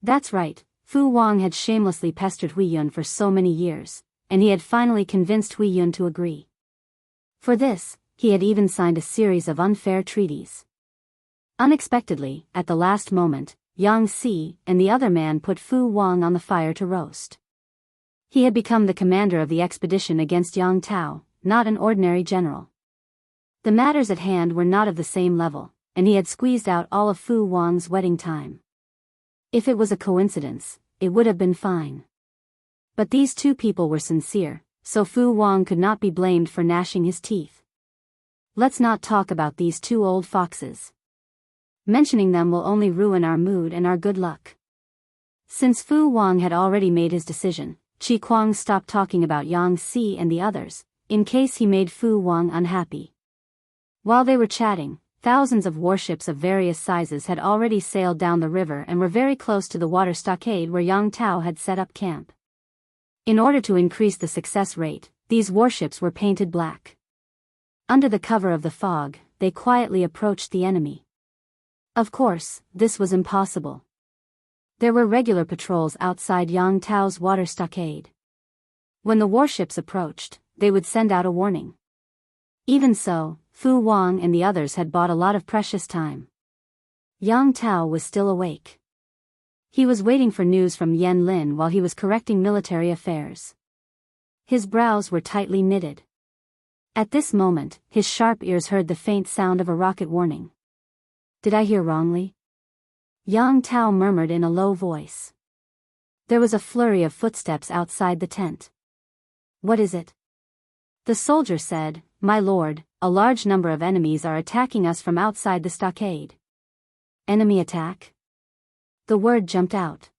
That's right, Fu Wang had shamelessly pestered Huiyun for so many years, and he had finally convinced Huiyun to agree. For this, he had even signed a series of unfair treaties. Unexpectedly, at the last moment, Yang Si and the other man put Fu Wang on the fire to roast. He had become the commander of the expedition against Yang Tao, not an ordinary general. The matters at hand were not of the same level, and he had squeezed out all of Fu Wang's wedding time. If it was a coincidence, it would have been fine. But these two people were sincere, so Fu Wang could not be blamed for gnashing his teeth. Let's not talk about these two old foxes. Mentioning them will only ruin our mood and our good luck. Since Fu Wang had already made his decision, Qi Kuang stopped talking about Yang Si and the others, in case he made Fu Wang unhappy. While they were chatting, thousands of warships of various sizes had already sailed down the river and were very close to the water stockade where Yang Tao had set up camp. In order to increase the success rate, these warships were painted black. Under the cover of the fog, they quietly approached the enemy. Of course, this was impossible. There were regular patrols outside Yang Tao's water stockade. When the warships approached, they would send out a warning. Even so, Fu Wang and the others had bought a lot of precious time. Yang Tao was still awake. He was waiting for news from Yan Lin while he was correcting military affairs. His brows were tightly knitted. At this moment, his sharp ears heard the faint sound of a rocket warning. Did I hear wrongly? Yang Tao murmured in a low voice. There was a flurry of footsteps outside the tent. What is it? The soldier said, My lord, a large number of enemies are attacking us from outside the stockade. Enemy attack? The word jumped out.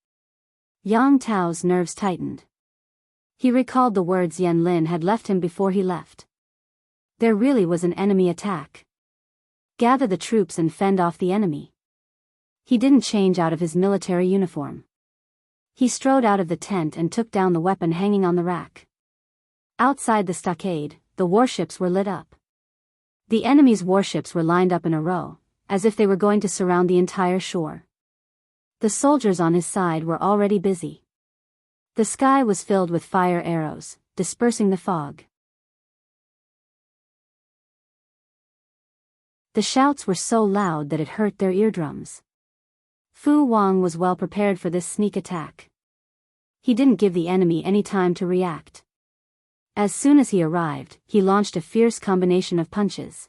Yang Tao's nerves tightened. He recalled the words Yan Lin had left him before he left. There really was an enemy attack. Gather the troops and fend off the enemy. He didn't change out of his military uniform. He strode out of the tent and took down the weapon hanging on the rack. Outside the stockade, the warships were lit up. The enemy's warships were lined up in a row, as if they were going to surround the entire shore. The soldiers on his side were already busy. The sky was filled with fire arrows, dispersing the fog. The shouts were so loud that it hurt their eardrums. Fu Wang was well prepared for this sneak attack. He didn't give the enemy any time to react. As soon as he arrived, he launched a fierce combination of punches.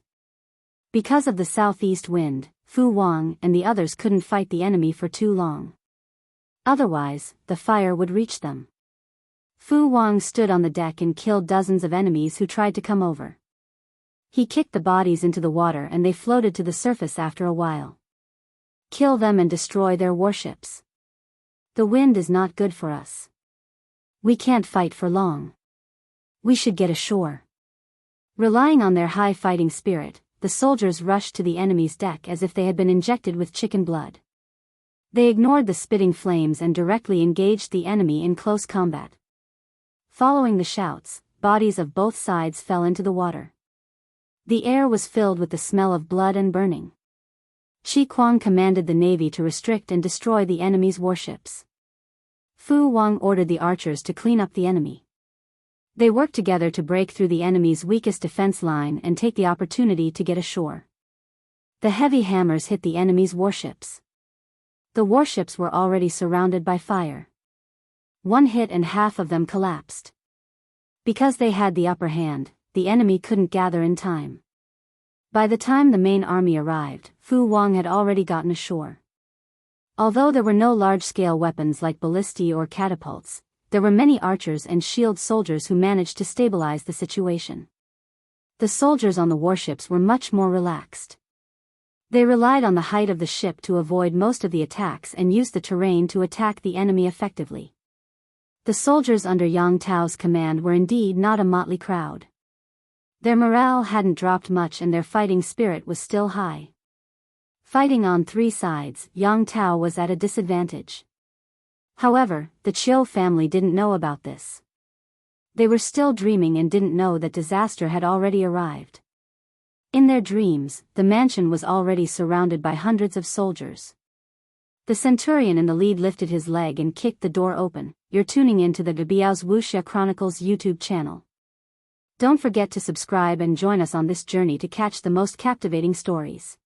Because of the southeast wind, Fu Wang and the others couldn't fight the enemy for too long. Otherwise, the fire would reach them. Fu Wang stood on the deck and killed dozens of enemies who tried to come over. He kicked the bodies into the water and they floated to the surface after a while. Kill them and destroy their warships. The wind is not good for us. We can't fight for long. We should get ashore. Relying on their high fighting spirit, the soldiers rushed to the enemy's deck as if they had been injected with chicken blood. They ignored the spitting flames and directly engaged the enemy in close combat. Following the shouts, bodies of both sides fell into the water. The air was filled with the smell of blood and burning. Qi Kuang commanded the navy to restrict and destroy the enemy's warships. Fu Wang ordered the archers to clean up the enemy. They worked together to break through the enemy's weakest defense line and take the opportunity to get ashore. The heavy hammers hit the enemy's warships. The warships were already surrounded by fire. One hit and half of them collapsed. Because they had the upper hand, the enemy couldn't gather in time. By the time the main army arrived, Fu Wang had already gotten ashore. Although there were no large-scale weapons like ballistae or catapults, there were many archers and shield soldiers who managed to stabilize the situation. The soldiers on the warships were much more relaxed. They relied on the height of the ship to avoid most of the attacks and used the terrain to attack the enemy effectively. The soldiers under Yang Tao's command were indeed not a motley crowd. Their morale hadn't dropped much and their fighting spirit was still high. Fighting on three sides, Yang Tao was at a disadvantage. However, the Chiu family didn't know about this. They were still dreaming and didn't know that disaster had already arrived. In their dreams, the mansion was already surrounded by hundreds of soldiers. The centurion in the lead lifted his leg and kicked the door open. You're tuning into the Biyao's Wuxia Chronicles YouTube channel. Don't forget to subscribe and join us on this journey to catch the most captivating stories.